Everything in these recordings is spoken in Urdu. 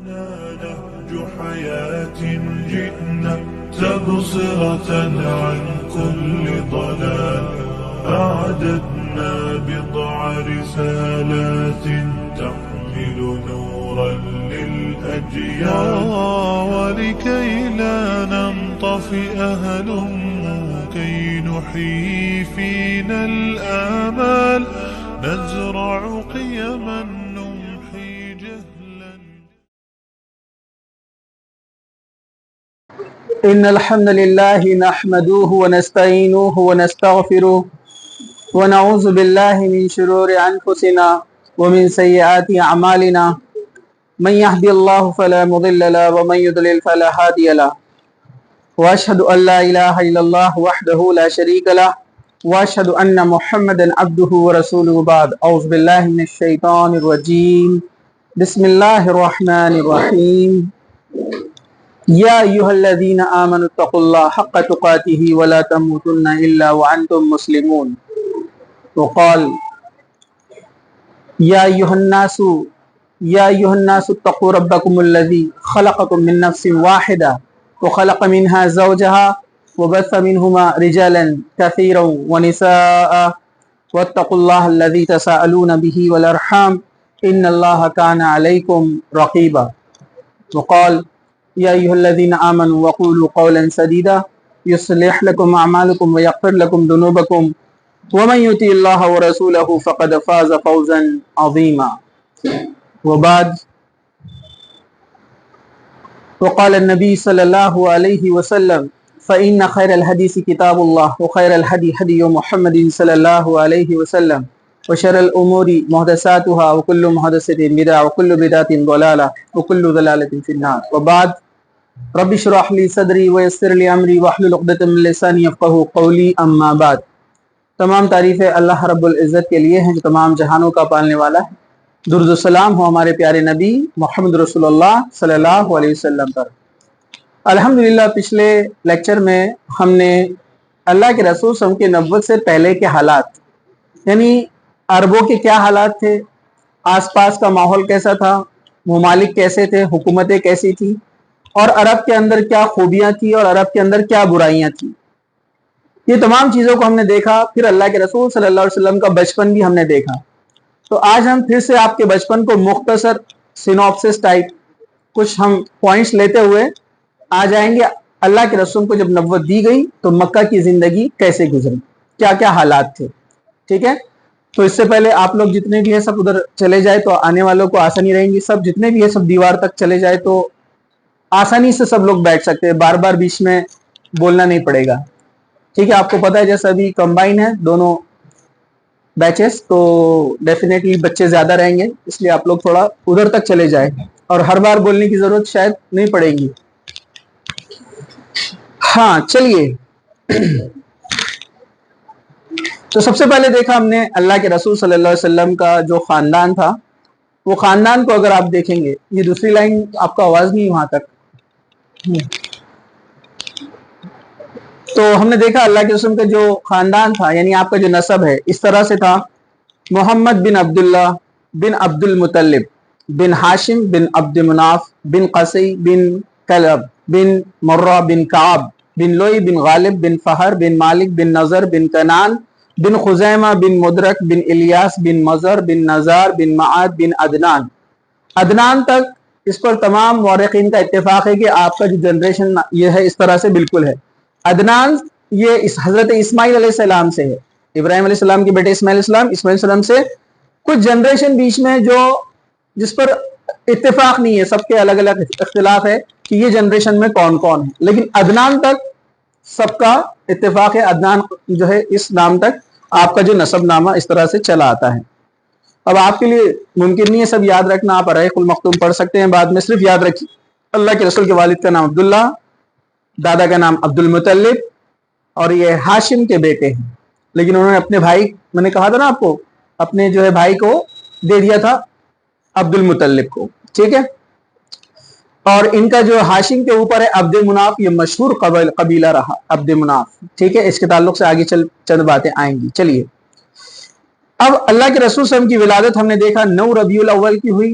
نهج حياة جئنا تبصرة عن كل ضلال أعددنا بضع رسالات تحمل نورا للأجيال ولكي لا ننطفئ هلموا كي نحيي فينا الآمال نزرع قيما نمحي جهلا. إن الحمد لله نحمده ونستعينه ونستغفره ونعوذ بالله من شرور أنفسنا ومن سيئات أعمالنا من يهدي الله فلا مضل له ومن يضلل فلا هادي له وأشهد أن لا إله إلا الله وحده لا شريك له وأشهد أن محمدا عبده ورسوله بعد أعوذ بالله من الشيطان الرجيم بسم الله الرحمن الرحيم يا أيها الذين آمنوا اتقوا الله حق تقاته ولا تموتن إلا وأنتم مسلمون وقال يا أيها الناس اتقوا ربكم الذي خلقكم من نفس واحدة وخلق منها زوجها وبث منهما رجالا كثيرا ونساء واتقوا الله الذي تساءلون به والأرحام إن الله كان عليكم رقيبا وقال يا أيها الذين آمنوا وقولوا قولا سديدا يصلح لكم أعمالكم ويغفر لكم ذنوبكم ومن يطع الله ورسوله فقد فاز فوزا عظيما وبعد وقال النبي صلى الله عليه وسلم فإن خير الحديث كتاب الله وخير الهدي هدي محمد صلى الله عليه وسلم وشر الأمور محدثاتها وكل محدثة بدعة وكل بدعة ضلالة وكل ضلالة في النار وبعد رب اشرح لي صدري ويسر لي أمري واحلل عقدة من لساني يفقهوا قولي أما بعد. تمام تعریفیں اللہ رب العزت کے لیے ہیں جو تمام جہانوں کا پالنے والا ہے. درود و سلام ہو ہمارے پیارے نبی محمد رسول اللہ صلی اللہ علیہ وسلم پر. الحمدللہ پچھلے لیکچر میں ہم نے اللہ کے رسول صلی اللہ علیہ وسلم کے نبوت سے پہلے کے حالات یعنی عربوں کے کیا حالات تھے، آس پاس کا ماحول کیسا تھا، ممالک کیسے تھے، حکومتیں کیسی تھیں، اور عرب کے اندر کیا خوبیاں تھیں اور عرب کے اندر کیا برائیاں تھیں، یہ تمام چیزوں کو ہم نے دیکھا. پھر اللہ کے رسول صلی اللہ علیہ وسلم کا بچپن بھی ہم نے دیکھا. تو آج ہم پھر سے آپ کے بچپن کو مختصر سینوپسس ٹائپ کچھ ہم پوائنٹس لیتے ہوئے آ جائیں گے. اللہ کے رسول کو جب نبوت دی گئی تو مکہ کی زندگی کیسے گزری، کیا کیا حالات تھے. ٹھیک ہے، تو اس سے پہلے آپ لوگ جتنے بھی ہیں سب ادھر چلے جائے تو آنے والوں کو آسانی رہیں گی. سب جتنے بھی ہیں سب دیوار تک چلے جائے تو آسانی سے سب لوگ بیٹھ سکتے ہیں، بار بار بیچ میں بولنا نہیں پڑے گا. ٹھیک ہے، آپ کو پتہ ہے جیسا ابھی کمبائن ہے دونوں بیچز تو ڈیفینیٹلی بچے زیادہ رہیں گے، اس لیے آپ لوگ تھوڑا ادھر تک چلے جائیں اور ہر بار بولنے کی ضرورت شاید نہیں پڑے گی. ہاں چلیے، تو سب سے پہلے دیکھا ہم نے اللہ کے رسول صلی اللہ علیہ وسلم کا جو خاندان تھا، وہ خاندان کو اگر آپ دیکھیں گے، یہ دوسری لائن آپ کا آواز نہیں وہاں تک. تو ہم نے دیکھا اللہ کے رسول کا جو خاندان تھا یعنی آپ کا جو نسب ہے اس طرح سے تھا: محمد بن عبداللہ بن عبد المطلب بن ہاشم بن عبد مناف بن قصی بن کلب بن مرہ بن کعب بن لوئی بن غالب بن فہر بن مالک بن نظر بن کنان بن خزیمہ بن مدرک بن الیاس بن مظہر بن نزار بن معاد بن عدنان تک. اس پر تمام مورخین کا اتفاق ہے کہ آپ کا جو جنریشن یہ ہے اس طرح سے بالکل ہے. عدنان یہ حضرت اسماعیل علیہ السلام سے ہے، ابراہیم علیہ السلام کے بیٹے اسماعیل علیہ السلام سے کچھ جنریشن بیچ میں جو جس پر اتفاق نہیں ہے، سب کے الگ الگ اختلاف ہے کہ یہ جنریشن میں کون کون ہے، لیکن عدنان تک سب کا اتفاق ہے. عدنان جو ہے اس نام تک آپ کا جو نسب نامہ اس طرح سے چلا آتا ہے. اب آپ کے لیے ممکن نہیں ہے سب یاد رکھنا، آپ رحیق المختوم پڑھ سکتے ہیں بعد میں، صرف یاد رکھیے اللہ کے رسول کے والد کا نام عبداللہ، دادا کا نام عبد المطلب، اور یہ ہاشم کے بیٹے ہیں. لیکن انہوں نے اپنے بھائی، میں نے کہا تھا نا آپ کو، اپنے جو ہے بھائی کو دے دیا تھا عبد المطلب کو. ٹھیک ہے، اور ان کا جو ہاشم کے اوپر ہے عبد مناف، یہ مشہور قبیلہ رہا عبد مناف. ٹھیک ہے، اس کے تعلق سے آگے چند باتیں آئیں گی. چلیے، اب اللہ کے رسول صلی اللہ علیہ وسلم کی ولادت ہم نے دیکھا 9 ربیع الاول کی ہوئی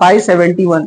571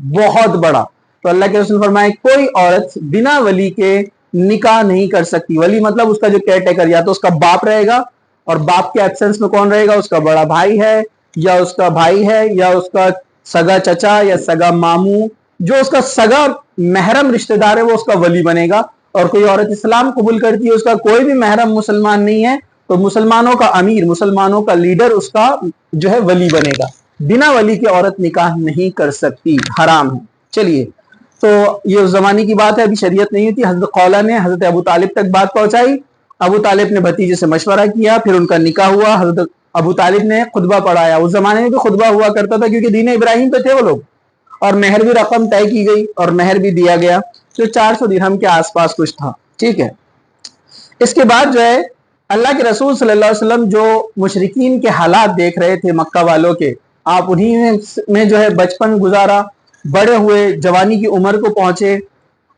بہت بڑا. تو اللہ کے رسول فرمائے کوئی عورت بنا ولی کے نکاح نہیں کر سکتی. ولی مطلب اس کا جو کیئر ٹیکر، یا تو اس کا باپ رہے گا، اور باپ کے ایبسنس میں کون رہے گا؟ اس کا بڑا بھائی ہے، یا اس کا بھائی ہے، یا اس کا سگا چچا یا سگا ماموں، جو اس کا سگا محرم رشتہ دار ہے وہ اس کا ولی بنے گا. اور کوئی عورت اسلام قبول کرتی ہے، اس کا کوئی بھی محرم مسلمان نہیں ہے، تو مسلمانوں کا امیر، مسلمانوں کا لیڈر اس کا جو ہے ولی بنے گا. بنا ولی کے عورت نکاح نہیں کر سکتی، حرام ہے. چلیے، تو یہ اس زمانے کی بات ہے، ابھی شریعت نہیں تھی. حضرت قولا نے حضرت ابو طالب تک بات پہنچائی. ابو طالب نے بھتیجے سے مشورہ کیا، پھر ان کا نکاح ہوا. حضرت ابو طالب نے خطبہ پڑھایا. اس زمانے میں بھی خطبہ ہوا کرتا تھا، کیونکہ دین ابراہیم پہ تھے وہ لوگ. اور مہر بھی رقم طے کی گئی اور مہر بھی دیا گیا، جو 400 درہم کے آس پاس کچھ تھا. ٹھیک ہے. اس کے بعد جو ہے اللہ کے رسول صلی اللہ علیہ وسلم جو مشرکین کے حالات دیکھ رہے تھے مکہ والوں کے، آپ انہی میں جو ہے بچپن گزارا، بڑے ہوئے، جوانی کی عمر کو پہنچے،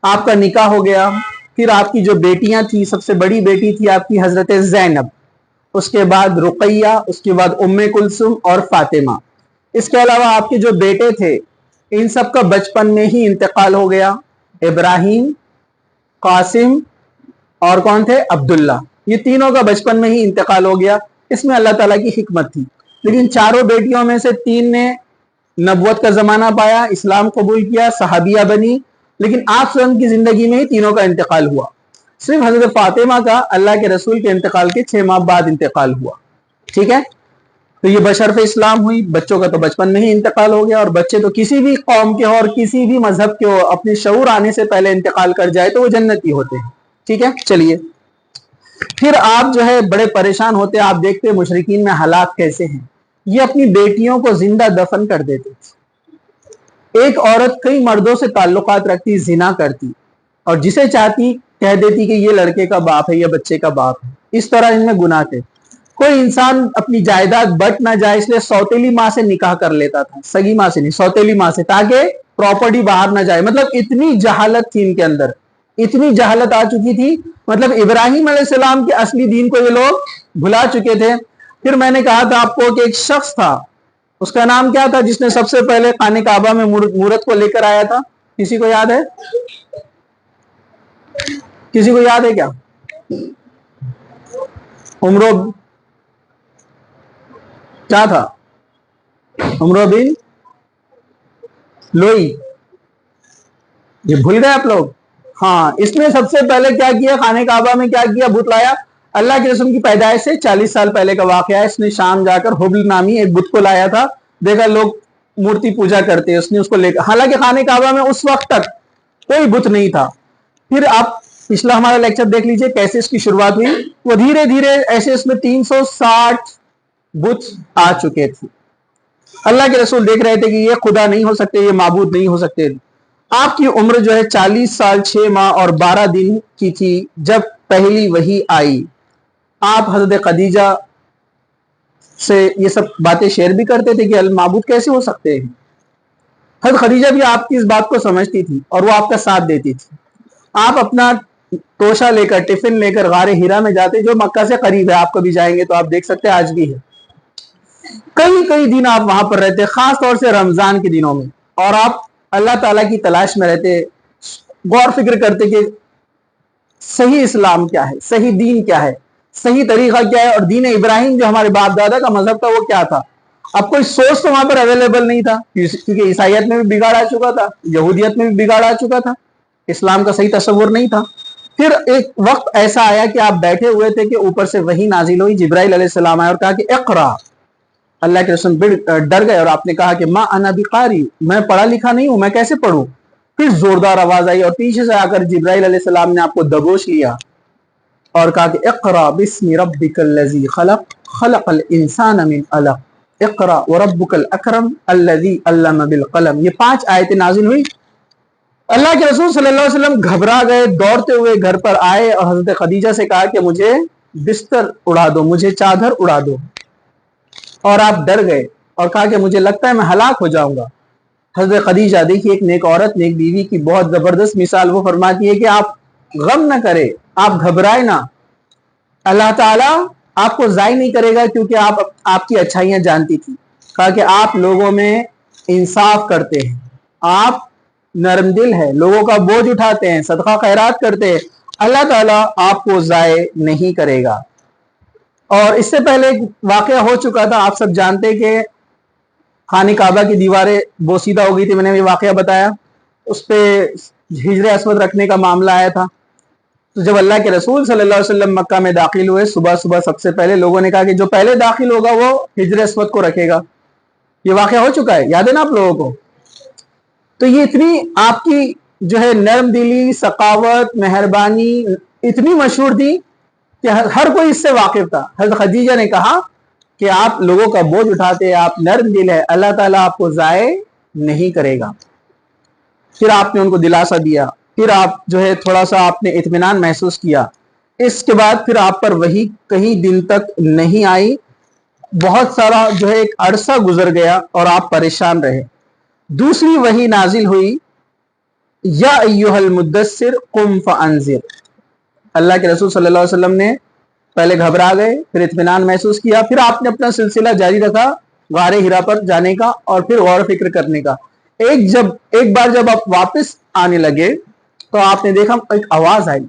آپ کا نکاح ہو گیا. پھر آپ کی جو بیٹیاں تھیں، سب سے بڑی بیٹی تھی آپ کی حضرت زینب، اس کے بعد رقیہ، اس کے بعد ام کلثوم اور فاطمہ. اس کے علاوہ آپ کے جو بیٹے تھے ان سب کا بچپن میں ہی انتقال ہو گیا. ابراہیم، قاسم اور کون تھے؟ عبداللہ. یہ تینوں کا بچپن میں ہی انتقال ہو گیا. اس میں اللہ تعالیٰ کی حکمت تھی. لیکن چاروں بیٹیوں میں سے 3 نے نبوت کا زمانہ پایا، اسلام قبول کیا، صحابیہ بنی. لیکن آپ صلی کی زندگی میں ہی تینوں کا انتقال ہوا. صرف حضرت فاطمہ کا اللہ کے رسول کے انتقال کے 6 ماہ بعد انتقال ہوا. ٹھیک ہے. تو یہ بشرف اسلام ہوئی. بچوں کا تو بچپن میں ہی انتقال ہو گیا، اور بچے تو کسی بھی قوم کے ہو اور کسی بھی مذہب کے ہو، اپنے شعور آنے سے پہلے انتقال کر جائے تو وہ جنتی ہوتے ہیں. ٹھیک ہے. چلیے، پھر آپ جو ہے بڑے پریشان ہوتے. آپ دیکھتے مشرکین میں حالات کیسے ہیں. یہ اپنی بیٹیوں کو زندہ دفن کر دیتے. ایک عورت کئی مردوں سے تعلقات رکھتی، زنا کرتی، اور جسے چاہتی کہہ دیتی کہ یہ لڑکے کا باپ ہے یا بچے کا باپ ہے. اس طرح ان میں گناہ تھے. کوئی انسان اپنی جائیداد بٹ نہ جائے اس لیے سوتیلی ماں سے نکاح کر لیتا تھا، سگی ماں سے نہیں، سوتیلی ماں سے، تاکہ پراپرٹی باہر نہ جائے. مطلب اتنی جہالت تھی ان کے اندر، اتنی جہالت آ چکی تھی. مطلب ابراہیم علیہ السلام کے اصلی دین کو یہ لوگ بھلا چکے تھے. پھر میں نے کہا تھا آپ کو کہ ایک شخص تھا، اس کا نام کیا تھا جس نے سب سے پہلے خانہ کعبہ میں مورت کو لے کر آیا تھا؟ کسی کو یاد ہے؟ کسی کو یاد ہے کیا؟ عمرو کیا تھا؟ عمرو بن لوئی. یہ بھول گئے آپ لوگ؟ ہاں، اس نے سب سے پہلے کیا کیا؟ خانہ کعبہ میں کیا کیا؟ بت لایا. اللہ کے رسول کی پیدائش سے 40 سال پہلے کا واقعہ ہے. اس نے شام جا کر حبل نامی ایک بت کو لایا تھا. دیکھا لوگ مورتی پوجا کرتے، اس نے اس کو لے کر، حالانکہ خانہ کعبہ میں اس وقت تک کوئی بت نہیں تھا. پھر آپ پچھلا ہمارا لیکچر دیکھ لیجئے کیسے اس کی شروعات ہوئی. وہ دھیرے دھیرے ایسے اس میں 360 بت آ چکے تھے. اللہ کے رسول دیکھ رہے تھے کہ یہ خدا نہیں ہو سکتے، یہ معبود نہیں ہو سکتے. آپ کی عمر جو ہے 40 سال 6 ماہ اور 12 دن کی تھی جب پہلی وحی آئی. آپ حضرت خدیجہ سے یہ سب باتیں شیئر بھی کرتے تھے کہ المعبود کیسے ہو سکتے ہیں. حضرت خدیجہ بھی آپ کی اس بات کو سمجھتی تھی اور وہ آپ کا ساتھ دیتی تھی. آپ اپنا توشہ لے کر، ٹفن لے کر غار ہیرا میں جاتے، جو مکہ سے قریب ہے. آپ کبھی جائیں گے تو آپ دیکھ سکتے ہیں، آج بھی ہے. کئی دن آپ وہاں پر رہتے، خاص طور سے رمضان کے دنوں میں. اور آپ اللہ تعالیٰ کی تلاش میں رہتے، غور فکر کرتے کہ صحیح اسلام کیا ہے، صحیح دین کیا ہے، صحیح طریقہ کیا ہے، اور دین ابراہیم جو ہمارے باپ دادا کا مذہب تھا وہ کیا تھا. اب کوئی سوچ تو وہاں پر اویلیبل نہیں تھا، کیونکہ عیسائیت میں بھی بگاڑ آ چکا تھا، یہودیت میں بھی بگاڑ آ چکا تھا، اسلام کا صحیح تصور نہیں تھا. پھر ایک وقت ایسا آیا کہ آپ بیٹھے ہوئے تھے کہ اوپر سے وحی نازل ہوئی. جبرائیل علیہ السلام آیا اور کہا کہ اقرا. اللہ کے رسول ڈر گئے اور آپ نے کہا کہ ما انا بقاری، میں پڑھا لکھا نہیں ہوں، میں کیسے پڑھوں. پھر زوردار آواز آئی اور پیچھے سے آ کر جبرائیل علیہ السلام نے آپ کو دبوچ لیا اور کہا کہ اقرا بسم ربک الذی خلق خلق الانسان من علق اقرا وربک الاکرم الذی علم بالقلم. یہ 5 آیتیں نازل ہوئی. اللہ کے رسول صلی اللہ علیہ وسلم گھبرا گئے، دوڑتے ہوئے گھر پر آئے اور حضرت خدیجہ سے کہا کہ مجھے بستر اڑا دو، مجھے چادر اڑا دو. اور آپ ڈر گئے اور کہا کہ مجھے لگتا ہے میں ہلاک ہو جاؤں گا. حضرت خدیجہ دیکھیے ایک نیک عورت، نیک بیوی کی بہت زبردست مثال. وہ فرماتی ہے کہ آپ غم نہ کرے، آپ گھبرائے نہ، اللہ تعالیٰ آپ کو ضائع نہیں کرے گا، کیونکہ آپ کی اچھائیاں جانتی تھی. کہا کہ آپ لوگوں میں انصاف کرتے ہیں، آپ نرم دل ہے, لوگوں کا بوجھ اٹھاتے ہیں, صدقہ خیرات کرتے ہیں, اللہ تعالیٰ آپ کو ضائع نہیں کرے گا. اور اس سے پہلے ایک واقعہ ہو چکا تھا, آپ سب جانتے کہ خانہ کعبہ کی دیواریں بوسیدہ ہو گئی تھی, میں نے یہ واقعہ بتایا. اس پہ حجر اسود رکھنے کا معاملہ آیا تھا. تو جب اللہ کے رسول صلی اللہ علیہ وسلم مکہ میں داخل ہوئے, صبح صبح سب سے پہلے لوگوں نے کہا کہ جو پہلے داخل ہوگا وہ حجر اسود کو رکھے گا. یہ واقعہ ہو چکا ہے, یاد ہے نا آپ لوگوں کو. تو یہ اتنی آپ کی جو ہے نرم دلی, سخاوت, مہربانی اتنی مشہور تھی کہ ہر کوئی اس سے واقف تھا. حضرت خدیجہ نے کہا کہ آپ لوگوں کا بوجھ اٹھاتے ہیں, آپ نرم دل ہے, اللہ تعالیٰ آپ کو ضائع نہیں کرے گا. پھر آپ نے ان کو دلاسا دیا, پھر آپ جو ہے تھوڑا سا آپ نے اطمینان محسوس کیا. اس کے بعد پھر آپ پر وہی کئی دن تک نہیں آئی, بہت سارا جو ہے ایک عرصہ گزر گیا اور آپ پریشان رہے. دوسری وحی نازل ہوئی, یا ایھا المدثر قم فانذر. اللہ کے رسول صلی اللہ علیہ وسلم نے پہلے گھبرا گئے, پھر اطمینان محسوس کیا, پھر آپ نے اپنا سلسلہ جاری رکھا غار ہرا پر جانے کا اور پھر غور و فکر کرنے کا. ایک بار جب آپ واپس آنے لگے تو آپ نے دیکھا ایک آواز آئی.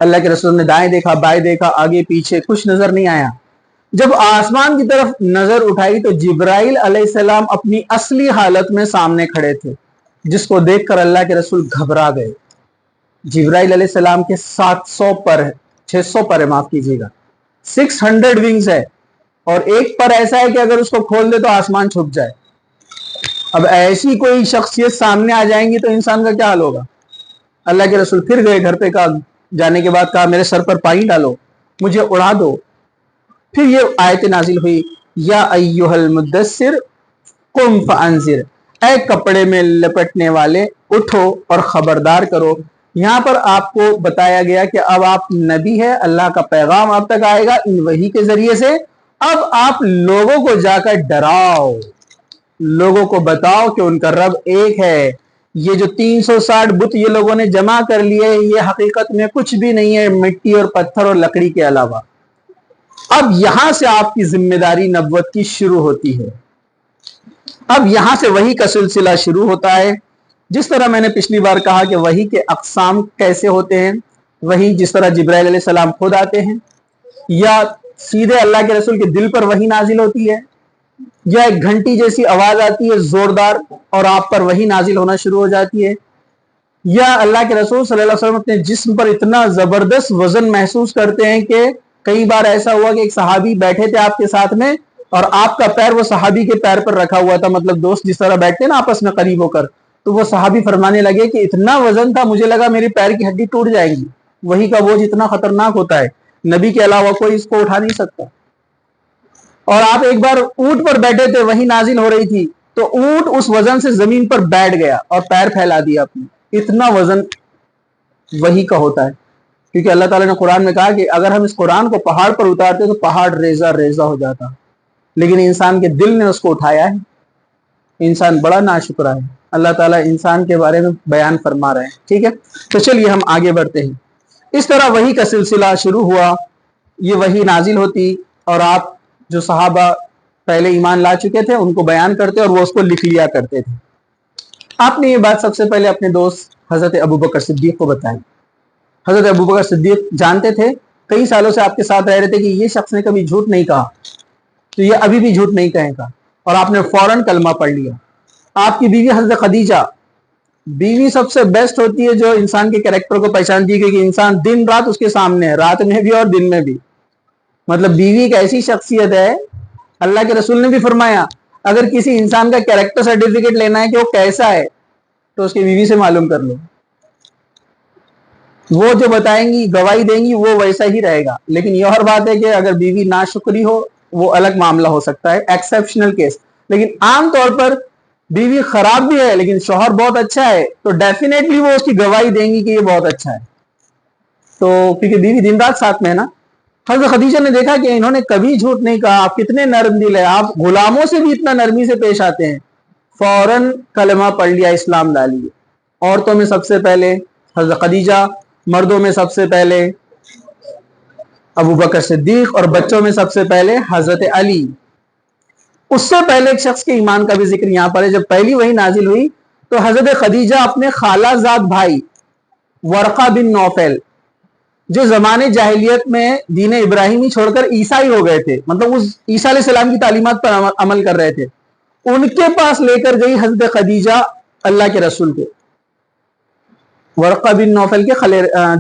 اللہ کے رسول نے دائیں دیکھا, بائیں دیکھا, آگے پیچھے, کچھ نظر نہیں آیا. جب آسمان کی طرف نظر اٹھائی تو جبرائیل علیہ السلام اپنی اصلی حالت میں سامنے کھڑے تھے, جس کو دیکھ کر اللہ کے رسول گھبرا گئے. جبرائیل علیہ السلام کے 700 پر ہے, 600 پر ہے, معاف کیجیے گا, 600 ونگز ہے, اور ایک پر ایسا ہے کہ اگر اس کو کھول دے تو آسمان چھپ جائے. اب ایسی کوئی شخصیت سامنے آ جائیں گی تو انسان کا کیا حال ہوگا. اللہ کے رسول پھر گئے گھر پہ, کہا جانے کے بعد کہا میرے سر پر پانی ڈالو, مجھے اڑا دو. پھر یہ آیت نازل ہوئی, یا ایھا المدثر قم فانذر, اے کپڑے میں لپٹنے والے اٹھو اور خبردار کرو. یہاں پر آپ کو بتایا گیا کہ اب آپ نبی ہے, اللہ کا پیغام آپ تک آئے گا ان وحی کے ذریعے سے. اب آپ لوگوں کو جا کر ڈراؤ, لوگوں کو بتاؤ کہ ان کا رب ایک ہے. یہ جو 360 بت یہ لوگوں نے جمع کر لیے, یہ حقیقت میں کچھ بھی نہیں ہے مٹی اور پتھر اور لکڑی کے علاوہ. اب یہاں سے آپ کی ذمہ داری نبوت کی شروع ہوتی ہے. اب یہاں سے وحی کا سلسلہ شروع ہوتا ہے. جس طرح میں نے پچھلی بار کہا کہ وحی کے اقسام کیسے ہوتے ہیں, وحی جس طرح جبرائیل علیہ السلام خود آتے ہیں, یا سیدھے اللہ کے رسول کے دل پر وحی نازل ہوتی ہے, یا ایک گھنٹی جیسی آواز آتی ہے زوردار اور آپ پر وحی نازل ہونا شروع ہو جاتی ہے, یا اللہ کے رسول صلی اللہ علیہ وسلم اپنے جسم پر اتنا زبردست وزن محسوس کرتے ہیں کہ کئی بار ایسا ہوا کہ ایک صحابی بیٹھے تھے آپ کے ساتھ میں اور آپ کا پیر وہ صحابی کے پیر پر رکھا ہوا تھا, مطلب دوست جس طرح بیٹھتے ہیں نا آپس میں قریب ہو کر, تو وہ صحابی فرمانے لگے کہ اتنا وزن تھا مجھے لگا میری پیر کی ہڈی ٹوٹ جائے گی. وحی کا بوجھ اتنا خطرناک ہوتا ہے, نبی کے علاوہ کوئی اس کو اٹھا نہیں سکتا. اور آپ ایک بار اونٹ پر بیٹھے تھے, وحی نازل ہو رہی تھی, تو اونٹ اس وزن سے زمین پر بیٹھ گیا اور پیر پھیلا دیا اپنے. اتنا وزن وحی کا ہوتا ہے, کیونکہ اللہ تعالیٰ نے قرآن میں کہا کہ اگر ہم اس قرآن کو پہاڑ پر اتارتے تو پہاڑ ریزہ ریزہ ہو جاتا, لیکن انسان کے دل نے اس کو اٹھایا ہے. انسان بڑا ناشکرا ہے. اللہ تعالیٰ انسان کے بارے میں بیان فرما رہے ہیں. ٹھیک ہے, تو چلیے ہم آگے بڑھتے ہیں. اس طرح وحی کا سلسلہ شروع ہوا, یہ وحی نازل ہوتی اور آپ جو صحابہ پہلے ایمان لا چکے تھے ان کو بیان کرتے اور وہ اس کو لکھ لیا کرتے تھے. آپ نے یہ بات سب سے پہلے اپنے دوست حضرت ابوبکر صدیق کو بتائی. حضرت ابوبکر صدیق جانتے تھے, کئی سالوں سے آپ کے ساتھ رہ رہے تھے کہ یہ شخص نے کبھی جھوٹ نہیں کہا, تو یہ ابھی بھی جھوٹ نہیں کہے گا, اور آپ نے فوراً کلمہ پڑھ لیا. آپ کی بیوی حضرت خدیجہ, بیوی سب سے بیسٹ ہوتی ہے جو انسان کے کریکٹر کو پہچانتی ہے, کیونکہ انسان دن رات اس کے سامنے ہے, رات میں بھی اور دن میں بھی. مطلب بیوی ایک ایسی شخصیت ہے, اللہ کے رسول نے بھی فرمایا اگر کسی انسان کا کریکٹر سرٹیفکیٹ لینا ہے کہ وہ کیسا ہے تو اس کی بیوی سے معلوم کر لو. وہ جو بتائیں گی, گواہی دیں گی, وہ ویسا ہی رہے گا. لیکن یہ اور بات ہے کہ اگر بیوی ناشکری ہو وہ الگ معاملہ ہو سکتا ہے, ایکسیپشنل کیس. لیکن عام طور پر بیوی خراب بھی ہے لیکن شوہر بہت اچھا ہے تو ڈیفینیٹلی وہ اس کی گواہی دیں گی کہ یہ بہت اچھا ہے. تو کیونکہ بیوی دن رات ساتھ میں ہے نا. حضرت خدیجہ نے دیکھا کہ انہوں نے کبھی جھوٹ نہیں کہا, آپ کتنے نرم دل ہیں, آپ غلاموں سے بھی اتنا نرمی سے پیش آتے ہیں. فوراً کلمہ پڑھ لیا, اسلام لا لیے. عورتوں میں سب سے پہلے حضرت خدیجہ, مردوں میں سب سے پہلے ابوبکر صدیق, اور بچوں میں سب سے پہلے حضرت علی. اس سے پہلے ایک شخص کے ایمان کا بھی ذکر یہاں پر ہے. جب پہلی وحی نازل ہوئی تو حضرت خدیجہ اپنے خالہ زاد بھائی ورقہ بن نوفل جو زمانے جاہلیت میں دین ابراہیمی چھوڑ کر عیسائی ہو گئے تھے, مطلب اس عیسیٰ علیہ السلام کی تعلیمات پر عمل کر رہے تھے, ان کے پاس لے کر گئی حضرت خدیجہ اللہ کے رسول کو. ورقہ بن نوفل کے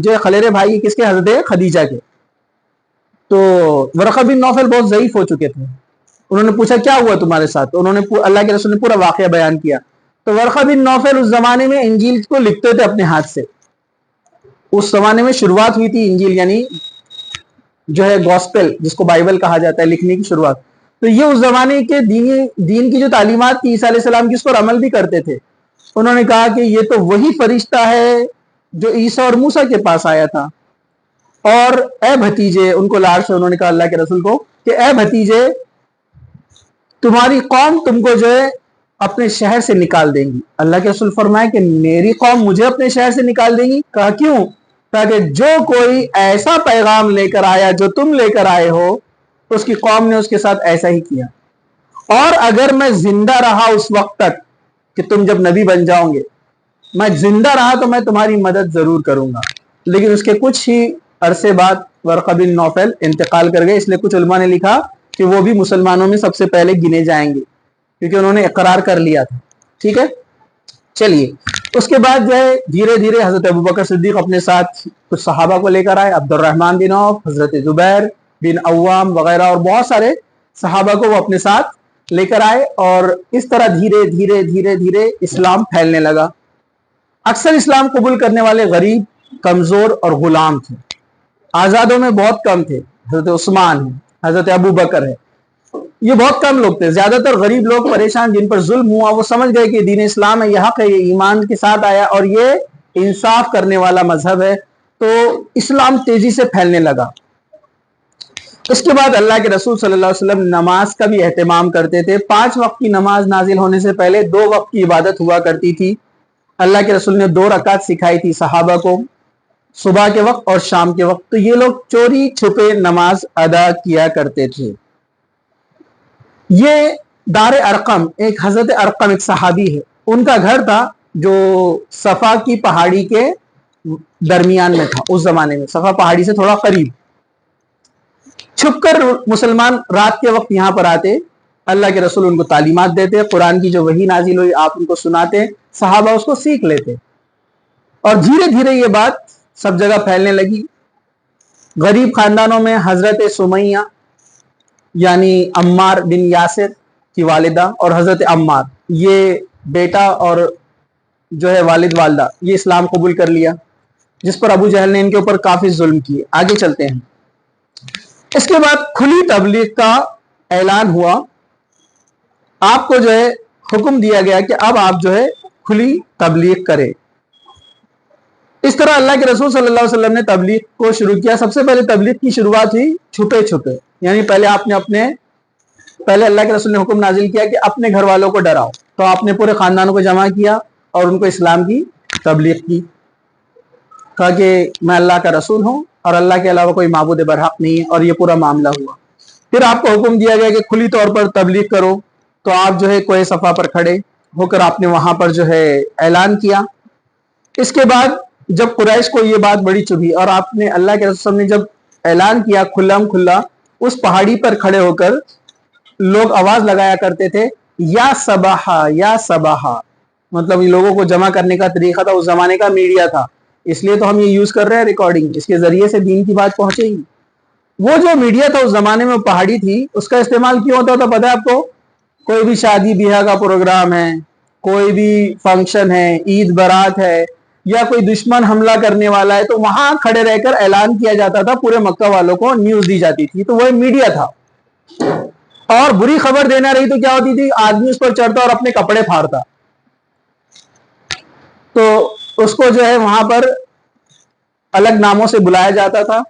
جو خلیرے بھائی کس کے, حضرت خدیجہ کے. تو ورقہ بن نوفل بہت ضعیف ہو چکے تھے. انہوں نے پوچھا کیا ہوا تمہارے ساتھ, تو انہوں نے اللہ کے رسول نے پورا واقعہ بیان کیا. تو ورقہ بن نوفل اس زمانے میں انجیل کو لکھتے تھے اپنے ہاتھ سے. اس زمانے میں شروعات ہوئی تھی انجیل یعنی جو ہے گوسپل جس کو بائبل کہا جاتا ہے, لکھنے کی شروعات. تو یہ اس زمانے کے دین کی جو تعلیمات تھی عیسیٰ علیہ السلام کی, اس پر عمل بھی کرتے تھے. انہوں نے کہا کہ یہ تو وہی فرشتہ ہے جو عیسیٰ اور موسیٰ کے پاس آیا تھا, اور اے بھتیجے, ان کو لاڑ سے انہوں نے کہا اللہ کے رسول کو کہ اے بھتیجے تمہاری قوم تم کو جو ہے اپنے شہر سے نکال دیں گی. اللہ کے رسول فرمائے کہ میری قوم مجھے اپنے شہر سے نکال دیں گی؟ کہا کیوں؟ تاکہ جو کوئی ایسا پیغام لے کر آیا جو تم لے کر آئے ہو, اس کی قوم نے اس کے ساتھ ایسا ہی کیا, اور اگر میں زندہ رہا اس وقت تک کہ تم جب نبی بن جاؤ گے, میں زندہ رہا تو میں تمہاری مدد ضرور کروں گا. لیکن اس کے کچھ ہی عرصے بعد ورقہ بن نوفل انتقال کر گئے, اس لیے کچھ علماء نے لکھا کہ وہ بھی مسلمانوں میں سب سے پہلے گنے جائیں گے کیونکہ انہوں نے اقرار کر لیا تھا. ٹھیک ہے, چلیے. اس کے بعد جو ہے دھیرے دھیرے حضرت ابوبکر صدیق اپنے ساتھ کچھ صحابہ کو لے کر آئے, عبد الرحمن بن عوف, حضرت زبیر بن عوام وغیرہ, اور بہت سارے صحابہ کو وہ اپنے ساتھ لے کر آئے, اور اس طرح دھیرے دھیرے دھیرے دھیرے اسلام پھیلنے لگا. اکثر اسلام قبول کرنے والے غریب, کمزور اور غلام تھے. آزادوں میں بہت کم تھے. حضرت عثمان ہے, حضرت ابوبکر ہے, یہ بہت کم لوگ تھے. زیادہ تر غریب لوگ پریشان, جن پر ظلم ہوا, وہ سمجھ گئے کہ دین اسلام ہے, یہ حق ہے, یہ ایمان کے ساتھ آیا اور یہ انصاف کرنے والا مذہب ہے. تو اسلام تیزی سے پھیلنے لگا. اس کے بعد اللہ کے رسول صلی اللہ علیہ وسلم نماز کا بھی اہتمام کرتے تھے. 5 وقت کی نماز نازل ہونے سے پہلے 2 وقت کی عبادت ہوا کرتی تھی. اللہ کے رسول نے 2 رکعت سکھائی تھی صحابہ کو, صبح کے وقت اور شام کے وقت. تو یہ لوگ چوری چھپے نماز ادا کیا کرتے تھے. یہ دار ارقم, ایک حضرت ارقم ایک صحابی ہے, ان کا گھر تھا جو صفا کی پہاڑی کے درمیان میں تھا. اس زمانے میں صفا پہاڑی سے تھوڑا قریب. چھپ کر مسلمان رات کے وقت یہاں پر آتے, اللہ کے رسول ان کو تعلیمات دیتے, قرآن کی جو وحی نازل ہوئی آپ ان کو سناتے, صحابہ اس کو سیکھ لیتے, اور دھیرے دھیرے یہ بات سب جگہ پھیلنے لگی. غریب خاندانوں میں حضرت سمیہ یعنی عمار بن یاسر کی والدہ اور حضرت عمار, یہ بیٹا اور جو ہے والد والدہ, یہ اسلام قبول کر لیا, جس پر ابو جہل نے ان کے اوپر کافی ظلم کیے. آگے چلتے ہیں. اس کے بعد کھلی تبلیغ کا اعلان ہوا. آپ کو جو ہے حکم دیا گیا کہ اب آپ جو ہے کھلی تبلیغ کریں. اس طرح اللہ کے رسول صلی اللہ علیہ وسلم نے تبلیغ کو شروع کیا. سب سے پہلے تبلیغ کی شروعات ہوئی چھپے چھپے, یعنی پہلے اللہ کے رسول نے حکم نازل کیا کہ اپنے گھر والوں کو ڈراؤ, تو آپ نے پورے خاندانوں کو جمع کیا اور ان کو اسلام کی تبلیغ کی. کہا کہ میں اللہ کا رسول ہوں اور اللہ کے علاوہ کوئی معبود برحق نہیں ہے, اور یہ پورا معاملہ ہوا. پھر آپ کو حکم دیا گیا کہ کھلی طور پر تبلیغ کرو. تو آپ جو ہے کوہ صفا پر کھڑے ہو کر آپ نے وہاں پر جو ہے اعلان کیا. اس کے بعد جب قریش کو یہ بات بڑی چبھی, اور آپ نے اللہ کے رسول نے جب اعلان کیا کھلا, اس پہاڑی پر کھڑے ہو کر لوگ آواز لگایا کرتے تھے یا صباحا یا صباحا, مطلب یہ لوگوں کو جمع کرنے کا طریقہ تھا. اس زمانے کا میڈیا تھا, اس لیے تو ہم یہ یوز کر رہے ہیں ریکارڈنگ, اس کے ذریعے سے دین کی بات پہنچے گی. وہ جو میڈیا تھا اس زمانے میں پہاڑی تھی, اس کا استعمال کیوں ہوتا تھا پتہ ہے آپ کو؟ کوئی بھی شادی بیاہ کا پروگرام ہے, کوئی بھی فنکشن ہے, عید برات ہے, یا کوئی دشمن حملہ کرنے والا ہے, تو وہاں کھڑے رہ کر اعلان کیا جاتا تھا, پورے مکہ والوں کو نیوز دی جاتی تھی. تو وہ میڈیا تھا. اور بری خبر دینا رہی تو کیا ہوتی تھی, آدمی اس پر چڑھتا اور اپنے کپڑے پھاڑتا. تو اس کو جو ہے وہاں پر الگ ناموں سے بلایا جاتا تھا.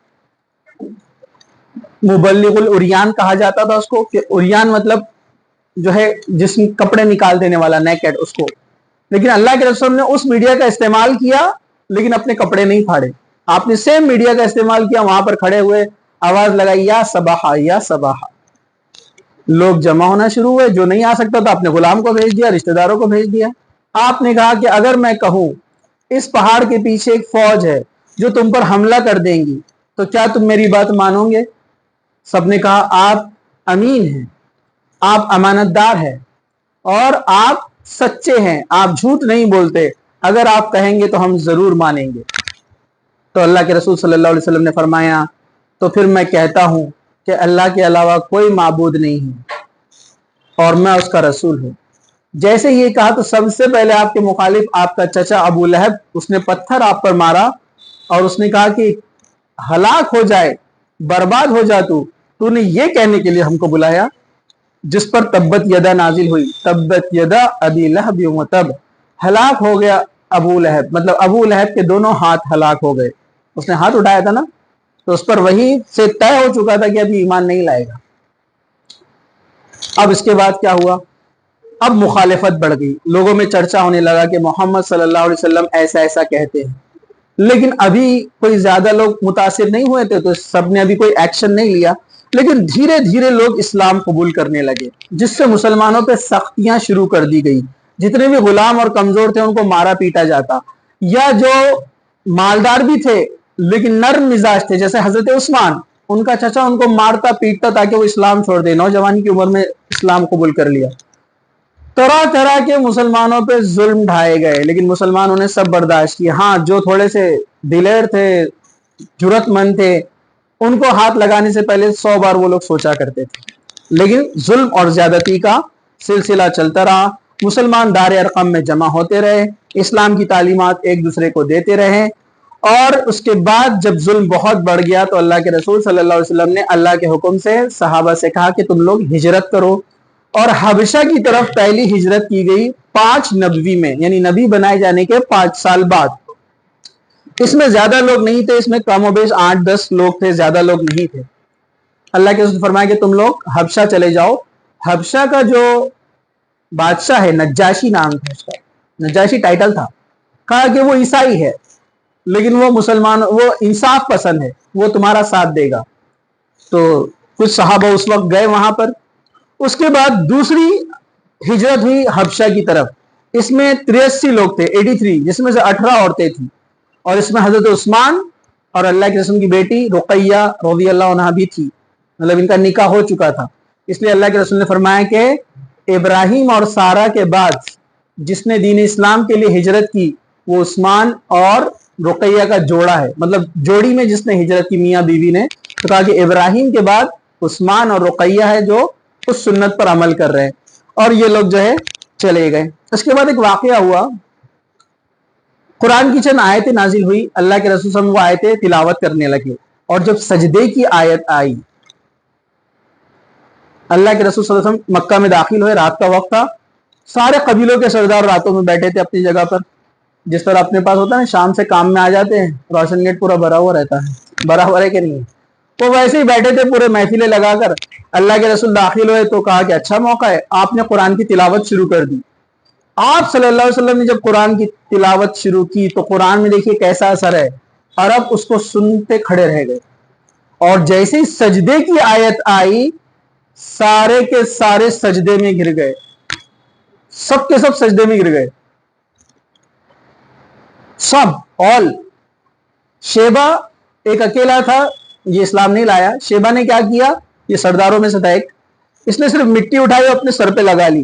مبلغ الاریان کہا جاتا تھا اس کو, کہ اریان مطلب جو ہے جسم کپڑے نکال دینے والا, نیکڈ, اس کو. لیکن اللہ کے رسول نے اس میڈیا کا استعمال کیا لیکن اپنے کپڑے نہیں پھاڑے. آپ نے سیم میڈیا کا استعمال کیا, وہاں پر کھڑے ہوئے آواز لگائی یا صباحا یا صباحا. لوگ جمع ہونا شروع ہوئے. جو نہیں آ سکتا تھا اپنے غلام کو بھیج دیا, رشتہ داروں کو بھیج دیا. آپ نے کہا کہ اگر میں کہوں اس پہاڑ کے پیچھے ایک فوج ہے جو تم پر حملہ کر دیں گی تو کیا تم میری بات مانو گے؟ سب نے کہا آپ امین ہیں، آپ امانت دار ہیں اور آپ سچے ہیں، آپ جھوٹ نہیں بولتے، اگر آپ کہیں گے تو ہم ضرور مانیں گے۔ تو اللہ کے رسول صلی اللہ علیہ وسلم نے فرمایا تو پھر میں کہتا ہوں کہ اللہ کے علاوہ کوئی معبود نہیں ہے اور میں اس کا رسول ہوں۔ جیسے یہ کہا تو سب سے پہلے آپ کے مخالف آپ کا چچا ابو لہب، اس نے پتھر آپ پر مارا اور اس نے کہا کہ ہلاک ہو جائے، برباد ہو جا تو نے یہ کہنے کے لیے ہم کو بلایا؟ جس پر تبت یدا نازل ہوئی، تبت یدا ابی لہب و تب، ہلاک ہو گیا ابو لہب، مطلب ابو لہب کے دونوں ہاتھ ہلاک ہو گئے۔ اس نے ہاتھ اٹھایا تھا نا، تو اس پر وہی سے طے ہو چکا تھا کہ ابھی ایمان نہیں لائے گا۔ اب اس کے بعد کیا ہوا؟ اب مخالفت بڑھ گئی، لوگوں میں چرچا ہونے لگا کہ محمد صلی اللہ علیہ وسلم ایسا ایسا کہتے ہیں، لیکن ابھی کوئی زیادہ لوگ متاثر نہیں ہوئے تھے تو سب نے ابھی کوئی ایکشن نہیں لیا، لیکن دھیرے دھیرے لوگ اسلام قبول کرنے لگے، جس سے مسلمانوں پہ سختیاں شروع کر دی گئی۔ جتنے بھی غلام اور کمزور تھے ان کو مارا پیٹا جاتا، یا جو مالدار بھی تھے لیکن نرم مزاج تھے جیسے حضرت عثمان، ان کا چچا ان کو مارتا پیٹتا تاکہ وہ اسلام چھوڑ دے، نوجوانی کی عمر میں اسلام قبول کر لیا۔ طرح طرح کے مسلمانوں پہ ظلم ڈھائے گئے، لیکن مسلمانوں نے سب برداشت کیا۔ ہاں، جو تھوڑے سے دلیر تھے، جرأت مند تھے، ان کو ہاتھ لگانے سے پہلے 100 بار وہ لوگ سوچا کرتے تھے، لیکن ظلم اور زیادتی کا سلسلہ چلتا رہا۔ مسلمان دار ارقم میں جمع ہوتے رہے، اسلام کی تعلیمات ایک دوسرے کو دیتے رہے، اور اس کے بعد جب ظلم بہت بڑھ گیا تو اللہ کے رسول صلی اللہ علیہ وسلم نے اللہ کے حکم سے صحابہ سے کہا کہ تم لوگ ہجرت کرو، اور حبشہ کی طرف پہلی ہجرت کی گئی 5 نبوی میں، یعنی نبی بنائے جانے کے 5 سال بعد۔ اس میں زیادہ لوگ نہیں تھے، اس میں کم و بیش 8-10 لوگ تھے، زیادہ لوگ نہیں تھے۔ اللہ کے رسول نے فرمایا کہ تم لوگ حبشہ چلے جاؤ۔ حبشہ کا جو بادشاہ ہے، نجاشی نام تھا اس کا، نجاشی ٹائٹل تھا، کہا کہ وہ عیسائی ہے لیکن وہ مسلمان، وہ انصاف پسند ہے، وہ تمہارا ساتھ دے گا۔ تو کچھ صحابہ اس وقت گئے وہاں پر۔ اس کے بعد دوسری ہجرت ہوئی حبشہ کی طرف، اس میں 83 لوگ تھے، 83، جس میں سے 18 عورتیں تھیں، اور اس میں حضرت عثمان اور اللہ کے رسول کی بیٹی رقیہ رضی اللہ عنہا بھی تھی، مطلب ان کا نکاح ہو چکا تھا۔ اس لیے اللہ کے رسول نے فرمایا کہ ابراہیم اور سارہ کے بعد جس نے دین اسلام کے لیے ہجرت کی وہ عثمان اور رقیہ کا جوڑا ہے، مطلب جوڑی میں جس نے ہجرت کی میاں بیوی نے، تو کہا کہ ابراہیم کے بعد عثمان اور رقیہ ہے جو اس سنت پر عمل کر رہے ہیں، اور یہ لوگ جو ہے چلے گئے۔ اس کے بعد ایک واقعہ ہوا، قرآن کی چند آیتیں نازل ہوئی، اللہ کے رسول صلی اللہ علیہ وسلم وہ آیتیں تلاوت کرنے لگے، اور جب سجدے کی آیت آئی، اللہ کے رسول صلی اللہ علیہ وسلم مکہ میں داخل ہوئے، رات کا وقت تھا، سارے قبیلوں کے سردار راتوں میں بیٹھے تھے اپنی جگہ پر، جس طرح اپنے پاس ہوتا ہے نا، شام سے کام میں آ جاتے ہیں، روشن گیٹ پورا بھرا ہوا رہتا ہے، بھرا ہوا ہے کہ نہیں، وہ ویسے ہی بیٹھے تھے پورے محفلیں لگا کر۔ اللہ کے رسول داخل ہوئے تو کہا کہ اچھا موقع ہے، آپ نے قرآن کی تلاوت شروع کر دی۔ آپ صلی اللہ علیہ وسلم نے جب قرآن کی تلاوت شروع کی تو قرآن میں دیکھیے کیسا اثر ہے، عرب اس کو سنتے کھڑے رہ گئے، اور جیسے ہی سجدے کی آیت آئی سارے کے سارے سجدے میں گر گئے، سب کے سب سجدے میں گر گئے، سب آل۔ شیبہ ایک اکیلا تھا، یہ اسلام نہیں لایا، شیبہ نے کیا کیا، یہ سرداروں میں سے تھا ایک، اس نے صرف مٹی اٹھائی اور اپنے سر پہ لگا لی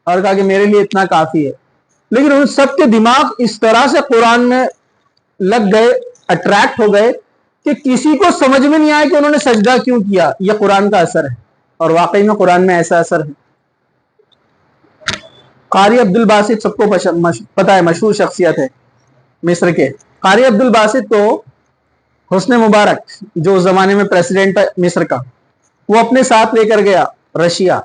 اور کہا کہ میرے لیے اتنا کافی ہے، لیکن ان سب کے دماغ اس طرح سے قرآن میں لگ گئے، اٹریکٹ ہو گئے کہ کسی کو سمجھ میں نہیں آیا کہ انہوں نے سجدہ کیوں کیا، یہ قرآن کا اثر ہے، اور واقعی میں قرآن میں ایسا اثر ہے۔ قاری عبد الباسط سب کو پتا ہے، مشہور شخصیت ہے مصر کے۔ قاری عبد الباسط کو حسن مبارک جو اس زمانے میں پریسیڈنٹ مصر کا، وہ اپنے ساتھ لے کر گیا رشیا،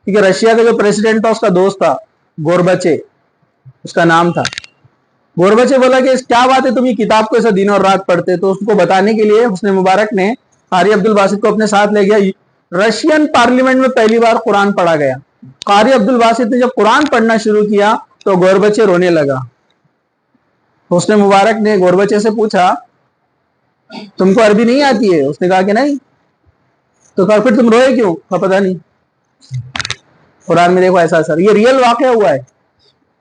کیونکہ رشیا کا جو پریسیڈنٹ تھا اس کا دوست تھا گوربچے، اس کا نام تھا۔ گوربچے بولا کہ کیا بات ہے تم یہ کتاب کو ایسا دن اور رات پڑھتے، تو اس کو بتانے کے لیے حسن مبارک نے قاری عبد الباسط کو اپنے ساتھ لے گیا۔ رشین پارلیمنٹ میں پہلی بار قرآن پڑھا گیا، قاری عبد الباسط نے جب قرآن پڑھنا شروع کیا تو گوربچے رونے لگا۔ حسن مبارک نے گوربچے سے پوچھا تم کو عربی نہیں آتی ہے؟ اس نے کہا کہ نہیں۔ تو کہا پھر تم روئے کیوں؟ کہا پتہ نہیں، قرآن میں دیکھو ایسا اثر، یہ ریئل واقعہ ہوا ہے۔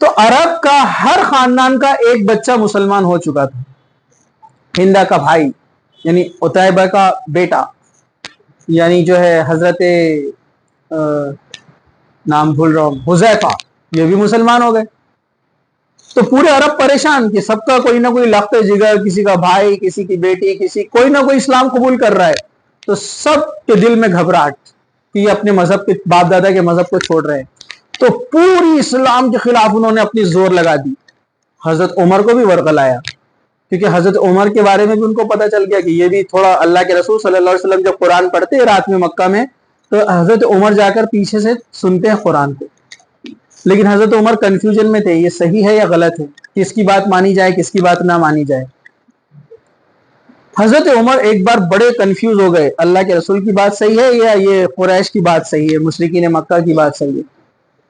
تو عرب کا ہر خاندان کا ایک بچہ مسلمان ہو چکا تھا. ہندا کا بھائی یعنی عتیبہ کا بیٹا یعنی جو ہے حضرت نام بھول رہا ہوں حذیفہ، یہ بھی مسلمان ہو گئے. تو پورے عرب پریشان کہ سب کا کوئی نہ کوئی لخت جگر، کسی کا بھائی، کسی کی بیٹی، کوئی نہ کوئی اسلام قبول کر رہا ہے. تو سب کے دل میں گھبراہٹ کہ یہ اپنے مذہب کے باپ دادا کے مذہب کو چھوڑ رہے ہیں. تو پوری اسلام کے خلاف انہوں نے اپنی زور لگا دی. حضرت عمر کو بھی ورقہ لایا کیونکہ حضرت عمر کے بارے میں بھی ان کو پتا چل گیا کہ یہ بھی تھوڑا اللہ کے رسول صلی اللہ علیہ وسلم جب قرآن پڑھتے ہیں رات میں مکہ میں تو حضرت عمر جا کر پیچھے سے سنتے ہیں قرآن کو. لیکن حضرت عمر کنفیوژن میں تھے، یہ صحیح ہے یا غلط ہے، کس کی بات مانی جائے کس کی بات نہ مانی جائے. حضرت عمر ایک بار بڑے کنفیوز ہو گئے، اللہ کے رسول کی بات صحیح ہے یا یہ قریش کی بات صحیح ہے، مشرکین مکہ کی بات صحیح ہے.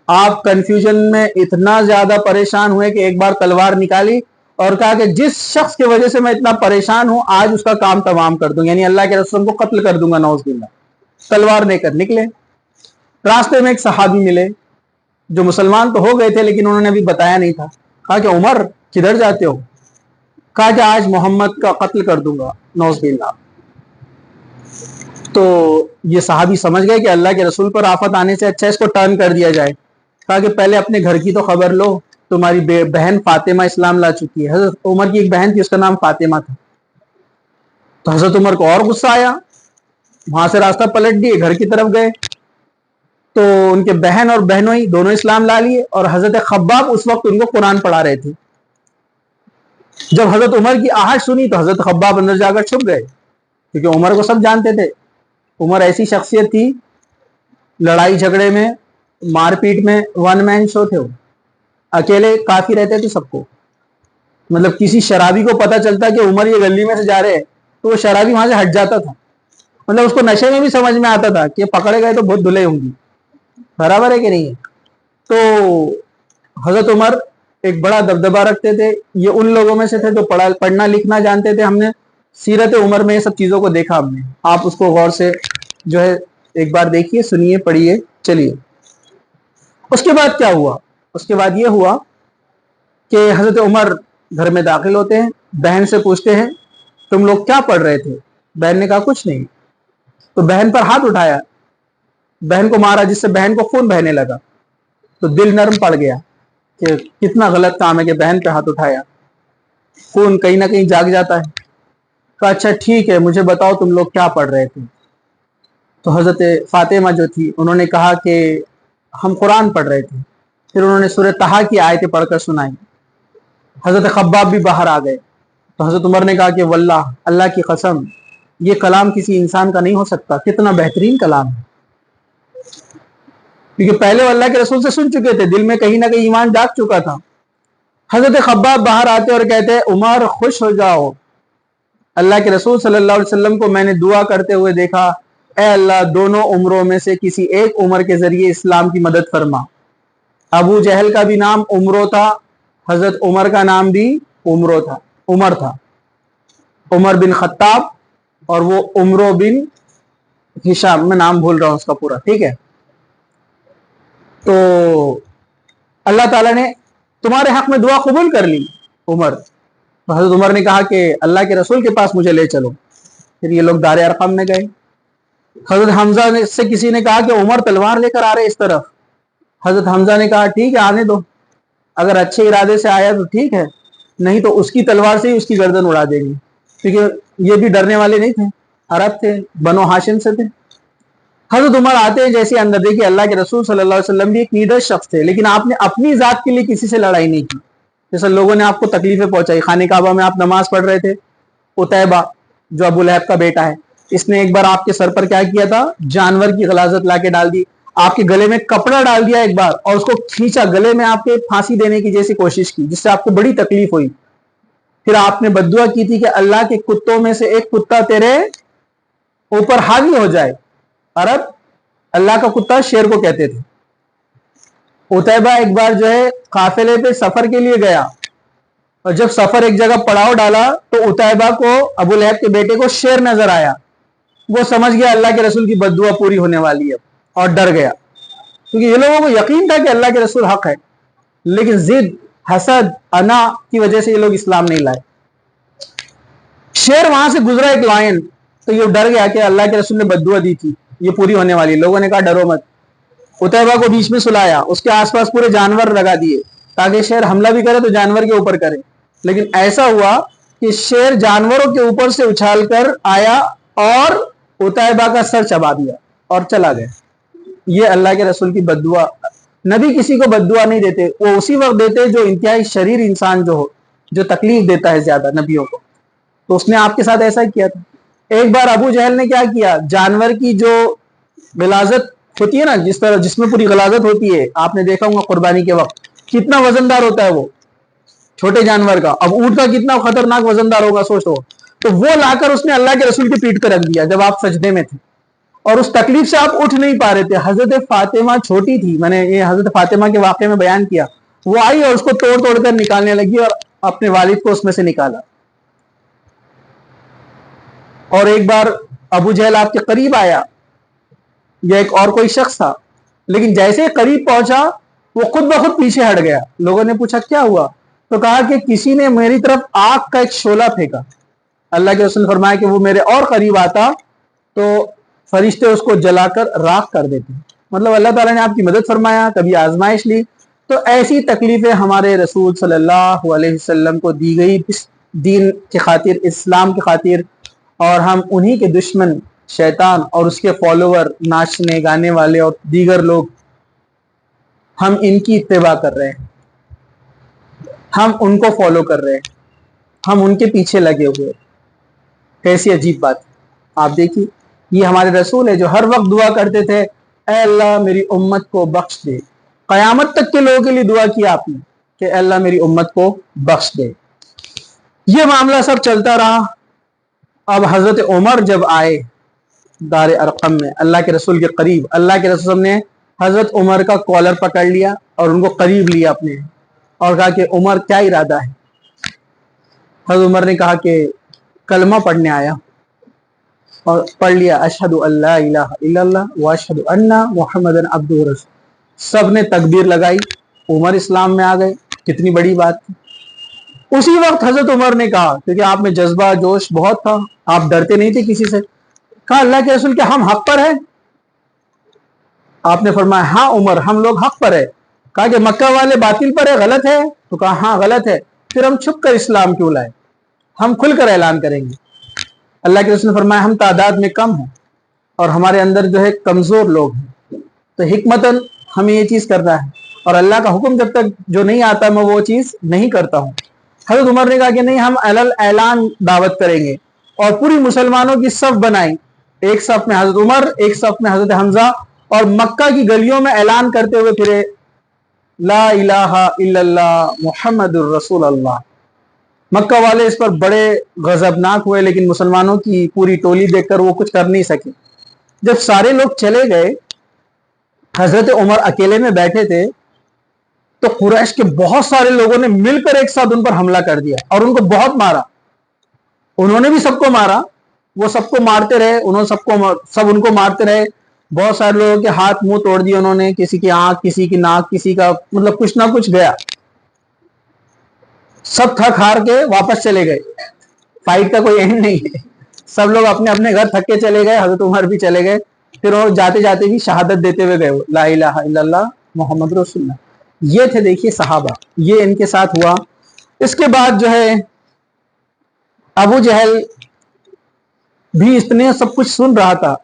آپ کنفیوژن میں اتنا زیادہ پریشان ہوئے کہ ایک بار تلوار نکالی اور کہا کہ جس شخص کی وجہ سے میں اتنا پریشان ہوں آج اس کا کام تمام کر دوں، یعنی اللہ کے رسول کو قتل کر دوں گا نعوذ باللہ. تلوار لے کر نکلے. راستے میں ایک صحابی ملے جو مسلمان تو ہو گئے تھے لیکن انہوں نے ابھی بتایا نہیں تھا. کہا کہ عمر کدھر جاتے ہو؟ کہا کہ آج محمد کا قتل کر دوں گا نعوذ باللہ. تو یہ صحابی سمجھ گئے کہ اللہ کے رسول پر آفت آنے سے اچھا اس کو ٹرن کر دیا جائے. کہا کہ پہلے اپنے گھر کی تو خبر لو، تمہاری بہن فاطمہ اسلام لا چکی ہے. حضرت عمر کی ایک بہن تھی، اس کا نام فاطمہ تھا. تو حضرت عمر کو اور غصہ آیا، وہاں سے راستہ پلٹ دیے، گھر کی طرف گئے تو ان کے بہن اور بہنوئی دونوں اسلام لا لیے اور حضرت خباب اس وقت ان کو قرآن پڑھا رہے تھے. جب حضرت عمر کی آہٹ سنی تو حضرت خباب اندر جا کر چھپ گئے کیونکہ عمر کو سب جانتے تھے. عمر ایسی شخصیت تھی، لڑائی جھگڑے میں مار پیٹ میں ون مین شو تھے، وہ اکیلے کافی رہتے تھے سب کو. مطلب کسی شرابی کو پتا چلتا کہ عمر یہ گلی میں سے جا رہے ہیں تو وہ شرابی وہاں سے ہٹ جاتا تھا. مطلب اس کو نشے میں بھی سمجھ میں آتا تھا کہ پکڑے گئے تو بہت دھلے ہوں گی. برابر ہے کہ نہیں ہے؟ تو حضرت عمر ایک بڑا دبدبہ رکھتے تھے. یہ ان لوگوں میں سے تھے جو پڑھنا لکھنا جانتے تھے. ہم نے سیرت عمر میں یہ سب چیزوں کو دیکھا. ہم نے آپ اس کو غور سے جو ہے ایک بار دیکھیے، سنیے، پڑھیے. چلیے اس کے بعد کیا ہوا؟ اس کے بعد یہ ہوا کہ حضرت عمر گھر میں داخل ہوتے ہیں، بہن سے پوچھتے ہیں تم لوگ کیا پڑھ رہے تھے؟ بہن نے کہا کچھ نہیں. تو بہن پر ہاتھ اٹھایا، بہن کو مارا جس سے بہن کو خون بہنے لگا. تو دل نرم پڑ گیا کہ کتنا غلط کام ہے کہ بہن پہ ہاتھ اٹھایا، خون کہیں نہ کہیں جاگ جاتا ہے. کہا اچھا ٹھیک ہے مجھے بتاؤ تم لوگ کیا پڑھ رہے تھے؟ تو حضرت فاطمہ جو تھی انہوں نے کہا کہ ہم قرآن پڑھ رہے تھے. پھر انہوں نے سورہ طٰہٰ کی آیتیں پڑھ کر سنائی. حضرت خباب بھی باہر آ گئے. تو حضرت عمر نے کہا کہ واللہ، اللہ کی قسم، یہ کلام کسی انسان کا نہیں ہو سکتا. کتنا بہترین کلام ہے، کیونکہ پہلے وہ اللہ کے رسول سے سن چکے تھے، دل میں کہیں نہ کہیں ایمان جاگ چکا تھا. حضرت خباب باہر آتے اور کہتے عمر خوش ہو جاؤ، اللہ کے رسول صلی اللہ علیہ وسلم کو میں نے دعا کرتے ہوئے دیکھا، اے اللہ دونوں عمروں میں سے کسی ایک عمر کے ذریعے اسلام کی مدد فرما. ابو جہل کا بھی نام عمرو تھا، حضرت عمر کا نام بھی عمر تھا. عمر بن خطاب اور وہ عمرو بن ہشام، میں نام بھول رہا ہوں اس کا پورا، ٹھیک ہے. تو اللہ تعالیٰ نے تمہارے حق میں دعا قبول کر لی عمر. حضرت عمر نے کہا کہ اللہ کے رسول کے پاس مجھے لے چلو. پھر یہ لوگ دار ارقم میں گئے. حضرت حمزہ سے کسی نے کہا کہ عمر تلوار لے کر آ رہے اس طرف. حضرت حمزہ نے کہا ٹھیک ہے آنے دو، اگر اچھے ارادے سے آیا تو ٹھیک ہے، نہیں تو اس کی تلوار سے ہی اس کی گردن اڑا دیں گے. کیونکہ یہ بھی ڈرنے والے نہیں تھے، عرب تھے، بنو ہاشم سے تھے. حضرت عمر آتے ہیں جیسے اندر دیکھیے اللہ کے رسول صلی اللہ علیہ وسلم بھی ایک لیڈر شخص تھے، لیکن آپ نے اپنی ذات کے لیے کسی سے لڑائی نہیں کی. جیسے لوگوں نے آپ کو تکلیفیں پہنچائی. خانہ کعبہ میں آپ نماز پڑھ رہے تھے، عتیبہ جو ابو لہب کا بیٹا ہے، اس نے ایک بار آپ کے سر پر کیا کیا تھا؟ جانور کی غلاظت لا کے ڈال دی. آپ کے گلے میں کپڑا ڈال دیا ایک بار اور اس کو کھینچا، گلے میں آپ کے پھانسی دینے کی جیسی کوشش کی، جس سے آپ کو بڑی تکلیف ہوئی. پھر آپ نے بددعا کی تھی کہ اللہ کے کتوں میں سے ایک کتا تیرے اوپر حاوی ہو جائے. عرب اللہ کا کتا شیر کو کہتے تھے. عتیبہ ایک بار جو ہے قافلے پہ سفر کے لیے گیا اور جب سفر ایک جگہ پڑاؤ ڈالا تو عتیبہ کو ابو لہب کے بیٹے کو شیر نظر آیا. وہ سمجھ گیا اللہ کے رسول کی بددعا پوری ہونے والی ہے اور ڈر گیا، کیونکہ یہ لوگوں کو یقین تھا کہ اللہ کے رسول حق ہے. لیکن ضد حسد انا کی وجہ سے یہ لوگ اسلام نہیں لائے. شیر وہاں سے گزرا ایک لائن تو یہ ڈر گیا کہ اللہ کے رسول نے بد دعا دی تھی یہ پوری ہونے والی. لوگوں نے کہا ڈرو مت. عتیبہ کو بیچ میں سلایا, اس کے آس پاس پورے جانور لگا دیے تاکہ شیر حملہ بھی کرے تو جانور کے اوپر کرے. لیکن ایسا ہوا کہ شیر جانوروں کے اوپر سے اچھال کر آیا اور عتیبہ کا سر چبا دیا اور چلا گیا. یہ اللہ کے رسول کی بد دعا. نبی کسی کو بد دعا نہیں دیتے, وہ اسی وقت دیتے جو انتہائی شریر انسان جو ہو, جو تکلیف دیتا ہے زیادہ نبیوں کو. تو اس نے آپ کے ساتھ ایسا ہی کیا تھا. ایک بار ابو جہل نے کیا کیا, جانور کی جو غلاظت ہوتی ہے نا, جس طرح جس میں پوری غلاظت ہوتی ہے, آپ نے دیکھا ہوگا قربانی کے وقت کتنا وزندار ہوتا ہے وہ چھوٹے جانور کا. اب اونٹ کا کتنا خطرناک وزندار ہوگا سوچو. تو وہ لا کر اس نے اللہ کے رسول کی پیٹھ پہ رکھ دیا جب آپ سجدے میں تھے, اور اس تکلیف سے آپ اٹھ نہیں پا رہے تھے. حضرت فاطمہ چھوٹی تھی, میں نے یہ حضرت فاطمہ کے واقعے میں بیان کیا. وہ آئی اور اس کو توڑ توڑ کر نکالنے لگی اور اپنے والد کو اس میں سے نکالا. اور ایک بار ابو جہل آپ کے قریب آیا, یا ایک اور کوئی شخص تھا, لیکن جیسے ہی قریب پہنچا وہ خود بخود پیچھے ہٹ گیا. لوگوں نے پوچھا کیا ہوا, تو کہا کہ کسی نے میری طرف آگ کا ایک شعلہ پھینکا. اللہ کے رسول نے فرمایا کہ وہ میرے اور قریب آتا تو فرشتے اس کو جلا کر راکھ کر دیتے. مطلب اللہ تعالیٰ نے آپ کی مدد فرمایا, کبھی آزمائش لی. تو ایسی تکلیفیں ہمارے رسول صلی اللہ علیہ وسلم کو دی گئی اس دین کی خاطر, اسلام کی خاطر, اور ہم انہی کے دشمن شیطان اور اس کے فالوور, ناچنے گانے والے اور دیگر لوگ, ہم ان کی اتباع کر رہے ہیں, ہم ان کو فالو کر رہے ہیں, ہم ان کے پیچھے لگے ہوئے. کیسی عجیب بات. آپ دیکھیے, یہ ہمارے رسول ہے جو ہر وقت دعا کرتے تھے, اے اللہ میری امت کو بخش دے. قیامت تک کے لوگوں کے لیے دعا کیا آپ نے کہ اے اللہ میری امت کو بخش دے. یہ معاملہ سب چلتا رہا. اب حضرت عمر جب آئے دار ارقم میں اللہ کے رسول کے قریب, اللہ کے رسول نے حضرت عمر کا کالر پکڑ لیا اور ان کو قریب لیا اپنے, اور کہا کہ عمر کیا ارادہ ہے. حضرت عمر نے کہا کہ کلمہ پڑھنے آیا, اور پڑھ لیا اشہد ان لا الہ الا اللہ واشہد ان محمد عبدہ ورسولہ. سب نے تکبیر لگائی, عمر اسلام میں آ گئے. کتنی بڑی بات تھی. اسی وقت حضرت عمر نے کہا, کیونکہ آپ میں جذبہ جوش بہت تھا, آپ ڈرتے نہیں تھے کسی سے, کہا اللہ کے رسول کیا ہم حق پر ہیں؟ آپ نے فرمایا ہاں عمر ہم لوگ حق پر ہے. کہا کہ مکہ والے باطل پر ہے, غلط ہے؟ تو کہا ہاں غلط ہے. پھر ہم چھپ کر اسلام کیوں لائے, ہم کھل کر اعلان کریں گے. اللہ کے رسول نے فرمایا ہم تعداد میں کم ہیں اور ہمارے اندر جو ہے کمزور لوگ ہیں, تو حکمتاً ہمیں یہ چیز کرنا ہے, اور اللہ کا حکم جب تک جو نہیں آتا میں وہ چیز نہیں کرتا ہوں. حضرت عمر نے کہا کہ نہیں, ہم اعلان دعوت کریں گے, اور پوری مسلمانوں کی صف بنائی. ایک صف میں حضرت عمر, ایک صف میں حضرت حمزہ, اور مکہ کی گلیوں میں اعلان کرتے ہوئے پھرے لا الہ الا اللہ محمد الرسول اللہ. مکہ والے اس پر بڑے غضبناک ہوئے, لیکن مسلمانوں کی پوری ٹولی دیکھ کر وہ کچھ کر نہیں سکے. جب سارے لوگ چلے گئے, حضرت عمر اکیلے میں بیٹھے تھے, تو قریش کے بہت سارے لوگوں نے مل کر ایک ساتھ ان پر حملہ کر دیا اور ان کو بہت مارا. انہوں نے بھی سب کو مارا, وہ سب کو مارتے رہے, سب ان کو مارتے رہے. بہت سارے لوگوں کے ہاتھ منہ توڑ دیے انہوں نے, کسی کی آنکھ, کسی کی ناک, کسی کا مطلب کچھ نہ کچھ گیا. سب تھک ہار کے واپس چلے گئے. فائٹ کا کوئی اینڈ نہیں ہے, سب لوگ اپنے اپنے گھر تھک کے چلے گئے. حضرت عمر بھی چلے گئے. پھر وہ جاتے جاتے بھی شہادت دیتے ہوئے گئے, لا الہ الا اللہ محمد رسول اللہ. یہ تھے دیکھیے صحابہ, یہ ان کے ساتھ ہوا. اس کے بعد جو ہے ابو جہل بھی اتنے سب کچھ سن رہا تھا.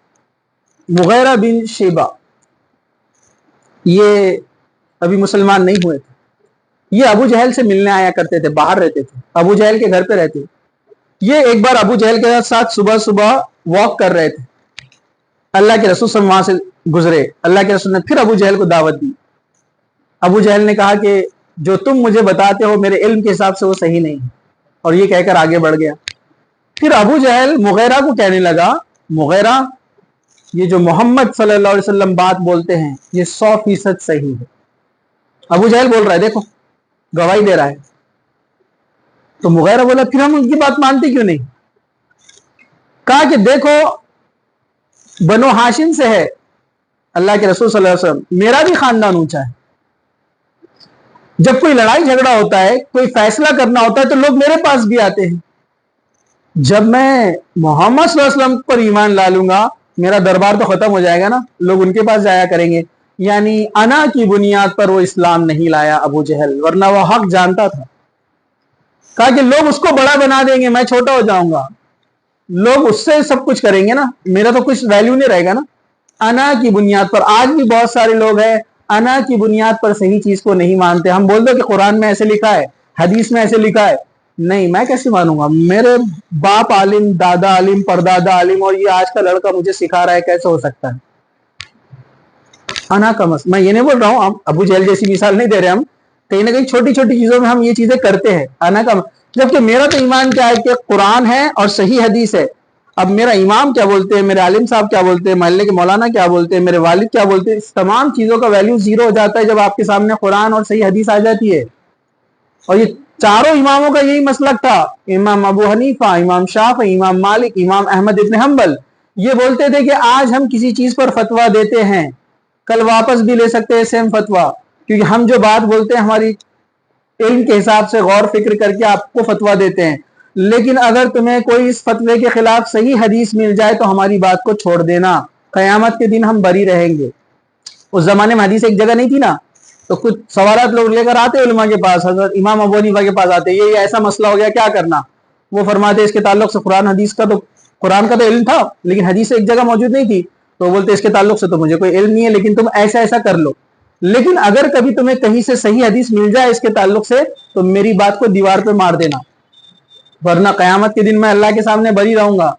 مغیرہ بن شیبہ یہ ابھی مسلمان نہیں ہوئے تھے, یہ ابو جہل سے ملنے آیا کرتے تھے, باہر رہتے تھے, ابو جہل کے گھر پہ رہتے. یہ ایک بار ابو جہل کے ساتھ صبح صبح واک کر رہے تھے, اللہ کے رسول صلی اللہ علیہ وسلم وہاں سے گزرے. اللہ کے رسول نے پھر ابو جہل کو دعوت دی. ابو جہل نے کہا کہ جو تم مجھے بتاتے ہو میرے علم کے حساب سے وہ صحیح نہیں ہے, اور یہ کہہ کر آگے بڑھ گیا. پھر ابو جہل مغیرہ کو کہنے لگا, مغیرہ یہ جو محمد صلی اللہ علیہ وسلم بات بولتے ہیں یہ 100% صحیح ہے. ابو جہل بول رہا ہے, دیکھو گواہی دے رہا ہے. تو مغیرہ بولا پھر ہم ان کی بات مانتے کیوں نہیں؟ کہا کہ دیکھو بنو ہاشم سے ہے اللہ کے رسول صلی اللہ علیہ وسلم, میرا بھی خاندان اونچا ہے, جب کوئی لڑائی جھگڑا ہوتا ہے، کوئی فیصلہ کرنا ہوتا ہے تو لوگ میرے پاس بھی آتے ہیں. جب میں محمد صلی اللہ علیہ وسلم پر ایمان لا لوں گا میرا دربار تو ختم ہو جائے گا نا، لوگ ان کے پاس جایا کریں گے. یعنی انا کی بنیاد پر وہ اسلام نہیں لایا ابو جہل، ورنہ وہ حق جانتا تھا. کہا کہ لوگ اس کو بڑا بنا دیں گے، میں چھوٹا ہو جاؤں گا، لوگ اس سے سب کچھ کریں گے نا، میرا تو کچھ ویلیو نہیں رہے گا نا. انا کی بنیاد پر آج بھی بہت سارے لوگ ہیں انا کی بنیاد پر صحیح چیز کو نہیں مانتے. ہم بول دو کہ قرآن میں ایسے لکھا ہے، حدیث میں ایسے لکھا ہے، نہیں میں کیسے مانوں گا؟ میرے باپ عالم، دادا عالم، پردادا عالم، اور یہ آج کا لڑکا مجھے سکھا رہا ہے، کیسے ہو سکتا ہے؟ انا کا مسئلہ. میں یہ نہیں بول رہا ہوں، ہم ابو جہل جیسی مثال نہیں دے رہے، ہم کہیں نہ کہیں چھوٹی چھوٹی چیزوں میں ہم یہ چیزیں کرتے ہیں. انا کا جبکہ میرا تو ایمان کیا ہے کہ قرآن ہے اور صحیح حدیث ہے. اب میرا امام کیا بولتے ہیں، میرے عالم صاحب کیا بولتے ہیں، محلے کے مولانا کیا بولتے ہیں، میرے والد کیا بولتے ہیں، اس تمام چیزوں کا ویلیو زیرو ہو جاتا ہے جب آپ کے سامنے قرآن اور صحیح حدیث آ جاتی ہے. اور یہ چاروں اماموں کا یہی مسلک تھا. امام ابو حنیفہ، امام شافعی، امام مالک، امام احمد ابن حنبل یہ بولتے تھے کہ آج ہم کسی چیز پر فتویٰ دیتے ہیں، کل واپس بھی لے سکتے ہیں سیم فتویٰ، کیونکہ ہم جو بات بولتے ہیں ہماری علم کے حساب سے غور فکر کر کے آپ کو فتویٰ دیتے ہیں. لیکن اگر تمہیں کوئی اس فتوے کے خلاف صحیح حدیث مل جائے تو ہماری بات کو چھوڑ دینا، قیامت کے دن ہم بری رہیں گے. اس زمانے میں حدیث ایک جگہ نہیں تھی نا، تو کچھ سوالات لوگ لے کر آتے علماء کے پاس، حضرت امام ابو حنیفہ کے پاس آتے، یہ ایسا مسئلہ ہو گیا کیا کرنا؟ وہ فرماتے اس کے تعلق سے قرآن حدیث کا تو قرآن کا تو علم تھا لیکن حدیث ایک جگہ موجود نہیں تھی، تو وہ بولتے اس کے تعلق سے تو مجھے کوئی علم نہیں ہے، لیکن تم ایسا ایسا کر لو. لیکن اگر کبھی تمہیں کہیں سے صحیح حدیث مل جائے اس کے تعلق سے تو میری بات کو دیوار پہ مار دینا، ورنہ قیامت کے دن میں اللہ کے سامنے بری رہوں گا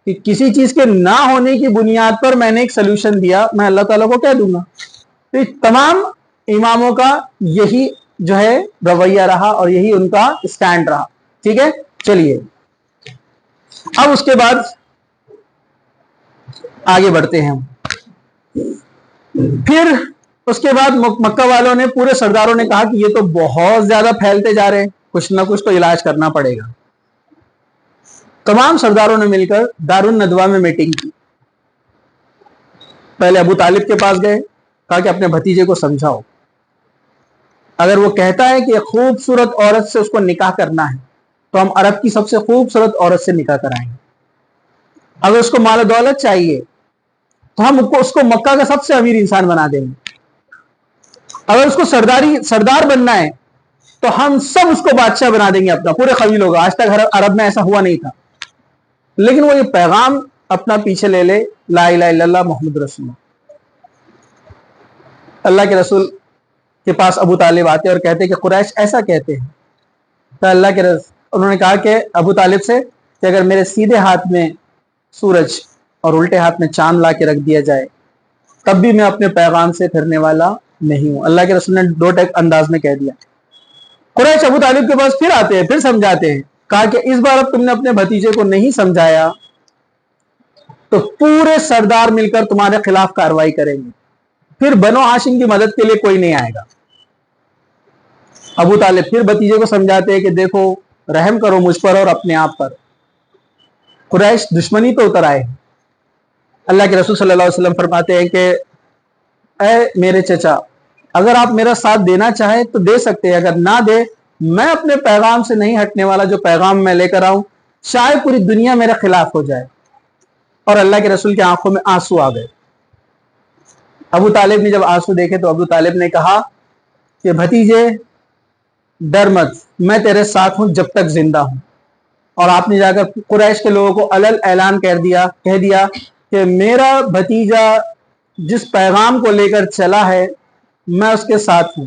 کہ کسی چیز کے نہ ہونے کی بنیاد پر میں نے ایک سلوشن دیا، میں اللہ تعالیٰ کو کہہ دوں گا. تو تمام اماموں کا یہی جو ہے رویہ رہا اور یہی ان کا اسٹینڈ رہا. ٹھیک ہے، چلیے اب اس کے بعد آگے بڑھتے ہیں. پھر اس کے بعد مکہ والوں نے، پورے سرداروں نے کہا کہ یہ تو بہت زیادہ پھیلتے جا رہے ہیں، کچھ نہ کچھ تو علاج کرنا پڑے گا. تمام سرداروں نے مل کر دار الندوہ میں میٹنگ کی. پہلے ابو طالب کے پاس گئے، کہا کہ اپنے بھتیجے کو سمجھاؤ، اگر وہ کہتا ہے کہ خوبصورت عورت سے اس کو نکاح کرنا ہے تو ہم عرب کی سب سے خوبصورت عورت سے نکاح کرائیں گے. اگر اس کو مال و دولت چاہیے تو ہم اس کو مکہ کا سب سے امیر انسان بنا دیں گے. اگر اس کو سردار بننا ہے تو ہم سب اس کو بادشاہ بنا دیں گے اپنا، پورے قبیلوں کا. آج تک عرب میں ایسا ہوا نہیں تھا. لیکن وہ یہ پیغام اپنا پیچھے لے لے، لا الہ الا اللہ محمد رسول اللہ. اللہ کے رسول کے پاس ابو طالب آتے اور کہتے کہ قریش ایسا کہتے ہیں. تو اللہ کے رسول انہوں نے کہا کہ ابو طالب سے کہ اگر میرے سیدھے ہاتھ میں سورج اور الٹے ہاتھ میں چاند لا کے رکھ دیا جائے تب بھی میں اپنے پیغام سے پھرنے والا نہیں ہوں. اللہ کے رسول نے دو ٹیک انداز میں کہہ دیا. قریش ابو طالب کے پاس پھر آتے ہیں، پھر سمجھاتے ہیں. کہا کہ اس بار اب تم نے اپنے بھتیجے کو نہیں سمجھایا تو پورے سردار مل کر تمہارے خلاف کارروائی کریں گے، پھر بنو ہاشم کی مدد کے لیے کوئی نہیں آئے گا. ابو طالب پھر بھتیجے کو سمجھاتے ہیں کہ دیکھو رحم کرو مجھ پر اور اپنے آپ پر، قریش دشمنی پہ اتر آئے. اللہ کے رسول صلی اللہ علیہ وسلم فرماتے ہیں کہ اے میرے چچا، اگر آپ میرا ساتھ دینا چاہیں تو دے سکتے ہیں، اگر نہ دے میں اپنے پیغام سے نہیں ہٹنے والا. جو پیغام میں لے کر آؤں شاید پوری دنیا میرے خلاف ہو جائے. اور اللہ کے رسول کی آنکھوں میں آنسو آ گئے. ابو طالب نے جب آنسو دیکھے تو ابو طالب نے کہا کہ بھتیجے ڈر مت، میں تیرے ساتھ ہوں جب تک زندہ ہوں. اور آپ نے جا کر قریش کے لوگوں کو علل اعلان کہہ دیا کہ میرا بھتیجا جس پیغام کو لے کر چلا ہے میں اس کے ساتھ ہوں.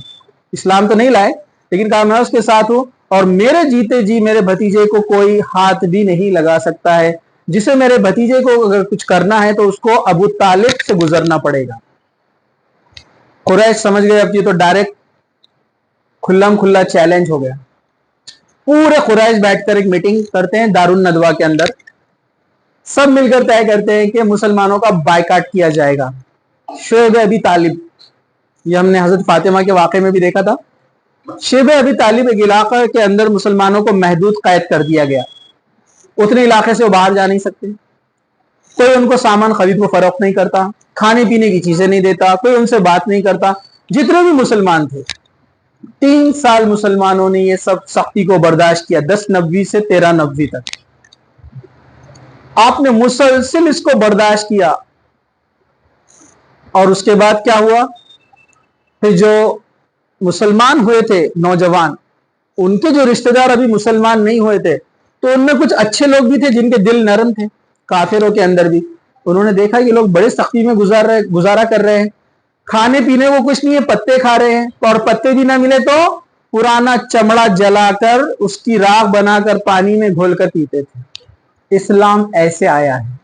اسلام تو نہیں لائے لیکن کہا میں اس کے ساتھ ہوں، اور میرے جیتے جی میرے بھتیجے کو کوئی ہاتھ بھی نہیں لگا سکتا ہے. جسے میرے بھتیجے کو اگر کچھ کرنا ہے تو اس کو ابو طالب سے گزرنا پڑے گا. قریش سمجھ گئے اب یہ تو ڈائریکٹ کھلم کھلا چیلنج ہو گیا. پورے قریش بیٹھ کر ایک میٹنگ کرتے ہیں دار الندوہ کے اندر. سب مل کر طے کرتے ہیں کہ مسلمانوں کا بائیکاٹ کیا جائے گا. شعیب ابی طالب، یہ ہم نے حضرت فاطمہ کے واقعے میں بھی دیکھا تھا. شعیب ابی طالب ایک علاقہ کے اندر مسلمانوں کو محدود قید کر دیا گیا. اتنے علاقے سے وہ باہر جا نہیں سکتے، کوئی ان کو سامان خرید و فروخت نہیں کرتا، کھانے پینے کی چیزیں نہیں دیتا، کوئی ان سے بات نہیں کرتا. جتنے بھی مسلمان تھے 3 سال مسلمانوں نے یہ سب سختی کو برداشت کیا، 10 نبوی سے 13 نبوی تک آپ نے مسلسل اس کو برداشت کیا. اور اس کے بعد کیا ہوا؟ پھر جو مسلمان ہوئے تھے نوجوان، ان کے جو رشتہ دار ابھی مسلمان نہیں ہوئے تھے، تو ان میں کچھ اچھے لوگ بھی تھے جن کے دل نرم تھے، کافروں کے اندر بھی. انہوں نے دیکھا کہ لوگ بڑے سختی میں گزارا کر رہے ہیں، کھانے پینے وہ کچھ نہیں ہے، پتے کھا رہے ہیں، اور پتے بھی نہ ملے تو پرانا چمڑا جلا کر اس کی راکھ بنا کر پانی میں گھول کر پیتے تھے. اسلام ایسے آیا ہے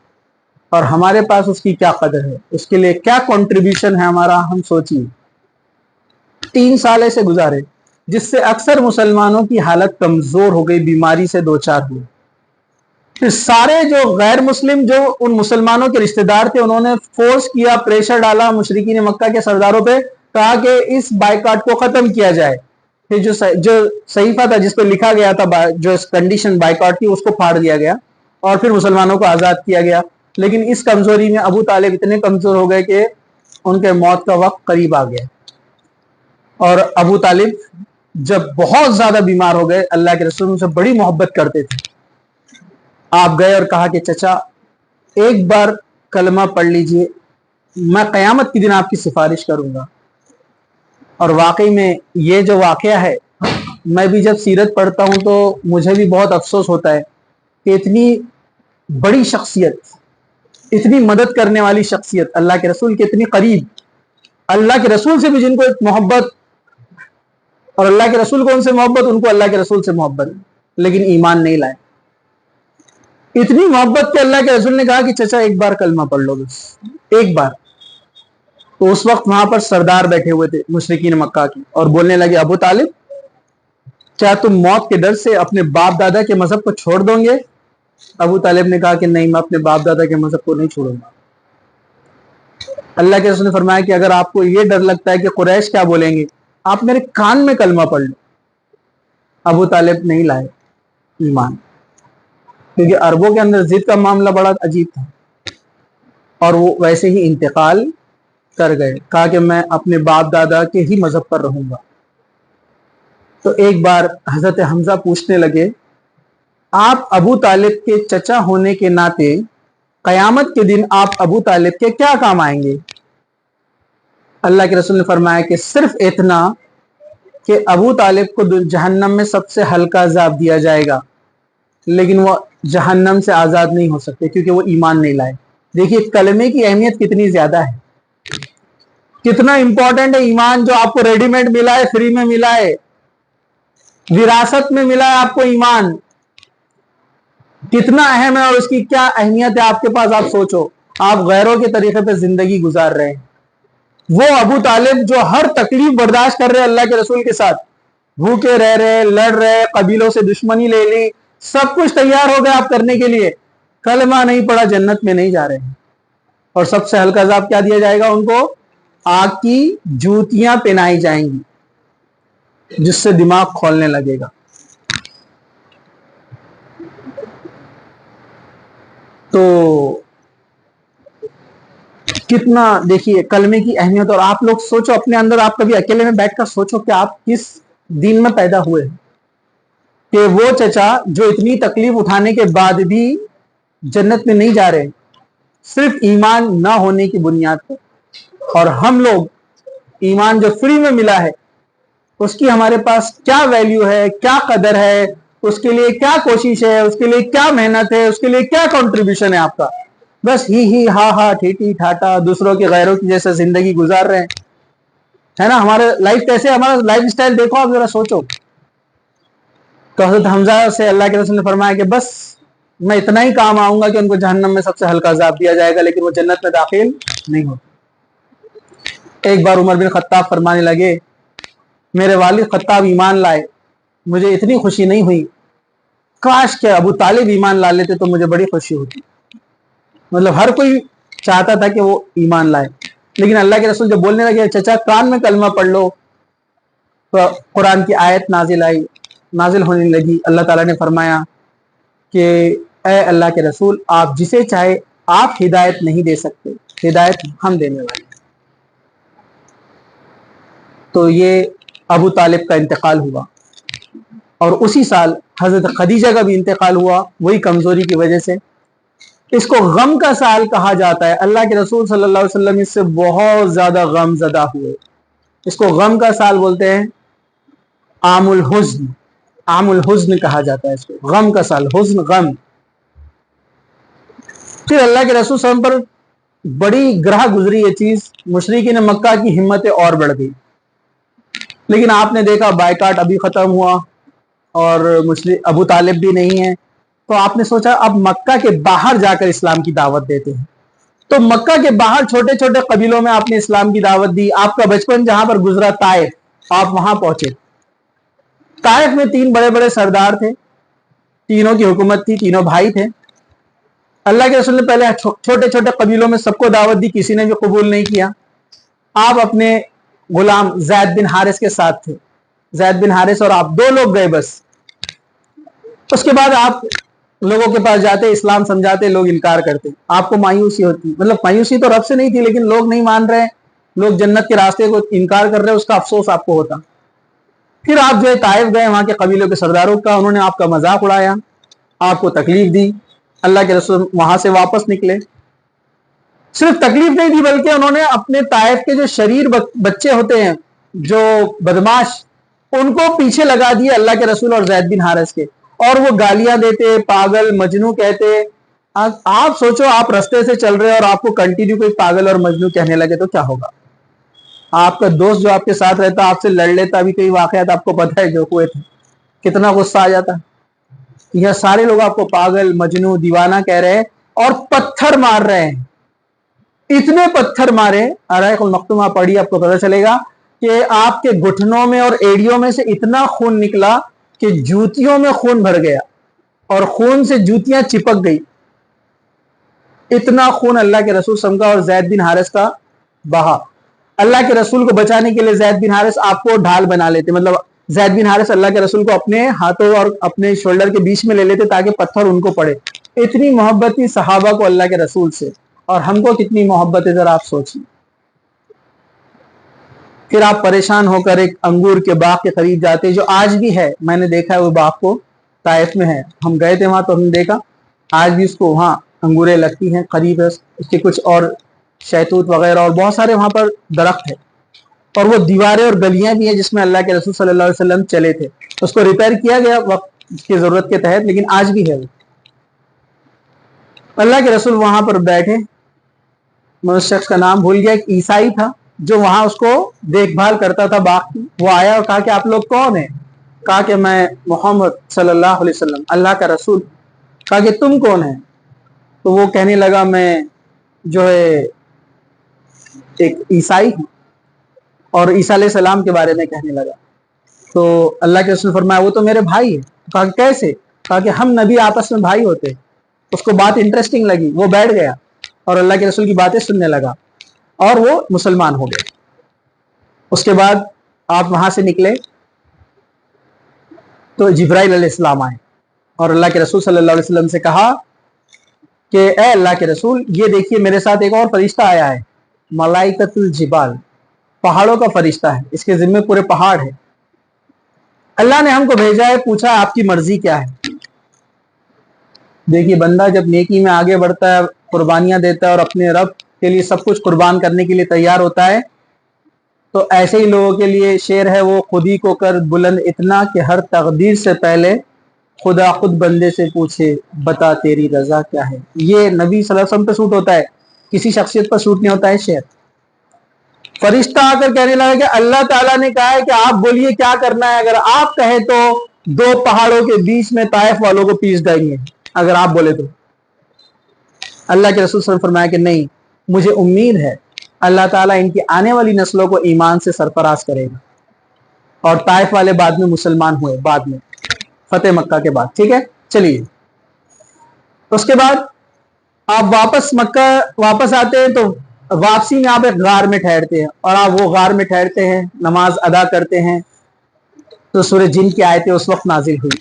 اور ہمارے پاس اس کی کیا قدر ہے، اس کے لیے کیا کنٹریبیوشن ہے ہمارا، ہم سوچیے. 3 سال ایسے گزارے جس سے اکثر مسلمانوں کی حالت کمزور ہو گئی، بیماری سے دوچار ہوئے. پھر سارے جو غیر مسلم جو ان مسلمانوں کے رشتہ دار تھے، انہوں نے فورس کیا، پریشر ڈالا مشرکین مکہ کے سرداروں پہ، کہا کہ اس بائیکاٹ کو ختم کیا جائے. پھر جو صحیفہ تھا جس پہ لکھا گیا تھا جو کنڈیشن بائیکاٹ کی، اس کو پھاڑ دیا گیا اور پھر مسلمانوں کو آزاد کیا گیا. لیکن اس کمزوری میں ابو طالب اتنے کمزور ہو گئے کہ ان کے موت کا وقت قریب آ گیا. اور ابو طالب جب بہت زیادہ بیمار ہو گئے، اللہ کے رسول سے بڑی محبت کرتے تھے، آپ گئے اور کہا کہ چچا ایک بار کلمہ پڑھ لیجئے، میں قیامت کے دن آپ کی سفارش کروں گا. اور واقعی میں یہ جو واقعہ ہے، میں بھی جب سیرت پڑھتا ہوں تو مجھے بھی بہت افسوس ہوتا ہے کہ اتنی بڑی شخصیت، اتنی مدد کرنے والی شخصیت، اللہ کے رسول کے اتنی قریب، اللہ کے رسول سے بھی جن کو محبت، اور اللہ کے رسول کو ان سے محبت، ان کو اللہ کے رسول سے محبت، لیکن ایمان نہیں لائے. اتنی محبت کہ اللہ کے رسول نے کہا کہ چچا ایک بار کلمہ پڑھ لو، بس ایک بار. تو اس وقت وہاں پر سردار بیٹھے ہوئے تھے مشرکین مکہ کی، اور بولنے لگے ابو طالب کیا تم موت کے ڈر سے اپنے باپ دادا کے مذہب کو چھوڑ دو گے؟ ابو طالب نے کہا کہ نہیں، میں اپنے باپ دادا کے مذہب کو نہیں چھوڑوں گا. اللہ کے رسول نے فرمایا کہ اگر آپ کو یہ ڈر لگتا ہے کہ قریش کیا بولیں گے، آپ میرے کان میں کلمہ پڑھ لو. ابو طالب نہیں لائے ایمان، کیونکہ عربوں کے اندر ضد کا معاملہ بڑا عجیب تھا، اور وہ ویسے ہی انتقال کر گئے، کہا کہ میں اپنے باپ دادا کے ہی مذہب پر رہوں گا. تو ایک بار حضرت حمزہ پوچھنے لگے آپ ابو طالب کے چچا ہونے کے ناطے قیامت کے دن آپ ابو طالب کے کیا کام آئیں گے؟ اللہ کے رسول نے فرمایا کہ صرف اتنا کہ ابو طالب کو جہنم میں سب سے ہلکا عذاب دیا جائے گا، لیکن وہ جہنم سے آزاد نہیں ہو سکتے کیونکہ وہ ایمان نہیں لائے. دیکھیے کلمے کی اہمیت کتنی زیادہ ہے، کتنا امپورٹنٹ ہے ایمان، جو آپ کو ریڈی میڈ ملا ہے، فری میں ملا ہے، وراثت میں ملا ہے آپ کو ایمان، کتنا اہم ہے اور اس کی کیا اہمیت ہے آپ کے پاس. آپ سوچو، آپ غیروں کے طریقے پہ زندگی گزار رہے ہیں. وہ ابو طالب جو ہر تکلیف برداشت کر رہے اللہ کے رسول کے ساتھ، بھوکے رہ رہے، لڑ رہے، قبیلوں سے دشمنی لے لی، سب کچھ تیار ہو گئے آپ کرنے کے لیے، کلمہ نہیں پڑا، جنت میں نہیں جا رہے ہیں. اور سب سے ہلکا عذاب کیا دیا جائے گا ان کو؟ آگ کی جوتیاں پہنائی جائیں گی جس سے دماغ کھولنے لگے گا. تو کتنا دیکھیے کلمے کی اہمیت. اور آپ لوگ سوچو اپنے اندر، آپ کبھی اکیلے میں بیٹھ کر سوچو کہ آپ کس دین میں پیدا ہوئے کہ وہ چچا جو اتنی تکلیف اٹھانے کے بعد بھی جنت میں نہیں جا رہے صرف ایمان نہ ہونے کی بنیاد پر. اور ہم لوگ ایمان جو فری میں ملا ہے اس کی ہمارے پاس کیا ویلیو ہے، کیا قدر ہے، اس کے لیے کیا کوشش ہے، اس کے لیے کیا محنت ہے، اس کے لیے کیا کنٹریبیوشن ہے آپ کا. بس ہی ہا ہا ٹھیٹی ٹھاٹا دوسروں کے غیروں کی جیسا زندگی گزار رہے ہیں، ہے نا. ہمارے لائف کیسے، ہمارا لائف سٹائل دیکھو آپ ذرا سوچو. تو حضرت حمزہ سے اللہ کے رسول نے فرمایا کہ بس میں اتنا ہی کام آؤں گا کہ ان کو جہنم میں سب سے ہلکا عذاب دیا جائے گا، لیکن وہ جنت میں داخل نہیں ہو. ایک بار عمر بن خطاب فرمانے لگے میرے والد خطاب ایمان لائے، مجھے اتنی خوشی نہیں ہوئی، کاش کہ ابو طالب ایمان لا لیتے تو مجھے بڑی خوشی ہوتی. مطلب ہر کوئی چاہتا تھا کہ وہ ایمان لائے. لیکن اللہ کے رسول جب بولنے لگے چچا کان میں کلمہ پڑھ لو، تو قرآن کی آیت نازل ہونے لگی. اللہ تعالیٰ نے فرمایا کہ اے اللہ کے رسول آپ جسے چاہے آپ ہدایت نہیں دے سکتے، ہدایت ہم دینے والے. تو یہ ابو طالب کا انتقال ہوا، اور اسی سال حضرت خدیجہ کا بھی انتقال ہوا، وہی کمزوری کی وجہ سے۔ اس کو غم کا سال کہا جاتا ہے، اللہ کے رسول صلی اللہ علیہ وسلم اس سے بہت زیادہ غم زدہ ہوئے۔ اس کو غم کا سال بولتے ہیں، عام الحزن، عام الحزن کہا جاتا ہے اس کو، غم کا سال، حزن غم۔ پھر اللہ کے رسول صلی اللہ علیہ وسلم پر بڑی گرہ گزری یہ چیز، مشرکین مکہ کی ہمتیں اور بڑھ گئی، لیکن آپ نے دیکھا بائیکاٹ ابھی ختم ہوا اور ابو طالب بھی نہیں ہے، تو آپ نے سوچا اب مکہ کے باہر جا کر اسلام کی دعوت دیتے ہیں۔ تو مکہ کے باہر چھوٹے چھوٹے قبیلوں میں آپ نے اسلام کی دعوت دی۔ آپ کا بچپن جہاں پر گزرا طائف، آپ وہاں پہنچے۔ طائف میں 3 بڑے بڑے سردار تھے، تینوں کی حکومت تھی، تینوں بھائی تھے۔ اللہ کے رسول نے پہلے چھوٹے چھوٹے قبیلوں میں سب کو دعوت دی، کسی نے بھی قبول نہیں کیا۔ آپ اپنے غلام زید بن حارث کے ساتھ تھے، زید بن حارث اور آپ 2 لوگ گئے بس۔ اس کے بعد آپ لوگوں کے پاس جاتے، اسلام سمجھاتے، لوگ انکار کرتے، آپ کو مایوسی ہوتی، مطلب مایوسی تو رب سے نہیں تھی، لیکن لوگ نہیں مان رہے، لوگ جنت کے راستے کو انکار کر رہے، اس کا افسوس آپ کو ہوتا۔ پھر آپ جو ہے طائف گئے، وہاں کے قبیلوں کے سرداروں کا، انہوں نے آپ کا مذاق اڑایا، آپ کو تکلیف دی۔ اللہ کے رسول وہاں سے واپس نکلے، صرف تکلیف نہیں دی بلکہ انہوں نے اپنے طائف کے جو شریر بچے ہوتے ہیں، جو بدماش، ان کو پیچھے لگا دیے اللہ کے رسول اور زید بن حارث کے، اور وہ گالیاں دیتے، پاگل مجنو کہتے۔ آپ سوچو، آپ رستے سے چل رہے اور آپ کو کنٹینیو کوئی پاگل اور مجنو کہنے لگے تو کیا ہوگا؟ آپ کا دوست جو آپ کے ساتھ رہتا آپ سے لڑ لیتا، ابھی کئی واقعات آپ کو پتہ ہے جو ہوئے تھے، کتنا غصہ آ جاتا۔ یہ سارے لوگ آپ کو پاگل مجنو دیوانہ کہہ رہے ہیں اور پتھر مار رہے ہیں، اتنے پتھر مارے، ارائق المختومہ پڑھی آپ کو پتہ چلے گا کہ آپ کے گھٹنوں میں اور ایڑیوں میں سے اتنا خون نکلا کہ جوتیوں میں خون بھر گیا اور خون سے جوتیاں چپک گئی۔ اتنا خون اللہ کے رسول صلی اللہ علیہ وسلم کا اور زید بن حارث کا بہا۔ اللہ کے رسول کو بچانے کے لیے زید بن حارث آپ کو ڈھال بنا لیتے، مطلب زید بن حارث اللہ کے رسول کو اپنے ہاتھوں اور اپنے شولڈر کے بیچ میں لے لیتے تاکہ پتھر ان کو پڑے۔ اتنی محبت تھی صحابہ کو اللہ کے رسول سے، اور ہم کو کتنی محبت ہے ذرا آپ سوچیں۔ پھر آپ پریشان ہو کر ایک انگور کے باغ کے قریب جاتے، جو آج بھی ہے، میں نے دیکھا ہے وہ باغ کو، طائف میں ہے، ہم گئے تھے وہاں تو ہم نے دیکھا آج بھی اس کو وہاں انگوریں لگتی ہیں، قریب ہے اس کے کچھ اور شہتوت وغیرہ اور بہت سارے وہاں پر درخت ہے، اور وہ دیواریں اور گلیاں بھی ہیں جس میں اللہ کے رسول صلی اللہ علیہ وسلم چلے تھے۔ اس کو ریپیئر کیا گیا وقت کی ضرورت کے تحت، لیکن آج بھی ہے وہ۔ اللہ کے رسول وہاں پر بیٹھے، میں اس شخص کا نام بھول گیا، ایک عیسائی تھا جو وہاں اس کو دیکھ بھال کرتا تھا باغ کی۔ وہ آیا اور کہا کہ آپ لوگ کون ہیں؟ کہا کہ میں محمد صلی اللہ علیہ وسلم، اللہ کا رسول۔ کہا کہ تم کون ہیں؟ تو وہ کہنے لگا میں جو ہے ایک عیسائی ہوں، اور عیسیٰ علیہ السلام کے بارے میں کہنے لگا۔ تو اللہ کے رسول فرمایا وہ تو میرے بھائی ہے۔ کہا کیسے؟ کہا کہ ہم نبی آپس میں بھائی ہوتے ہیں۔ اس کو بات انٹرسٹنگ لگی، وہ بیٹھ گیا اور اللہ کے رسول کی باتیں سننے لگا، اور وہ مسلمان ہو گئے۔ اس کے بعد آپ وہاں سے نکلے تو جبرائیل علیہ السلام آئے اور اللہ کے رسول صلی اللہ علیہ وسلم سے کہا کہ اے اللہ کے رسول، یہ دیکھیے میرے ساتھ ایک اور فرشتہ آیا ہے، ملائکۃ الجبال، پہاڑوں کا فرشتہ ہے، اس کے ذمے پورے پہاڑ ہے، اللہ نے ہم کو بھیجا ہے، پوچھا آپ کی مرضی کیا ہے۔ دیکھیے بندہ جب نیکی میں آگے بڑھتا ہے، قربانیاں دیتا ہے اور اپنے رب کے لیے سب کچھ قربان کرنے کے لیے تیار ہوتا ہے، تو ایسے ہی لوگوں کے لیے شعر ہے، وہ خودی کو کر بلند اتنا کہ ہر تقدیر سے پہلے خدا خود بندے سے پوچھے بتا تیری رضا کیا ہے۔ یہ نبی صلی اللہ علیہ وسلم پہ سوٹ ہوتا ہے، کسی شخصیت پر سوٹ نہیں ہوتا ہے شعر۔ فرشتہ آ کر کہنے لگا کہ اللہ تعالیٰ نے کہا ہے کہ آپ بولیے کیا کرنا ہے، اگر آپ کہیں تو 2 پہاڑوں کے بیچ میں طائف والوں کو پیس دیں گے، اگر آپ بولے تو۔ اللہ کے رسول صلی اللہ علیہ وسلم فرمایا کہ نہیں، مجھے امید ہے اللہ تعالیٰ ان کی آنے والی نسلوں کو ایمان سے سرفراز کرے گا۔ اور طائف والے بعد میں مسلمان ہوئے، بعد میں فتح مکہ کے بعد، ٹھیک ہے۔ چلیے اس کے بعد آپ واپس مکہ واپس آتے ہیں، تو واپسی میں آپ ایک غار میں ٹھہرتے ہیں، اور آپ وہ غار میں ٹھہرتے ہیں، نماز ادا کرتے ہیں، تو سورہ جن کی آیتیں اس وقت نازل ہوئی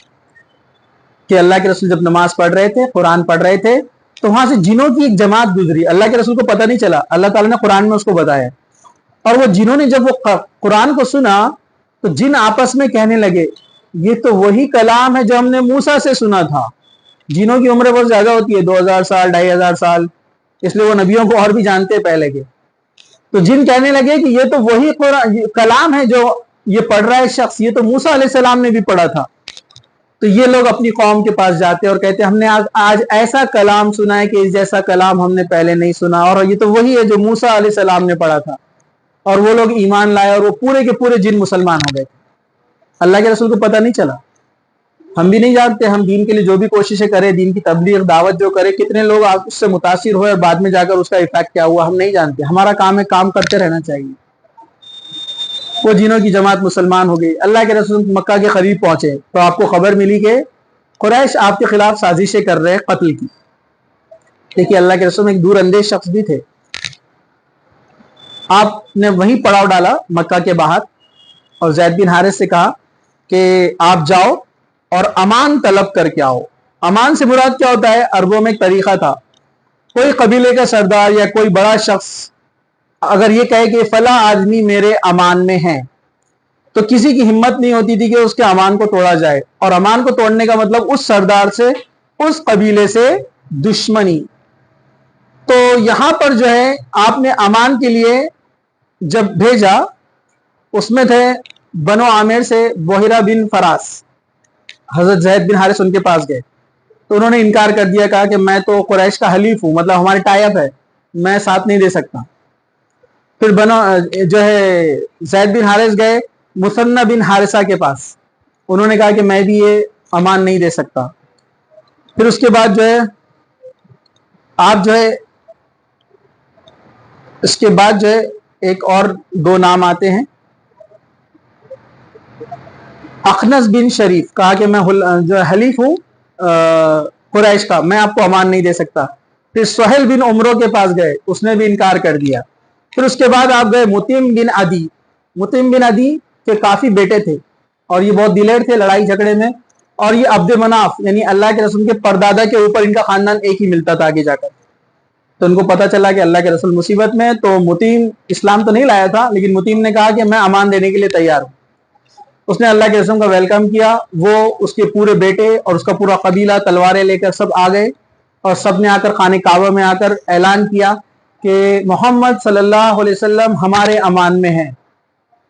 کہ اللہ کے رسول جب نماز پڑھ رہے تھے، قرآن پڑھ رہے تھے، تو وہاں سے جنوں کی ایک جماعت گزری، اللہ کے رسول کو پتہ نہیں چلا، اللہ تعالیٰ نے قرآن میں اس کو بتایا، اور وہ جنہوں نے جب وہ قرآن کو سنا تو جن آپس میں کہنے لگے یہ تو وہی کلام ہے جو ہم نے موسیٰ سے سنا تھا. جنوں کی عمریں بہت زیادہ ہوتی ہے, 2000 سال 2500 سال, اس لیے وہ نبیوں کو اور بھی جانتے پہلے کے. تو جن کہنے لگے کہ یہ تو وہی کلام ہے جو یہ پڑھ رہا ہے شخص, یہ تو موسیٰ علیہ السلام نے بھی پڑھا تھا. تو یہ لوگ اپنی قوم کے پاس جاتے اور کہتے ہم نے آج ایسا کلام سنا ہے کہ اس جیسا کلام ہم نے پہلے نہیں سنا, اور یہ تو وہی ہے جو موسیٰ علیہ السلام نے پڑھا تھا. اور وہ لوگ ایمان لائے اور وہ پورے کے پورے جن مسلمان ہو گئے. اللہ کے رسول کو پتہ نہیں چلا. ہم بھی نہیں جانتے, ہم دین کے لیے جو بھی کوششیں کریں, دین کی تبلیغ دعوت جو کرے, کتنے لوگ اس سے متاثر ہوئے اور بعد میں جا کر اس کا ایفیکٹ کیا ہوا ہم نہیں جانتے. ہمارا کام ہے کام کرتے رہنا چاہیے. وہ جنوں کی جماعت مسلمان ہو گئی. اللہ کے رسول مکہ کے قریب پہنچے تو آپ کو خبر ملی کہ قریش آپ کے خلاف سازشیں کر رہے قتل کی. دیکھیے اللہ کے رسول ایک دور اندیش شخص بھی تھے. آپ نے وہیں پڑاؤ ڈالا مکہ کے باہر اور زید بن حارث سے کہا کہ آپ جاؤ اور امان طلب کر کے آؤ. امان سے مراد کیا ہوتا ہے؟ عربوں میں ایک طریقہ تھا, کوئی قبیلے کا سردار یا کوئی بڑا شخص اگر یہ کہے کہ فلاں آدمی میرے امان میں ہے تو کسی کی ہمت نہیں ہوتی تھی کہ اس کے امان کو توڑا جائے. اور امان کو توڑنے کا مطلب اس سردار سے, اس قبیلے سے دشمنی. تو یہاں پر جو ہے آپ نے امان کے لیے جب بھیجا, اس میں تھے بنو عامر سے بحیرہ بن فراس. حضرت زید بن حارث ان کے پاس گئے تو انہوں نے انکار کر دیا, کہا کہ میں تو قریش کا حلیف ہوں, مطلب ہمارے ٹائی اپ ہے, میں ساتھ نہیں دے سکتا. پھر جو ہے زید بن حارث گئے مثنہ بن حارثہ کے پاس, انہوں نے کہا کہ میں بھی یہ امان نہیں دے سکتا. پھر اس کے بعد جو ہے آپ جو ہے اس کے بعد جو ہے ایک اور دو نام آتے ہیں, اخنس بن شریف, کہا کہ میں جو حلیف ہوں قریش کا, میں آپ کو امان نہیں دے سکتا. پھر سہیل بن عمرو کے پاس گئے, اس نے بھی انکار کر دیا. پھر اس کے بعد آپ گئے متیم بن عدی. متیم بن عدی کے کافی بیٹے تھے اور یہ بہت دلیر تھے لڑائی جھگڑے میں, اور یہ عبد مناف یعنی اللہ کے رسول کے پردادا کے اوپر ان کا خاندان ایک ہی ملتا تھا آگے جا کر. تو ان کو پتا چلا کہ اللہ کے رسول مصیبت میں, تو متیم اسلام تو نہیں لایا تھا لیکن متیم نے کہا کہ میں امان دینے کے لیے تیار ہوں. اس نے اللہ کے رسول کا ویلکم کیا. وہ اس کے پورے بیٹے اور اس کا پورا قبیلہ تلواریں لے کر سب آ گئے اور سب نے آ کر خانہ کعبہ میں آ کر اعلان کیا کہ محمد صلی اللہ علیہ وسلم ہمارے امان میں ہیں,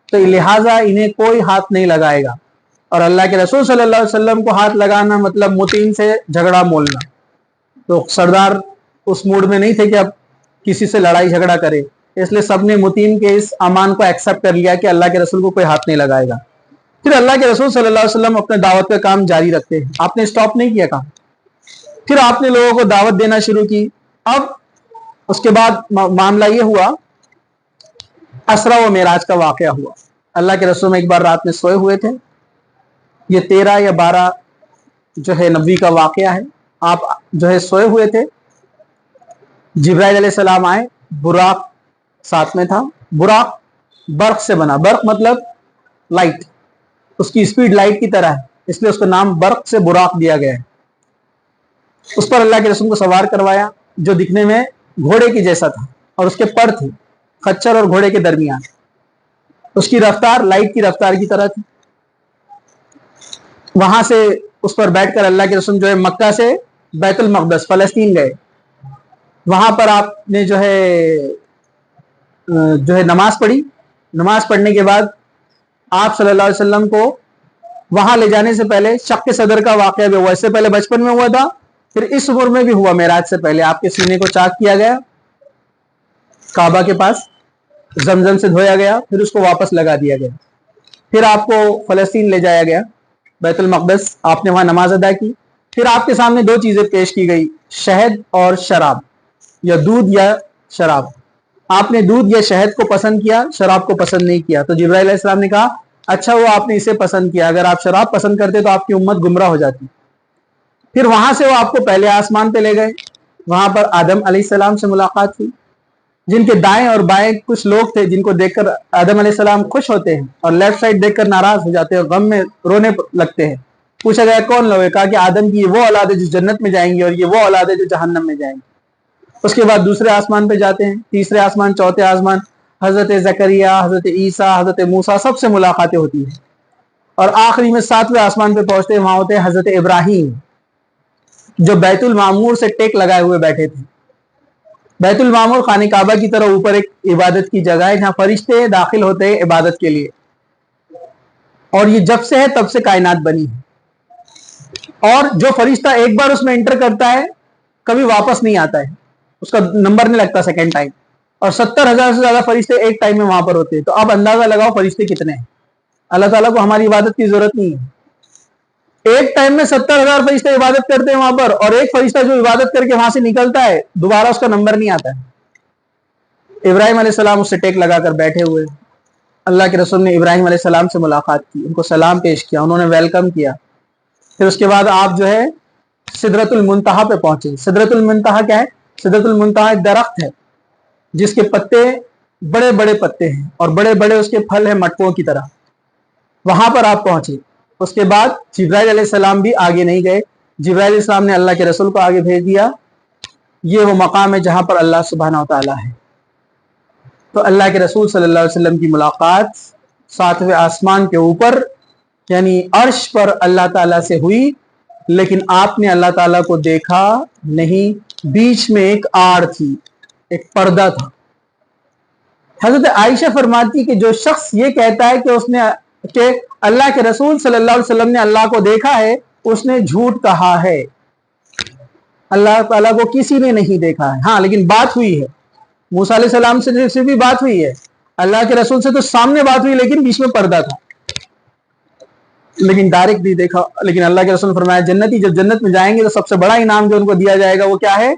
تو لہٰذا انہیں کوئی ہاتھ نہیں لگائے گا. اور اللہ کے رسول صلی اللہ علیہ وسلم کو ہاتھ لگانا مطلب متیم سے جھگڑا مولنا. تو سردار اس موڈ میں نہیں تھے کہ اب کسی سے لڑائی جھگڑا کرے, اس لیے سب نے متیم کے اس امان کو ایکسپٹ کر لیا کہ اللہ کے رسول کو کوئی ہاتھ نہیں لگائے گا. پھر اللہ کے رسول صلی اللہ علیہ وسلم اپنے دعوت کا کام جاری رکھتے ہیں, آپ نے سٹاپ نہیں کیا کام. پھر آپ نے لوگوں کو دعوت دینا شروع کی. اب اس کے بعد معاملہ یہ ہوا, اسرا و معراج کا واقعہ ہوا. اللہ کے رسول میں ایک بار رات میں سوئے ہوئے تھے, یہ 13 یا 12 جو ہے نبوی کا واقعہ ہے. آپ جو ہے سوئے ہوئے تھے, جبرائیل علیہ السلام آئے, براق ساتھ میں تھا. براق برق سے بنا, برق مطلب لائٹ, اس کی اسپیڈ لائٹ کی طرح ہے, اس لیے اس کا نام برق سے براق دیا گیا ہے. اس پر اللہ کے رسول کو سوار کروایا جو دکھنے میں گھوڑے کی جیسا تھا اور اس کے پر تھے خچر اور گھوڑے کے درمیان. اس کی رفتار لائٹ کی رفتار کی طرح تھی. وہاں سے اس پر بیٹھ کر اللہ کے رسول جو ہے مکہ سے بیت المقدس فلسطین گئے. وہاں پر آپ نے جو ہے نماز پڑھی. نماز پڑھنے کے بعد آپ صلی اللہ علیہ وسلم کو وہاں لے جانے سے پہلے شق صدر کا واقعہ بھی ہوا. اس سے پہلے بچپن میں ہوا تھا, پھر اس عمر میں بھی ہوا. معراج سے پہلے آپ کے سینے کو چاک کیا گیا, کعبہ کے پاس زمزم سے دھویا گیا, پھر اس کو واپس لگا دیا گیا. پھر آپ کو فلسطین لے جایا گیا, بیت المقدس, آپ نے وہاں نماز ادا کی. پھر آپ کے سامنے دو چیزیں پیش کی گئی, شہد اور شراب, یا دودھ یا شراب. آپ نے دودھ یا شہد کو پسند کیا, شراب کو پسند نہیں کیا. تو جبرائیل علیہ السلام نے کہا اچھا وہ آپ نے اسے پسند کیا, اگر آپ شراب پسند کرتے تو آپ کی امت گمراہ ہو جاتی. پھر وہاں سے وہ آپ کو پہلے آسمان پہ لے گئے. وہاں پر آدم علیہ السلام سے ملاقات ہوئی, جن کے دائیں اور بائیں کچھ لوگ تھے جن کو دیکھ کر آدم علیہ السلام خوش ہوتے ہیں اور لیفٹ سائڈ دیکھ کر ناراض ہو جاتے ہیں, غم میں رونے لگتے ہیں. پوچھا گیا کون لوگ؟ کہا کہ آدم کی یہ وہ اولاد ہے جو جنت میں جائیں گے اور یہ وہ اولاد ہے جو جہنم میں جائیں گے. اس کے بعد دوسرے آسمان پہ جاتے ہیں, تیسرے آسمان, چوتھے آسمان. حضرت زکریا، حضرت عیسیٰ، حضرت موسیٰ سب سے ملاقاتیں ہوتی ہیں، اور آخری میں 7ویں آسمان پہ پہنچتے وہاں ہوتے ہیں حضرت ابراہیم جو بیت المعمور سے ٹیک لگائے ہوئے بیٹھے تھے۔ بیت المعمور خانہ کعبہ کی طرح اوپر ایک عبادت کی جگہ ہے جہاں فرشتے داخل ہوتے ہیں عبادت کے لیے، اور یہ جب سے ہے تب سے کائنات بنی ہے، اور جو فرشتہ ایک بار اس میں انٹر کرتا ہے کبھی واپس نہیں آتا ہے، اس کا نمبر نہیں لگتا سیکنڈ ٹائم، اور 70,000 سے زیادہ فرشتے ایک ٹائم میں وہاں پر ہوتے ہیں۔ تو اب اندازہ لگاؤ فرشتے کتنے ہیں۔ اللہ تعالیٰ کو ہماری عبادت کی ضرورت نہیں ہے، ایک ٹائم میں 70,000 فرشتے عبادت کرتے ہیں وہاں پر، اور ایک فرشتہ جو عبادت کر کے وہاں سے نکلتا ہے دوبارہ اس کا نمبر نہیں آتا ہے۔ ابراہیم علیہ السلام اس سے ٹیک لگا کر بیٹھے ہوئے، اللہ کے رسول نے ابراہیم علیہ السلام سے ملاقات کی، ان کو سلام پیش کیا، انہوں نے ویلکم کیا۔ پھر اس کے بعد آپ جو ہے سدرۃ المنتہا پہ پہنچے۔ سدرۃ المنتہا کیا ہے؟ سدرۃ المنتہا ایک درخت ہے جس کے پتے بڑے بڑے پتے ہیں اور بڑے بڑے اس کے پھل ہیں مٹکوں کی طرح، وہاں پر آپ پہنچے۔ اس کے بعد جبرائیل علیہ السلام بھی آگے نہیں گئے، جبرائیل علیہ السلام نے اللہ کے رسول کو آگے بھیج دیا۔ یہ وہ مقام ہے جہاں پر اللہ سبحانہ و تعالیٰ ہے۔ تو اللہ کے رسول صلی اللہ علیہ وسلم کی ملاقات 7ویں آسمان کے اوپر یعنی عرش پر اللہ تعالیٰ سے ہوئی، لیکن آپ نے اللہ تعالیٰ کو دیکھا نہیں، بیچ میں ایک آڑ تھی، ایک پردہ تھا۔ حضرت عائشہ فرماتی کہ جو شخص یہ کہتا ہے کہ اللہ کے رسول صلی اللہ علیہ وسلم نے اللہ کو دیکھا ہے، اس نے جھوٹ کہا ہے۔ اللہ تعالیٰ کو کسی نے نہیں دیکھا ہے، ہاں لیکن بات ہوئی ہے، موسیٰ علیہ السلام سے بھی بات ہوئی ہے، اللہ کے رسول سے تو سامنے بات ہوئی لیکن بیچ میں پردہ تھا، لیکن ڈائریکٹ نہیں دیکھا۔ لیکن اللہ کے رسول نے فرمایا جنتی جب جنت میں جائیں گے تو سب سے بڑا انعام جو ان کو دیا جائے گا وہ کیا ہے؟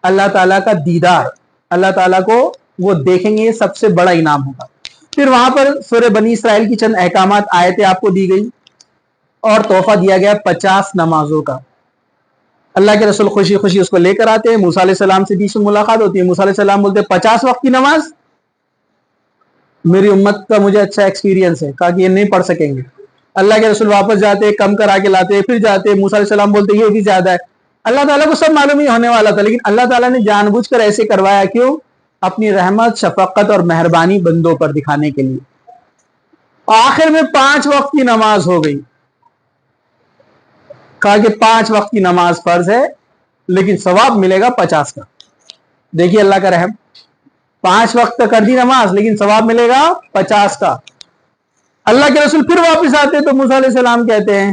اللہ تعالیٰ کا دیدار، اللہ تعالیٰ کو وہ دیکھیں گے، یہ سب سے بڑا انعام ہوگا۔ پھر وہاں پر سورہ بنی اسرائیل کی چند احکامات آیتیں آپ کو دی گئی اور تحفہ دیا گیا 50 نمازوں کا۔ اللہ کے رسول خوشی خوشی اس کو لے کر آتے ہیں، موسیٰ علیہ السلام سے بیچ میں ملاقات ہوتی ہے، موسیٰ علیہ السلام بولتے ہیں 50 وقت کی نماز میری امت کا مجھے اچھا ایکسپیرینس ہے، کہا کہ یہ نہیں پڑھ سکیں گے۔ اللہ کے رسول واپس جاتے، کم کرا کے لاتے، پھر جاتے، موسیٰ علیہ السلام بولتے یہ بھی زیادہ ہے۔ اللہ تعالیٰ کو سب معلوم ہی ہونے والا تھا، لیکن اللہ تعالیٰ نے جان بوجھ کر ایسے کروایا، کیوں؟ اپنی رحمت، شفقت اور مہربانی بندوں پر دکھانے کے لیے۔ آخر میں 5 وقت کی نماز ہو گئی، کہا کہ 5 وقت کی نماز فرض ہے لیکن ثواب ملے گا 50 کا۔ دیکھیے اللہ کا رحم، 5 وقت کر دی نماز لیکن ثواب ملے گا 50 کا۔ اللہ کے رسول پھر واپس آتے تو موسیٰ علیہ السلام کہتے ہیں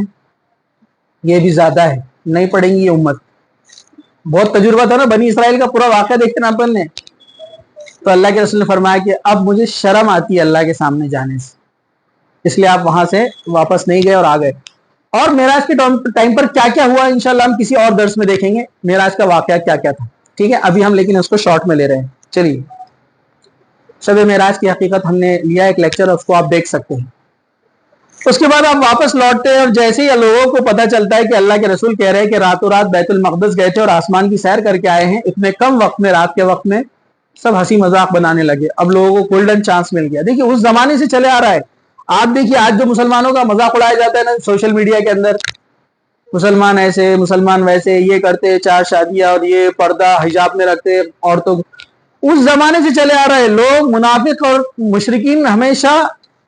یہ بھی زیادہ ہے، نہیں پڑھیں گی یہ امت۔ بہت تجربہ تھا نا، بنی اسرائیل کا پورا واقعہ دیکھتے نا اپن نے۔ تو اللہ کے رسول نے فرمایا کہ اب مجھے شرم آتی ہے اللہ کے سامنے جانے سے، اس لیے آپ وہاں سے واپس نہیں گئے اور آ گئے۔ اور معراج کے ٹائم پر کیا کیا ہوا انشاءاللہ ہم کسی اور درس میں دیکھیں گے، معراج کا واقعہ کیا کیا تھا، ٹھیک ہے؟ ابھی ہم لیکن اس کو شارٹ میں لے رہے ہیں۔ چلیے، شب معراج کی حقیقت ہم نے لیا ایک لیکچر، اس کو آپ دیکھ سکتے ہیں۔ اس کے بعد آپ واپس لوٹتے ہیں اور جیسے ہی لوگوں کو پتہ چلتا ہے کہ اللہ کے رسول کہہ رہے ہیں کہ راتوں رات بیت المقدس گئے تھے اور آسمان کی سیر کر کے آئے ہیں، اتنے کم وقت میں، رات کے وقت میں سب ہنسی مذاق بنانے لگے۔ اب لوگوں کو گولڈن چانس مل گیا۔ دیکھیے اس زمانے سے چلے آ رہا ہے۔ آپ دیکھیے آج جو مسلمانوں کا مذاق اڑایا جاتا ہے نا سوشل میڈیا کے اندر، مسلمان ایسے، مسلمان ویسے، یہ کرتے 4 شادیاں اور یہ پردہ حجاب میں رکھتے عورتوں، اس زمانے سے چلے آ رہا ہے۔ لوگ منافق اور مشرکین ہمیشہ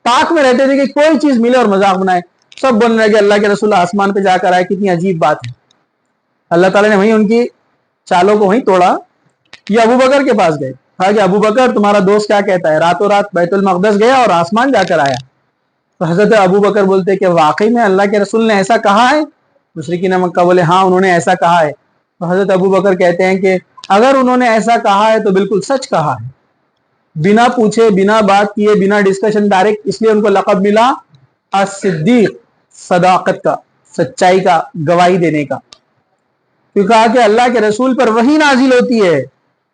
طاق میں رہتے تھے کہ کوئی چیز ملے اور مذاق بنائے۔ سب بن رہے کہ اللہ کے رسول آسمان پہ جا کر آئے، کتنی عجیب بات ہے۔ اللہ تعالیٰ نے وہیں ان کی چالوں کو وہیں توڑا۔ یہ ابو بکر کے پاس گئے، کہا کہ ابو بکر تمہارا دوست کیا کہتا ہے، راتوں رات بیت المقدس گیا اور آسمان جا کر آیا۔ تو حضرت ابو بکر بولتے کہ واقعی میں اللہ کے رسول نے ایسا کہا ہے؟ مشرکین مکہ بولے ہاں انہوں نے ایسا کہا ہے۔ تو حضرت ابو بکر کہتے ہیں کہ اگر انہوں نے ایسا کہا ہے تو بالکل سچ کہا ہے، بنا پوچھے، بنا بات کیے، بنا ڈسکشن، ڈائریکٹ، اس لیے ان کو لقب ملا الصدیق، صداقت کا، سچائی کا، گواہی دینے کا۔ کیوں کہا کہ اللہ کے رسول پر وحی نازل ہوتی ہے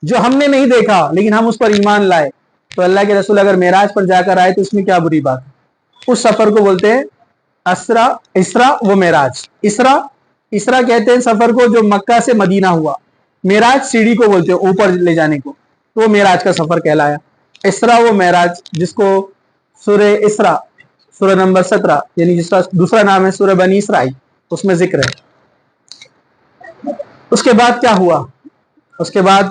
جو ہم نے نہیں دیکھا لیکن ہم اس پر ایمان لائے۔ تو اللہ کے رسول اگر معراج پر جا کر آئے تو اس میں کیا بری بات ہے؟ اس سفر کو بولتے ہیں اسرا و معراج۔ اسرا کہتے ہیں سفر کو جو مکہ سے مدینہ ہوا، معراج سیڑھی کو بولتے ہیں اوپر لے جانے کو، تو وہ معراج کا سفر کہلایا۔ اسرا و معراج، جس کو سورہ اسرا، سورہ نمبر 17 یعنی جس کا دوسرا نام ہے سورہ بنی اسرائیل، اس میں ذکر ہے۔ اس کے بعد کیا ہوا؟ اس کے بعد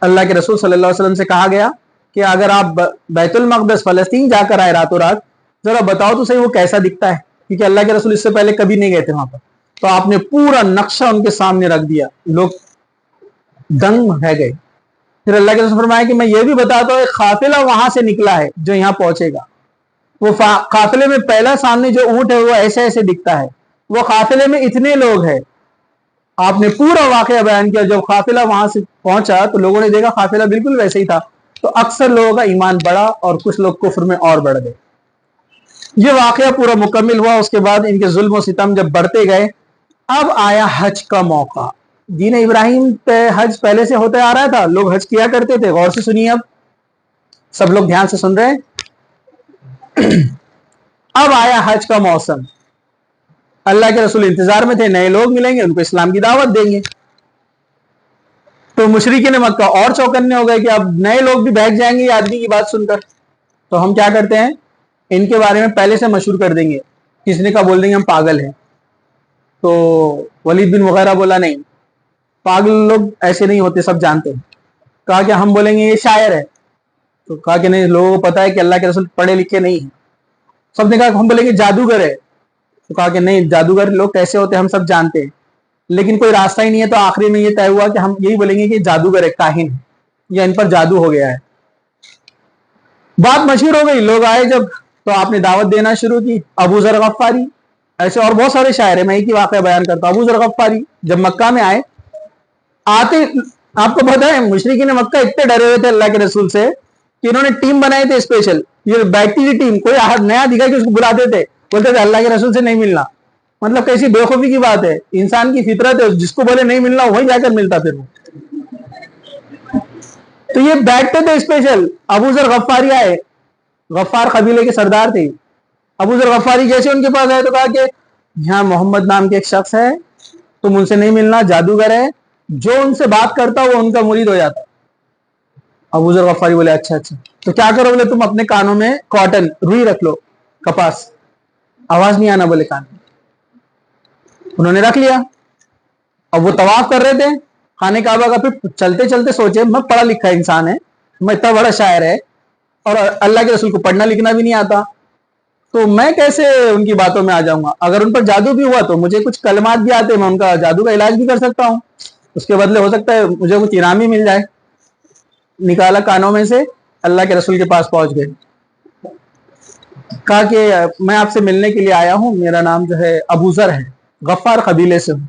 اللہ کے رسول صلی اللہ علیہ وسلم سے کہا گیا کہ اگر آپ بیت المقدس فلسطین جا کر آئے راتوں رات، ذرا بتاؤ تو صحیح وہ کیسا دکھتا ہے، کیونکہ اللہ کے رسول اس سے پہلے کبھی نہیں گئے تھے وہاں پر. تو آپ نے پورا نقشہ ان کے سامنے رکھ دیا، لوگ دنگ رہ گئے. پھر اللہ کے رسول فرمایا کہ میں یہ بھی بتاتا ہوں ایک قافلہ وہاں سے نکلا ہے جو یہاں پہنچے گا. وہ قافلے میں پہلا سامنے جو اونٹ ہے وہ ایسے ایسے دکھتا ہے، وہ قافلے میں اتنے لوگ ہیں. آپ نے پورا واقعہ بیان کیا. جب قافلہ وہاں سے پہنچا تو لوگوں نے دیکھا قافلہ بالکل ویسے ہی تھا. تو اکثر لوگوں کا ایمان بڑھا اور کچھ لوگ کفر میں اور بڑھ گئے. یہ واقعہ پورا مکمل ہوا. اس کے بعد ان کے ظلم و ستم جب بڑھتے گئے، اب آیا حج کا موقع. دین ابراہیم پہ حج پہلے سے ہوتا آ رہا تھا، لوگ حج کیا کرتے تھے. غور سے سنیے، اب سب لوگ دھیان سے سن رہے ہیں. اب آیا حج کا موسم. اللہ کے رسول انتظار میں تھے، نئے لوگ ملیں گے، ان کو اسلام کی دعوت دیں گے. تو مشرکین مکہ اور چوکنے ہو گئے کہ اب نئے لوگ بھی بیٹھ جائیں گے یہ آدمی کی بات سن کر. تو ہم کیا کرتے ہیں، ان کے بارے میں پہلے سے مشہور کر دیں گے. کس نے کا بول دیں گے ہم پاگل ہیں. تو ولید بن مغیرہ بولا نہیں، پاگل لوگ ایسے نہیں ہوتے، سب جانتے ہیں. کہا کہ ہم بولیں گے یہ شاعر ہے. تو کہا کہ نہیں، لوگوں کو پتا ہے کہ اللہ کے رسول پڑھے لکھے نہیں ہیں. سب نے کہا کہ ہم بولیں گے جادوگر ہے. تو کہا کہ نہیں، جادوگر لوگ کیسے ہوتے ہم سب جانتے ہیں، لیکن کوئی راستہ ہی نہیں ہے. تو آخری میں یہ طے ہوا کہ ہم یہی بولیں گے کہ جادوگر ہے، کاہن ہے، یا ان پر جادو ہو گیا ہے. بات مشہور ہو گئی، لوگ آئے جب تو آپ نے دعوت دینا شروع کی. ابو ذر غفاری، ایسے اور بہت سارے شاعر ہیں، میں ایک ہی واقعہ بیان کرتا ہوں. ابو ذر غفاری جب مکہ میں آئے، آتے آپ کو پتا ہے مشرکین مکہ اتنے ڈرے ہوئے تھے اللہ کے رسول سے کہ انہوں نے ٹیم بنائے تھے اسپیشل. یہ بیٹھتی تھی ٹیم، کوئی نیا دکھا کہ اس کو بلاتے تھے، بولتے تھے اللہ کے رسول سے نہیں ملنا. مطلب کیسی بے خوفی کی بات ہے. انسان کی فطرت ہے، جس کو بولے نہیں ملنا وہی جا کر ملتا. پھر وہ تو یہ بیٹھتے تھے اسپیشل. ابو ذر غفاری آئے، غفار قبیلے کے سردار تھے. ابو ذر غفاری جیسے ان کے پاس آئے تو کہا کہ یہاں محمد نام کے ایک شخص ہے، تم ان سے نہیں ملنا، جادوگر ہے، جو ان سے بات کرتا وہ ان کا مرید ہو جاتا. ابو ذر غفاری بولے اچھا اچھا. تو کیا کرو؟ بولے تم اپنے کانوں میں کاٹن روئی رکھ لو، کپاس، آواز نہیں آنا بولے کان میں. انہوں نے رکھ لیا. اب وہ طواف کر رہے تھے خانہ کعبہ کا. پھر چلتے چلتے سوچے میں پڑھا لکھا انسان ہے، میں اتنا بڑا شاعر ہے، اور اللہ کے رسول کو پڑھنا لکھنا بھی نہیں آتا، تو میں کیسے ان کی باتوں میں آ جاؤں گا؟ اگر ان پر جادو بھی ہوا تو مجھے کچھ کلمات بھی آتے، میں ان کا جادو کا علاج بھی کر سکتا ہوں، اس کے بدلے ہو سکتا ہے مجھے کچھ انعام ہی مل جائے. نکالا کانوں میں سے، اللہ کے رسول کے پاس پہنچ گئے. کہا کہ میں آپ سے ملنے کے لیے آیا ہوں، میرا نام جو ہے ابو ذر ہے، غفار قبیلے سے ہوں.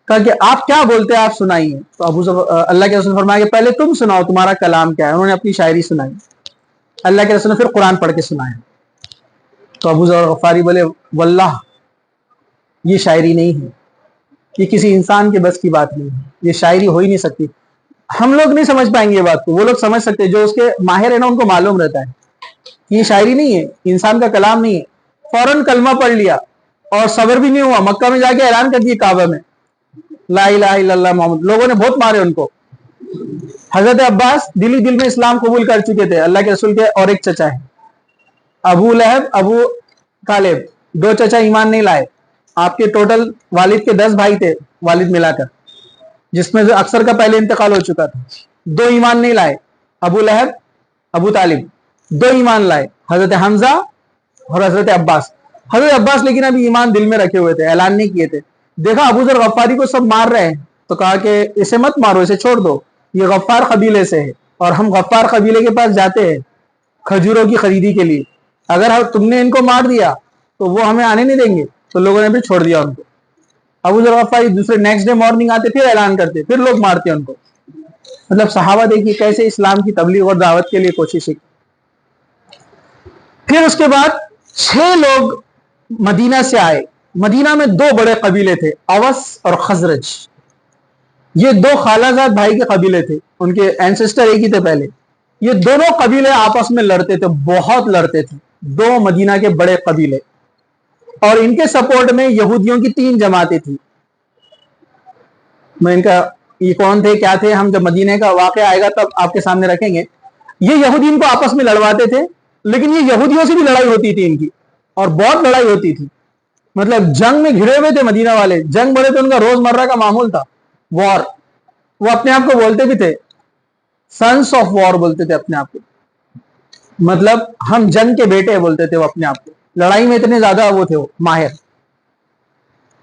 کہا کہ آپ کیا بولتے ہیں، آپ سنائیے. تو اللہ کے رسول فرمایا کہ پہلے تم سناؤ تمہارا کلام کیا ہے. انہوں نے اپنی شاعری سنائی. اللہ کے رسول نے پھر قرآن پڑھ کے سنایا. تو ابو ذر غفاری بولے واللہ یہ شاعری نہیں ہے، یہ کسی انسان کے بس کی بات نہیں ہے، یہ شاعری ہو ہی نہیں سکتی. ہم لوگ نہیں سمجھ پائیں گے یہ بات کو، وہ لوگ سمجھ سکتے، جو اس کے ماہر ہیں نا ان کو معلوم رہتا ہے یہ شاعری نہیں ہے، انسان کا کلام نہیں ہے. فوراً کلمہ پڑھ لیا اور صبر بھی نہیں ہوا، مکہ میں جا کے اعلان کر دیا کعبہ میں لا الہ الا اللہ محمد. لوگوں نے بہت مارے ان کو. حضرت عباس دل میں اسلام قبول کر چکے تھے، اللہ کے رسول کے اور ایک چچا ہے ابو لہب ابو طالب، دو چچا ایمان نہیں لائے. آپ کے ٹوٹل والد کے 10 بھائی تھے والد ملا کر، جس میں سے اکثر کا پہلے انتقال ہو چکا تھا. 2 ایمان نہیں لائے، ابو لہب ابو طالب 2 ایمان لائے، حضرت حمزہ اور حضرت عباس. حضرت عباس لیکن ابھی ایمان دل میں رکھے ہوئے تھے، اعلان نہیں کیے تھے. دیکھا ابو ذر غفاری کو سب مار رہے ہیں تو کہا کہ اسے مت مارو، اسے چھوڑ دو، یہ غفار قبیلے سے ہے اور ہم غفار قبیلے کے پاس جاتے ہیں کھجوروں کی خریدی کے لیے، اگر تم نے ان کو مار دیا تو وہ ہمیں آنے نہیں دیں گے. تو لوگوں نے بھی چھوڑ دیا ان کو. ابو ذر غفاری دوسرے نیکسٹ ڈے مارننگ آتے، پھر اعلان کرتے، پھر لوگ مارتے ان کو. مطلب صحابہ دیکھیے کیسے اسلام کی تبلیغ اور دعوت کے لیے کوشش کی. پھر اس کے بعد 6 لوگ مدینہ سے آئے. مدینہ میں 2 بڑے قبیلے تھے، اوس اور خزرج. یہ 2 خالہ زاد بھائی کے قبیلے تھے، ان کے اینسسٹر ایک ہی تھے پہلے. یہ دونوں قبیلے آپس میں لڑتے تھے، بہت لڑتے تھے، 2 مدینہ کے بڑے قبیلے. اور ان کے سپورٹ میں یہودیوں کی 3 جماعتیں تھیں. میں ان کا یہ کون تھے کیا تھے ہم جب مدینہ کا واقعہ آئے گا تب آپ کے سامنے رکھیں گے. یہ یہودی ان کو آپس میں لڑواتے تھے، لیکن یہ یہودیوں سے بھی لڑائی ہوتی تھی ان کی، اور بہت لڑائی ہوتی تھی. مطلب جنگ میں گھرے ہوئے تھے مدینہ والے، جنگ بڑے تو ان کا روز مرہ کا معمول تھا، وار. وہ اپنے آپ کو بولتے بھی تھے سنس آف وار بولتے تھے اپنے آپ کو، مطلب ہم جنگ کے بیٹے بولتے تھے وہ اپنے آپ کو، لڑائی میں اتنے زیادہ وہ تھے، وہ ماہر۔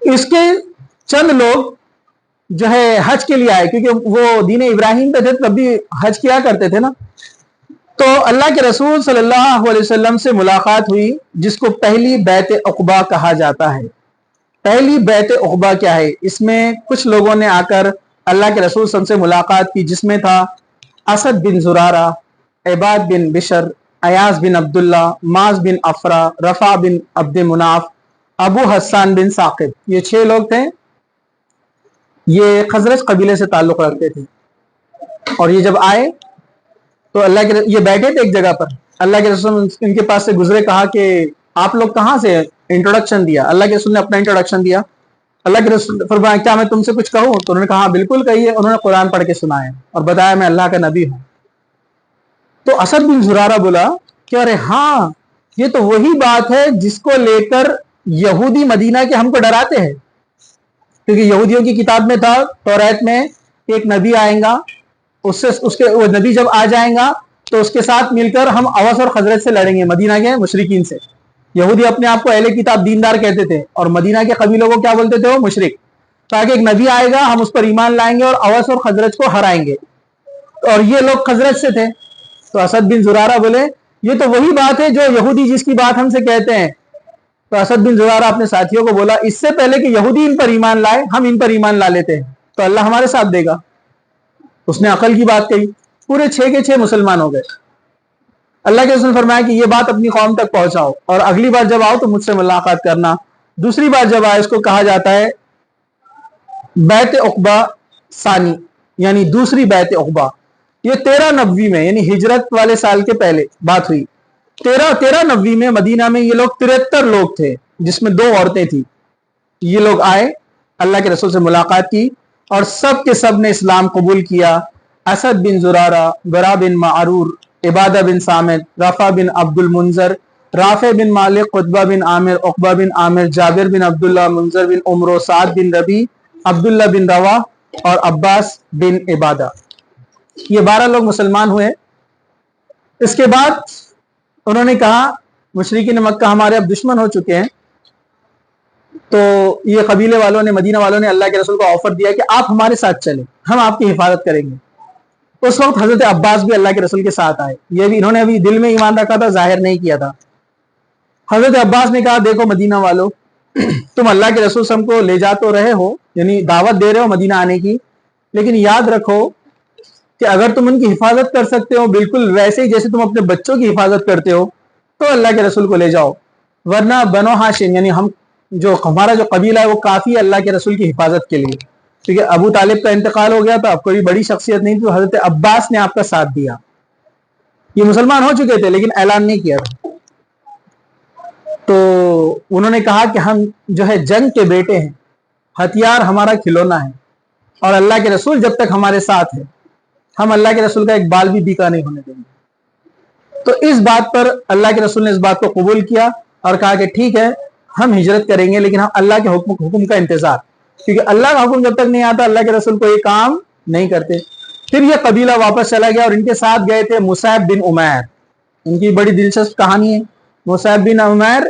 اس کے چند لوگ جو ہے حج کے لیے آئے، کیونکہ وہ دین ابراہیم پہ تھے تب بھی حج کیا کرتے تھے نا۔ تو اللہ کے رسول صلی اللہ علیہ وسلم سے ملاقات ہوئی، جس کو پہلی بیعت عقبہ کہا جاتا ہے۔ پہلی بیعت عقبہ کیا ہے؟ اس میں کچھ لوگوں نے آ کر اللہ کے رسول صلی اللہ علیہ وسلم سے ملاقات کی، جس میں تھا اسد بن زرارہ، عباد بن بشر، ایاز بن عبداللہ، معاذ بن افرا، رفع بن عبد مناف، ابو حسان بن ثاقب۔ یہ 6 لوگ تھے، یہ خزرج قبیلے سے تعلق رکھتے تھے۔ اور یہ جب آئے تو اللہ کے یہ بیٹھے تھے ایک جگہ پر، اللہ کے رسول ان کے پاس سے گزرے، کہا کہ آپ لوگ کہاں سے؟ انٹروڈکشن دیا، اللہ کے رسول نے اپنا انٹروڈکشن دیا۔ اللہ کے رسول فرمایا کیا میں تم سے کچھ کہوں؟ تو انہوں نے کہا ہاں بالکل کہیے۔ انہوں نے قرآن پڑھ کے سنایا اور بتایا میں اللہ کا نبی ہوں۔ تو اسد بن زرارہ بولا کہ ارے ہاں، یہ تو وہی بات ہے جس کو لے کر یہودی مدینہ کے ہم کو ڈراتے ہیں، کیونکہ یہودیوں کی کتاب میں تھا توریت میں ایک نبی آئے گا، وہ نبی جب آ جائیں گا تو اس کے ساتھ مل کر ہم اوس اور خزرج سے لڑیں گے، مدینہ کے مشرکین سے۔ یہودی اپنے آپ کو اہل کتاب دیندار کہتے تھے، اور مدینہ کے قبیلوں کو کیا بولتے تھے؟ وہ مشرک۔ تاکہ ایک نبی آئے گا، ہم اس پر ایمان لائیں گے اور اوس اور خزرج کو ہرائیں گے، اور یہ لوگ خزرج سے تھے۔ تو اسد بن زرارہ بولے یہ تو وہی بات ہے جو یہودی جس کی بات ہم سے کہتے ہیں۔ تو اسد بن زرارہ اپنے ساتھیوں کو بولا اس سے پہلے کہ یہودی ان پر ایمان لائے، ہم ان پر ایمان لا لیتے ہیں تو اللہ ہمارے ساتھ دے گا۔ اس نے عقل کی بات کہی، پورے 6 کے 6 مسلمان ہو گئے۔ اللہ کے رسول نے فرمایا کہ یہ بات اپنی قوم تک پہنچاؤ، اور اگلی بار جب آؤ تو مجھ سے ملاقات کرنا۔ دوسری بار جب آئے، اس کو کہا جاتا ہے بیعت عقبہ ثانی، یعنی دوسری بیعت عقبہ۔ یہ 13 نبوی میں، یعنی ہجرت والے سال کے پہلے بات ہوئی۔ 13 نبوی میں مدینہ میں یہ لوگ 73 لوگ تھے، جس میں 2 عورتیں تھیں۔ یہ لوگ آئے، اللہ کے رسول سے ملاقات کی، اور سب کے سب نے اسلام قبول کیا۔ اسد بن زرارہ، برا بن معرور، عبادہ بن سامد، رفع بن عبد المنذر، رافع بن مالک، قطبہ بن عامر، عقبہ بن عامر، جابر بن عبداللہ، منذر بن عمرو، سعد بن ربی، عبداللہ بن روا اور عباس بن عبادہ۔ یہ 12 لوگ مسلمان ہوئے۔ اس کے بعد انہوں نے کہا مشرکین مکہ ہمارے اب دشمن ہو چکے ہیں، تو یہ قبیلے والوں نے، مدینہ والوں نے اللہ کے رسول کو آفر دیا کہ آپ ہمارے ساتھ چلیں، ہم آپ کی حفاظت کریں گے۔ اس وقت حضرت عباس بھی اللہ کے رسول کے ساتھ آئے، یہ بھی انہوں نے ابھی دل میں ایمان رکھا تھا، ظاہر نہیں کیا تھا۔ حضرت عباس نے کہا دیکھو مدینہ والوں، تم اللہ کے رسول کو لے جا تو رہے ہو، یعنی دعوت دے رہے ہو مدینہ آنے کی، لیکن یاد رکھو کہ اگر تم ان کی حفاظت کر سکتے ہو بالکل ویسے ہی جیسے تم اپنے بچوں کی حفاظت کرتے ہو، تو اللہ کے رسول کو لے جاؤ، ورنہ بنو ہاشم یعنی ہمارا جو قبیلہ ہے وہ کافی ہے اللہ کے رسول کی حفاظت کے لیے، کیونکہ ابو طالب کا انتقال ہو گیا تھا، اب کوئی بڑی شخصیت نہیں تھی، تو حضرت عباس نے آپ کا ساتھ دیا۔ یہ مسلمان ہو چکے تھے لیکن اعلان نہیں کیا تھا۔ تو انہوں نے کہا کہ ہم جو ہے جنگ کے بیٹے ہیں، ہتھیار ہمارا کھلونا ہے، اور اللہ کے رسول جب تک ہمارے ساتھ ہے ہم اللہ کے رسول کا ایک بال بھی بیکا نہیں ہونے دیں گے۔ تو اس بات پر اللہ کے رسول نے اس بات کو قبول کیا اور کہا کہ ٹھیک ہے ہم ہجرت کریں گے، لیکن ہم اللہ کے حکم کا انتظار، کیونکہ اللہ کا حکم جب تک نہیں آتا اللہ کے رسول کو یہ کام نہیں کرتے۔ پھر یہ قبیلہ واپس چلا گیا، اور ان کے ساتھ گئے تھے مصعب بن عمیر۔ ان کی بڑی دلچسپ کہانی ہے۔ مصعب بن عمیر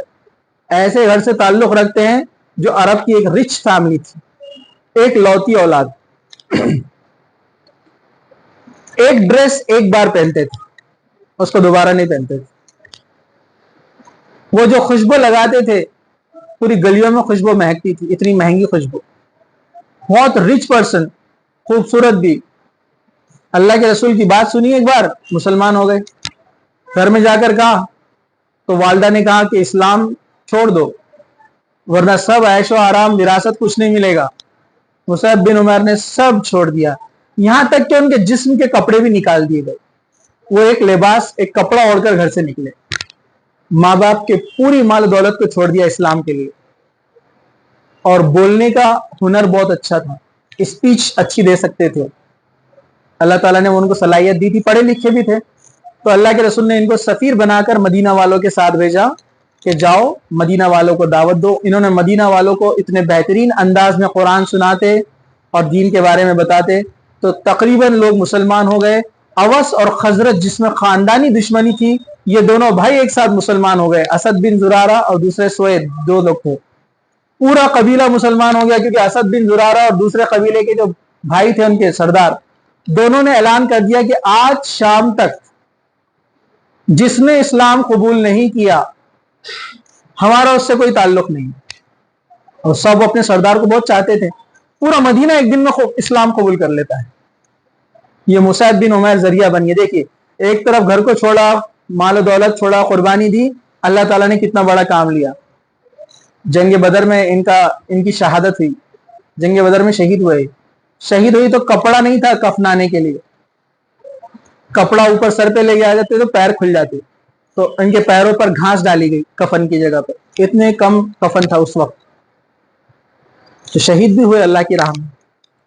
ایسے گھر سے تعلق رکھتے ہیں جو عرب کی ایک رچ فیملی تھی، ایک لوتی اولاد، ایک ڈریس ایک بار پہنتے تھے، اس کو دوبارہ نہیں پہنتے تھے۔ وہ جو خوشبو لگاتے تھے پوری گلیوں میں خوشبو مہکتی تھی، اتنی مہنگی خوشبو، بہت رچ پرسن، خوبصورت بھی۔ اللہ کے رسول کی بات سنی، ایک بار مسلمان ہو گئے۔ گھر میں جا کر کہا تو والدہ نے کہا کہ اسلام چھوڑ دو ورنہ سب عیش و آرام، وراثت کچھ نہیں ملے گا۔ مصعب بن عمیر نے سب چھوڑ دیا، یہاں تک کہ ان کے جسم کے کپڑے بھی نکال دیے گئے۔ وہ ایک لباس، ایک کپڑا اوڑھ کر گھر سے نکلے، ماں باپ کے پوری مال دولت کو چھوڑ دیا اسلام کے لیے۔ اور بولنے کا ہنر بہت اچھا تھا، اسپیچ اچھی دے سکتے تھے، اللہ تعالیٰ نے ان کو صلاحیت دی تھی، پڑھے لکھے بھی تھے۔ تو اللہ کے رسول نے ان کو سفیر بنا کر مدینہ والوں کے ساتھ بھیجا کہ جاؤ مدینہ والوں کو دعوت دو۔ انہوں نے مدینہ والوں کو اتنے بہترین انداز میں قرآن سناتے اور دین کے بارے میں بتاتے، تو تقریباً لوگ مسلمان ہو گئے، اوس اور خزرج جس میں خاندانی دشمنی تھی، یہ دونوں بھائی ایک ساتھ مسلمان ہو گئے. اسد بن زرارہ اور دوسرے سوید، دو لوگ تھے. پورا قبیلہ مسلمان ہو گیا کیونکہ اسد بن زرارہ اور دوسرے قبیلے کے جو بھائی تھے ان کے سردار دونوں نے اعلان کر دیا کہ آج شام تک جس نے اسلام قبول نہیں کیا ہمارا اس سے کوئی تعلق نہیں. اور سب اپنے سردار کو بہت چاہتے تھے. پورا مدینہ ایک دن میں اسلام قبول کر لیتا ہے. یہ مصعب بن عمیر ذریعہ بن گئے. دیکھیے ایک طرف گھر کو چھوڑا، مال و دولت چھوڑا، قربانی دی، اللہ تعالیٰ نے کتنا بڑا کام لیا. جنگ بدر میں ان کی شہادت ہوئی. جنگ بدر میں شہید ہوئے. شہید ہوئی تو کپڑا نہیں تھا کفنانے کے لیے. کپڑا اوپر سر پہ لے کے آ جاتے تو پیر کھل جاتے، تو ان کے پیروں پر گھاس ڈالی گئی کفن کی جگہ پر. اتنے کم کفن تھا اس وقت. تو شہید بھی ہوئے اللہ کی راہ میں،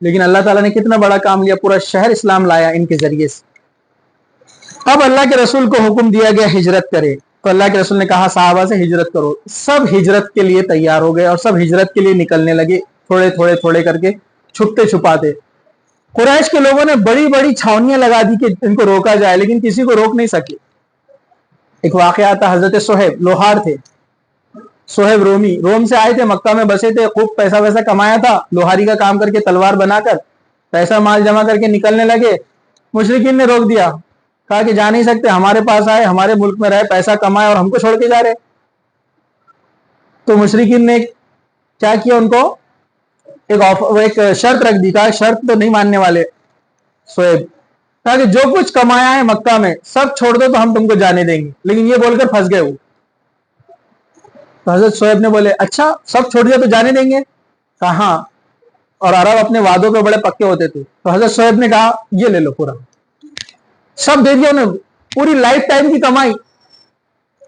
لیکن اللہ تعالیٰ نے کتنا بڑا کام لیا، پورا شہر اسلام لایا ان کے ذریعے سے. اب اللہ کے رسول کو حکم دیا گیا ہجرت کرے، تو اللہ کے رسول نے کہا صحابہ سے ہجرت کرو. سب ہجرت کے لیے تیار ہو گئے اور سب ہجرت کے لیے نکلنے لگے، تھوڑے کر کے، چھپتے چھپاتے. قریش کے لوگوں نے بڑی بڑی چھاونیاں لگا دی کہ ان کو روکا جائے، لیکن کسی کو روک نہیں سکے. ایک واقعہ تھا، حضرت صہیب لوہار تھے. صہیب روم سے آئے تھے، مکہ میں بسے تھے، خوب پیسہ ویسا کمایا تھا، لوہاری کا کام کر کے تلوار بنا کر پیسہ مال جمع کر کے نکلنے لگے. مشرکین نے روک دیا، کہا کہ جا نہیں سکتے، ہمارے پاس آئے، ہمارے ملک میں رہے، پیسہ کمائے اور ہم کو چھوڑ کے جا رہے. تو مشرکین نے کیا کیا، ان کو ایک شرط رکھ دی. کہا شرط تو نہیں ماننے والے صہیب. کہا کہ جو کچھ کمایا ہے مکہ میں سب چھوڑ دو تو ہم تم کو جانے دیں گے. لیکن یہ بول کر پھنس گئے وہ. تو حضرت صہیب نے بولے اچھا سب چھوڑ دیا تو جانے دیں گے؟ کہا ہاں. اور عرب اپنے وعدوں پہ بڑے پکے ہوتے تھے. تو حضرت صہیب نے کہا یہ لے لو، پورا سب دے دیا انہیں، پوری لائف ٹائم کی کمائی.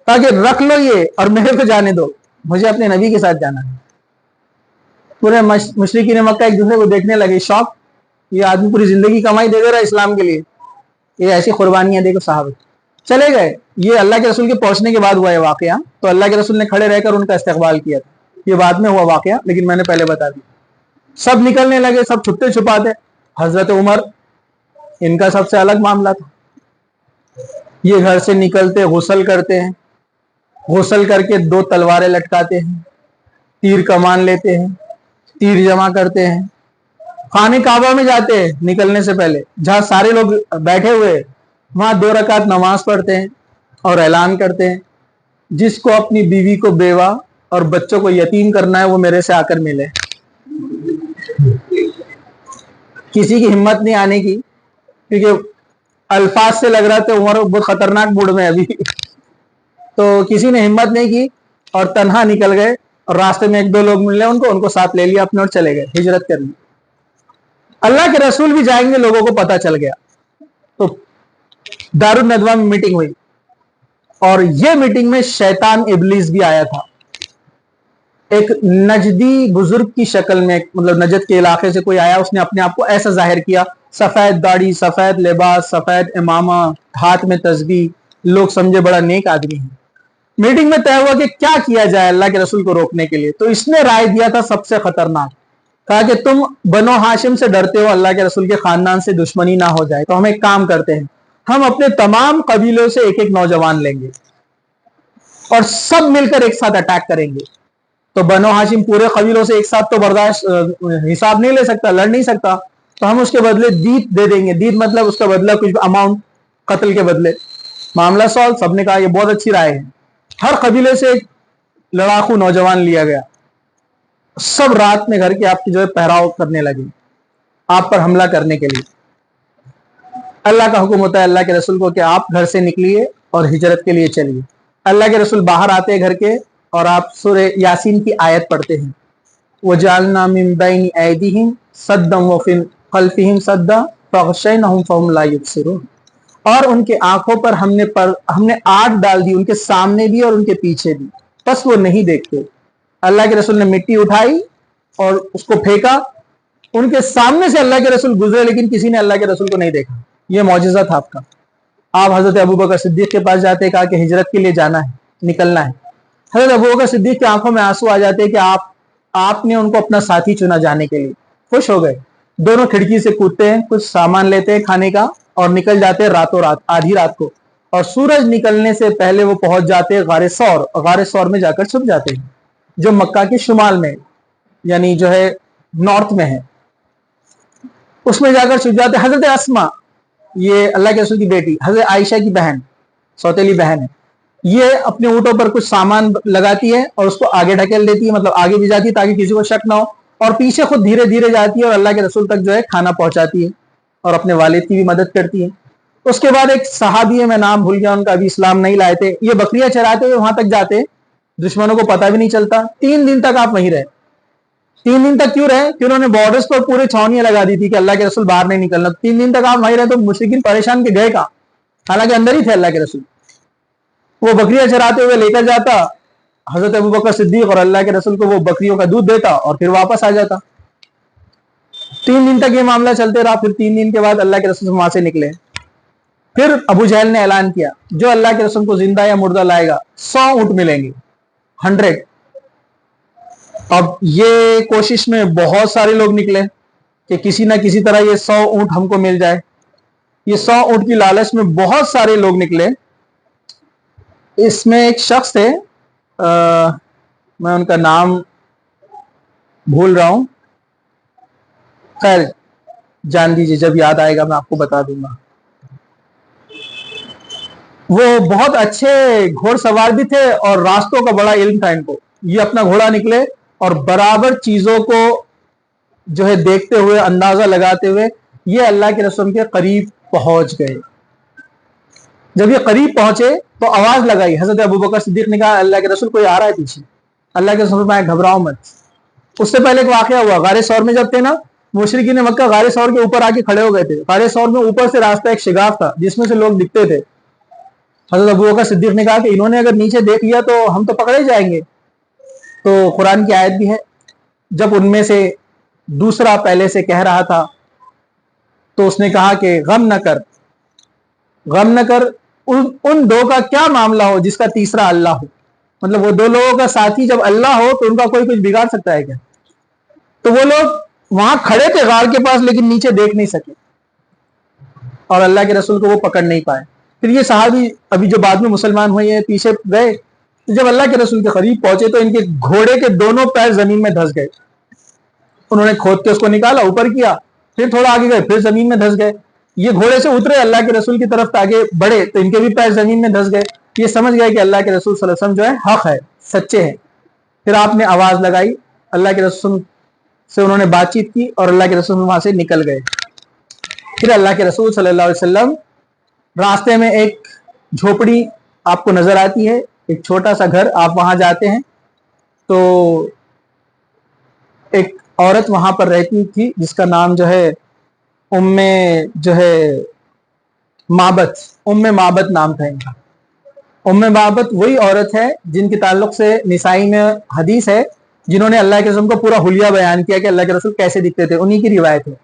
تاکہ رکھ لو یہ اور میرے کو جانے دو، مجھے اپنے نبی کے ساتھ جانا ہے. پورے مشرکین مکہ ایک دوسرے کو دیکھنے لگے، شوق، یہ آدمی پوری زندگی کمائی دے رہا ہے اسلام کے لیے، یہ ایسی قربانیاں دے کے صحابہ چلے گئے. یہ اللہ کے رسول کے پہنچنے کے بعد ہوا یہ واقعہ. تو اللہ کے رسول نے کھڑے رہ کر ان کا استقبال کیا تھا. یہ بعد میں ہوا واقعہ، لیکن میں نے پہلے بتا دیا. سب نکلنے لگے، سب چھپتے چھپاتے. حضرت عمر، ان کا سب سے الگ معاملہ تھا. یہ گھر سے نکلتے، غسل کرتے ہیں، غسل کر کے 2 تلواریں لٹکاتے ہیں، تیر کمان لیتے ہیں، تیر جمع کرتے ہیں، خانہ کعبہ میں جاتے ہیں نکلنے سے پہلے، جہاں سارے لوگ بیٹھے ہوئے، وہاں 2 رکعت نماز پڑھتے ہیں اور اعلان کرتے ہیں جس کو اپنی بیوی کو بیوہ اور بچوں کو یتیم کرنا ہے وہ میرے سے آ کر ملے. کسی کی ہمت نہیں آنے کی، کیونکہ الفاظ سے لگ رہا تھا عمر بہت خطرناک موڈ میں ابھی. تو کسی نے ہمت نہیں کی اور تنہا نکل گئے. اور راستے میں 1-2 لوگ ملے ان کو ساتھ لے لیا اپنے اور چلے گئے ہجرت کرنے. اللہ کے رسول بھی جائیں گے، لوگوں کو پتا چل گیا. تو دار الندوہ میں میٹنگ ہوئی اور یہ میٹنگ میں شیطان ابلیس بھی آیا تھا. ایک نجدی بزرگ کی شکل میں، مطلب نجد کے علاقے سے کوئی آیا، اس نے اپنے آپ کو ایسا ظاہر کیا، سفید داڑھی، سفید لباس، سفید امامہ، ہاتھ میں تسبیح، لوگ سمجھے بڑا نیک آدمی ہے. میٹنگ میں طے ہوا کہ کیا کیا جائے اللہ کے رسول کو روکنے کے لیے. تو اس نے رائے دیا تھا سب سے خطرناک، کہا کہ تم بنو ہاشم سے ڈرتے ہو، اللہ کے رسول کے خاندان سے دشمنی نہ ہو جائے، تو ہم ایک کام کرتے ہیں، ہم اپنے تمام قبیلوں سے 1-1 نوجوان لیں گے اور سب مل کر ایک ساتھ اٹیک کریں گے. تو بنو ہاشم پورے قبیلوں سے ایک ساتھ تو برداشت حساب نہیں لے سکتا، لڑ نہیں سکتا، تو ہم اس کے بدلے دیت دے دیں گے. دیت مطلب اس کا بدلہ کچھ اماؤنٹ، قتل کے بدلے. معاملہ سال. سب نے کہا یہ بہت اچھی رائے ہے. ہر قبیلے سے ایک لڑاکو نوجوان لیا گیا. سب رات میں گھر کے آپ کی جو ہے پہراؤ کرنے لگے آپ پر حملہ کرنے کے لیے. اللہ کا حکم ہوتا ہے اللہ کے رسول کو کہ آپ گھر سے نکلیے اور ہجرت کے لیے چلیے. اللہ کے رسول باہر آتے ہیں گھر کے اور آپ سورہ یاسین کی آیت پڑھتے ہیں، وَجَعَلْنَا مِن بَيْنِ أَيْدِيهِمْ صَدًّا وَمِن خَلْفِهِمْ صَدًّا فَغَشَّيْنَاهُمْ فَهُمْ لَا يُبْصِرُونَ. اور ان کے آنکھوں پر ہم نے آگ ڈال دی، ان کے سامنے بھی اور ان کے پیچھے بھی، بس وہ نہیں دیکھتے. اللہ کے رسول نے مٹی اٹھائی اور اس کو پھینکا، ان کے سامنے سے اللہ کے رسول گزرے لیکن کسی نے اللہ کے رسول کو نہیں دیکھا. یہ معجزہ تھا آپ کا. آپ حضرت ابوبکر صدیق کے پاس جاتے، کہا کہ ہجرت کے لیے جانا ہے، نکلنا ہے. حضرت ابوبکر صدیق کی آنکھوں میں آنسو آ جاتے کہ آپ نے ان کو اپنا ساتھی چنا جانے کے لیے. خوش ہو گئے. دونوں کھڑکی سے کودتے ہیں، کچھ سامان لیتے ہیں کھانے کا اور نکل جاتے ہیں راتوں رات، آدھی رات کو، اور سورج نکلنے سے پہلے وہ پہنچ جاتے ہیں غار ثور، اور غار ثور میں جا کر چھپ جاتے ہیں جو مکہ کے شمال میں یعنی جو ہے نارتھ میں ہے، اس میں جا کر چھپ جاتے ہیں۔ حضرت اسما، یہ اللہ کے رسول کی بیٹی، حضرت عائشہ کی بہن، سوتیلی بہن ہے، یہ اپنے اونٹوں پر کچھ سامان لگاتی ہے اور اس کو آگے ڈھکیل دیتی ہے، مطلب آگے بھی جاتی ہے تاکہ کسی کو شک نہ ہو، اور پیچھے خود دھیرے دھیرے جاتی ہے اور اللہ کے رسول تک جو ہے کھانا پہنچاتی ہے اور اپنے والد کی بھی مدد کرتی ہے۔ اس کے بعد ایک صحابی ہے، میں نام بھول گیا ان کا، ابھی اسلام نہیں لائے تھے، یہ بکریاں چراتے ہوئے وہاں تک جاتے، دشمنوں کو پتہ بھی نہیں چلتا۔ 3 دن تک آپ وہیں رہے۔ 3 دن تک کیوں رہے؟ کہ انہوں نے بارڈرز پر پورے چھاؤنیاں لگا دی تھی کہ اللہ کے رسول باہر نہیں نکلنا۔ 3 دن تک آپ وہیں رہے تو مشرکین پریشان کے گئے کہاں، حالانکہ اندر ہی تھے اللہ کے رسول۔ وہ بکریاں چراتے ہوئے لے کر جاتا، حضرت ابوبکر صدیق اور اللہ کے رسول کو وہ بکریوں کا دودھ دیتا اور پھر واپس آ جاتا۔ 3 دن تک یہ معاملہ چلتے رہا، پھر 3 دن کے بعد اللہ کے رسول وہاں سے نکلے۔ پھر ابو جہل نے اعلان کیا جو اللہ کے رسول کو زندہ یا مردہ لائے گا 100 اونٹ ملیں گے، 100۔ اب یہ کوشش میں بہت سارے لوگ نکلے کہ کسی نہ کسی طرح یہ 100 اونٹ ہم کو مل جائے۔ یہ 100 اونٹ کی لالچ میں بہت سارے لوگ نکلے۔ اس میں ایک شخص تھے، میں ان کا نام بھول رہا ہوں، خیر جان دیجیے، جب یاد آئے گا میں آپ کو بتا دوں گا۔ وہ بہت اچھے گھوڑ سوار بھی تھے اور راستوں کا بڑا علم تھا ان کو۔ یہ اپنا گھوڑا نکلے اور برابر چیزوں کو جو ہے دیکھتے ہوئے، اندازہ لگاتے ہوئے یہ اللہ کے رسول کے قریب پہنچ گئے۔ جب یہ قریب پہنچے تو آواز لگائی، حضرت ابوبکر صدیق نے کہا اللہ کے رسول کوئی آ رہا ہے پیچھے۔ اللہ کے رسول میں گھبراؤ مت۔ اس سے پہلے ایک واقعہ ہوا، غار ثور میں جب تھے نا، مشرکین مکہ غار ثور کے اوپر آ کے کھڑے ہو گئے تھے۔ غار ثور میں اوپر سے راستہ ایک شگاف تھا جس میں سے لوگ دکھتے تھے۔ حضرت ابوبکر صدیق نے کہا کہ انہوں نے اگر نیچے دیکھ لیا تو ہم تو پکڑے جائیں گے۔ تو قرآن کی آیت بھی ہے، جب ان میں سے دوسرا پہلے سے کہہ رہا تھا تو اس نے کہا کہ غم نہ کر، غم نہ کر، ان 2 کا کیا معاملہ ہو جس کا تیسرا اللہ ہو۔ مطلب وہ 2 لوگوں کا ساتھی جب اللہ ہو تو ان کا کوئی کچھ بگاڑ سکتا ہے کیا؟ تو وہ لوگ وہاں کھڑے تھے غار کے پاس لیکن نیچے دیکھ نہیں سکے اور اللہ کے رسول کو وہ پکڑ نہیں پائے۔ پھر یہ صحابی ابھی جو بعد میں مسلمان ہوئے ہیں پیچھے گئے، جب اللہ کے رسول کے قریب پہنچے تو ان کے گھوڑے کے دونوں پیر زمین میں دھس گئے۔ انہوں نے کھود کے اس کو نکالا، اوپر کیا، پھر تھوڑا آگے گئے، پھر زمین میں دھس گئے۔ یہ گھوڑے سے اترے، اللہ کے رسول کی طرف آگے بڑھے تو ان کے بھی پیر زمین میں دھس گئے۔ یہ سمجھ گئے کہ اللہ کے رسول صلی اللہ علیہ وسلم جو ہے حق ہے، سچے ہیں۔ پھر آپ نے آواز لگائی، اللہ کے رسول سے انہوں نے بات چیت کی اور اللہ کے رسول وہاں سے نکل گئے۔ پھر اللہ کے رسول صلی اللہ علیہ وسلم راستے میں ایک جھوپڑی آپ کو نظر آتی ہے، ایک چھوٹا سا گھر، آپ وہاں جاتے ہیں تو ایک عورت وہاں پر رہتی تھی جس کا نام جو ہے ام معبد نام تھا ان کا۔ ام معبد وہی عورت ہے جن کے تعلق سے نسائی میں حدیث ہے، جنہوں نے اللہ کے رسول کو پورا حلیہ بیان کیا کہ اللہ کے رسول کیسے دکھتے تھے، انہی کی روایت ہے۔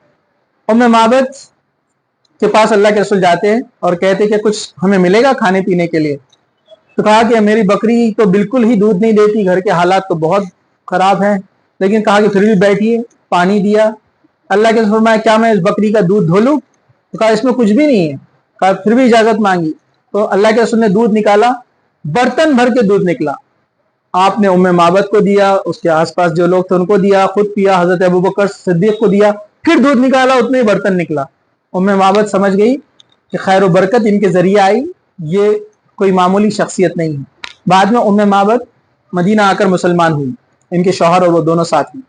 ام معبد کے پاس اللہ کے رسول جاتے ہیں اور کہتے کہ کچھ ہمیں ملے گا کھانے پینے کے لیے؟ تو کہا کہ میری بکری تو بالکل ہی دودھ نہیں دیتی، گھر کے حالات تو بہت خراب ہیں، لیکن کہا کہ پھر بھی بیٹھیے، پانی دیا۔ اللہ کے رسول فرمایا کیا میں اس بکری کا دودھ دھو لوں؟ تو کہا اس میں کچھ بھی نہیں ہے۔ کہا پھر بھی اجازت مانگی تو اللہ کے رسول نے دودھ نکالا، برتن بھر کے دودھ نکلا۔ آپ نے ام معبد کو دیا، اس کے آس پاس جو لوگ تھے ان کو دیا، خود پیا، حضرت ابوبکر صدیق کو دیا، پھر دودھ نکالا، اتنے ہی برتن نکلا۔ ام معبد سمجھ گئی کہ خیر و برکت ان کے ذریعے آئی، یہ کوئی معمولی شخصیت نہیں ہے۔ بعد میں ام معبد مدینہ آ کر مسلمان ہوئی، ان کے شوہر اور وہ دونوں ساتھی۔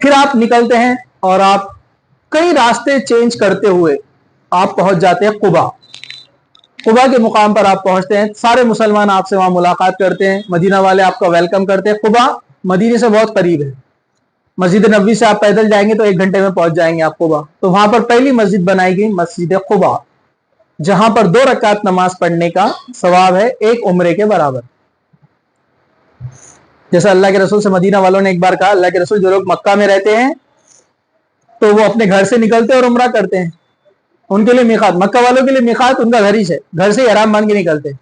پھر آپ نکلتے ہیں اور آپ کئی راستے چینج کرتے ہوئے آپ پہنچ جاتے ہیں قبا۔ قبا کے مقام پر آپ پہنچتے ہیں، سارے مسلمان آپ سے وہاں ملاقات کرتے ہیں، مدینہ والے آپ کا ویلکم کرتے ہیں۔ قبا مدینے سے بہت قریب ہے، مسجد نبوی سے آپ پیدل جائیں گے تو 1 گھنٹے میں پہنچ جائیں گے آپ قبا۔ تو وہاں پر پہلی مسجد بنائی گئی مسجد قبا، جہاں پر 2 رکعت نماز پڑھنے کا ثواب ہے 1 عمرے کے برابر۔ جیسا اللہ کے رسول سے مدینہ والوں نے ایک بار کہا، اللہ کے رسول جو لوگ مکہ میں رہتے ہیں تو وہ اپنے گھر سے نکلتے اور عمرہ کرتے ہیں، ان کے لیے میقات، مکہ والوں کے لیے میقات ان کا گھر ہی ہے، گھر سے احرام باندھ کے نکلتے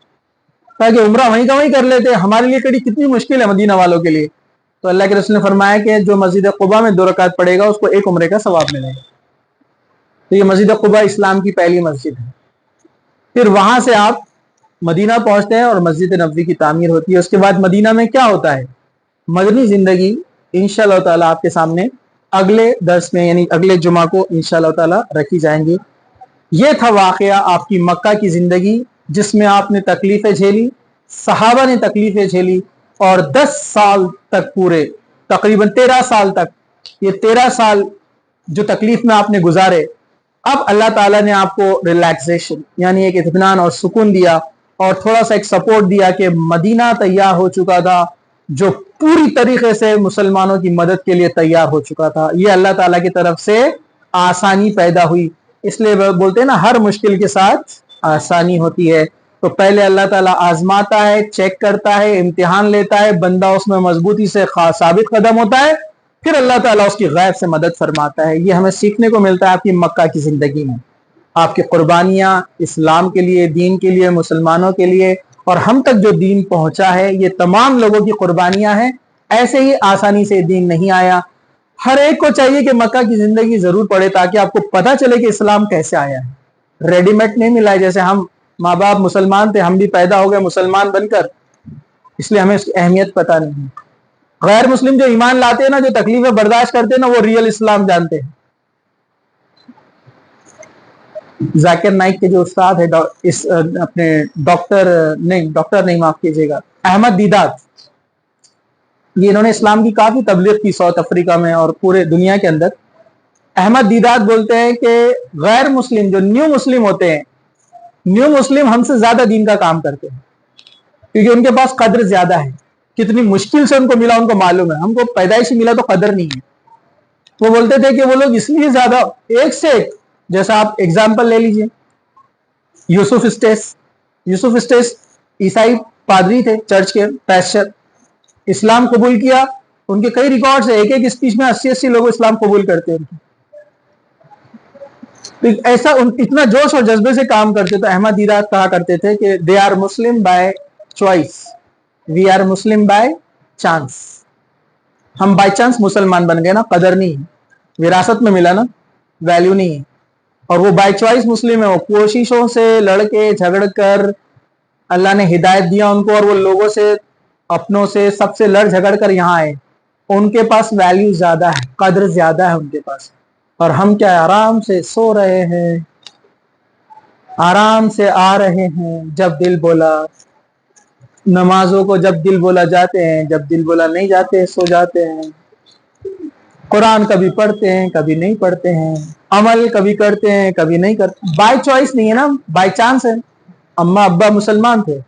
تاکہ عمرہ وہیں کا وہیں کر لیتے۔ ہمارے لیے کتنی مشکل ہے مدینہ والوں کے لیے، تو اللہ کے رسول نے فرمایا کہ جو مسجد قبا میں 2 رکعت پڑھے گا اس کو 1 عمرے کا ثواب ملے گا۔ تو یہ مسجد قباء اسلام کی پہلی مسجد ہے. پھر وہاں سے آپ مدینہ پہنچتے ہیں اور مسجد نبوی کی تعمیر ہوتی ہے. اس کے بعد مدینہ میں کیا ہوتا ہے، مدنی زندگی انشاءاللہ تعالی آپ کے سامنے اگلے درس میں یعنی اگلے جمعہ کو انشاءاللہ تعالی رکھی جائیں گی. یہ تھا واقعہ آپ کی مکہ کی زندگی جس میں آپ نے تکلیفیں جھیلی، صحابہ نے تکلیفیں جھیلی، اور 10 سال تک پورے تقریباً 13 سال تک، یہ 13 سال جو تکلیف میں آپ نے گزارے، اب اللہ تعالیٰ نے آپ کو ریلیکسیشن یعنی ایک اطمینان اور سکون دیا اور تھوڑا سا ایک سپورٹ دیا کہ مدینہ تیار ہو چکا تھا جو پوری طریقے سے مسلمانوں کی مدد کے لیے تیار ہو چکا تھا. یہ اللہ تعالیٰ کی طرف سے آسانی پیدا ہوئی. اس لیے بولتے ہیں نا ہر مشکل کے ساتھ آسانی ہوتی ہے. تو پہلے اللہ تعالیٰ آزماتا ہے، چیک کرتا ہے، امتحان لیتا ہے، بندہ اس میں مضبوطی سے ثابت قدم ہوتا ہے، پھر اللہ تعالیٰ اس کی غیب سے مدد فرماتا ہے. یہ ہمیں سیکھنے کو ملتا ہے آپ کی مکہ کی زندگی میں. آپ کی قربانیاں اسلام کے لیے، دین کے لیے، مسلمانوں کے لیے، اور ہم تک جو دین پہنچا ہے یہ تمام لوگوں کی قربانیاں ہیں. ایسے ہی آسانی سے دین نہیں آیا. ہر ایک کو چاہیے کہ مکہ کی زندگی ضرور پڑھے تاکہ آپ کو پتہ چلے کہ اسلام کیسے آیا ہے. ریڈی میڈ نہیں ملا ہے. جیسے ہم ماں باپ مسلمان تھے، ہم بھی پیدا ہو گئے مسلمان بن کر، اس لیے ہمیں اس کی اہمیت پتہ نہیں ہے. غیر مسلم جو ایمان لاتے ہیں نا، جو تکلیفیں برداشت کرتے ہیں نا، وہ ریئل اسلام جانتے ہیں. ذاکر نائک کے جو استاد ہے اپنے ڈاکٹر نہیں معاف کیجیے گا، احمد دیدات، یہ انہوں نے اسلام کی کافی تبلیغ کی ساؤتھ افریقہ میں اور پورے دنیا کے اندر. احمد دیدات بولتے ہیں کہ غیر مسلم جو نیو مسلم ہوتے ہیں، نیو مسلم ہم سے زیادہ دین کا کام کرتے ہیں کیونکہ ان کے پاس قدر زیادہ ہے. کتنی مشکل سے ان کو ملا ان کو معلوم ہے. ہم کو پیدائشی ملا تو قدر نہیں ہے. وہ بولتے تھے کہ وہ لوگ اس لیے زیادہ ایک سے ایک، جیسا آپ ایگزامپل لے لیجئے یوسف اسٹیس عیسائی پادری تھے، چرچ کے پیسٹر، اسلام قبول کیا. ان کے کئی ریکارڈز ہیں، ایک ایک اسپیچ میں 80 لوگ اسلام قبول کرتے ہیں. ایسا اتنا جوش اور جذبے سے کام کرتے. تو احمد دیدات کہا کرتے تھے کہ they are Muslim by choice, we are Muslim by chance. ہم بائی چانس مسلمان بن گئے نا، قدر نہیں ہے، وراثت میں ملا نا، ویلیو نہیں ہے. اور وہ بائی چوائس مسلم ہے، وہ کوششوں سے لڑ کے جھگڑ کر اللہ نے ہدایت دیا ان کو، اور وہ لوگوں سے، اپنوں سے، سب سے لڑ جھگڑ کر یہاں آئے. ان کے پاس ویلیو زیادہ ہے، قدر زیادہ ہے ان کے پاس. اور ہم کیا آرام سے سو رہے ہیں، آرام سے آ رہے ہیں، جب دل بولا نمازوں کو، جب دل بولا جاتے ہیں، جب دل بولا نہیں جاتے سو جاتے ہیں. قرآن کبھی پڑھتے ہیں کبھی نہیں پڑھتے ہیں، عمل کبھی کرتے ہیں کبھی نہیں کرتے. بائی چوائس نہیں ہے نا، بائی چانس ہے. اماں ابا مسلمان تھے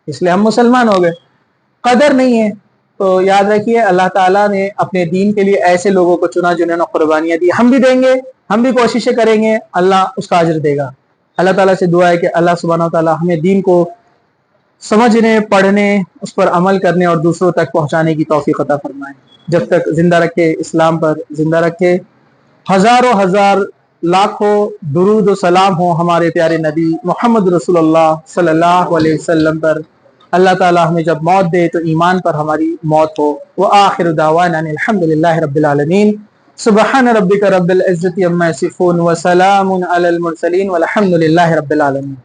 اس لیے ہم مسلمان ہو گئے. قدر نہیں ہے. تو یاد رکھیے اللہ تعالیٰ نے اپنے دین کے لیے ایسے لوگوں کو چنا جنہوں نے قربانیاں دی. ہم بھی دیں گے، ہم بھی کوششیں کریں گے، اللہ اس کا اجر دے گا. اللہ تعالیٰ سے دعا ہے کہ اللہ سبحانہ و تعالیٰ ہمیں دین کو سمجھنے، پڑھنے، اس پر عمل کرنے اور دوسروں تک پہنچانے کی توفیق عطا فرمائے. جب تک زندہ رکھے، اسلام پر زندہ رکھے. ہزاروں ہزار لاکھوں درود و سلام ہو ہمارے پیارے نبی محمد رسول اللہ صلی اللہ علیہ وسلم پر. اللہ تعالیٰ ہمیں جب موت دے تو ایمان پر ہماری موت ہو. وآخر دعوانا الحمدللہ رب العالمین. سبحان ربک رب العزت عما یصفون وسلام علی المرسلین والحمدللہ رب العالمین.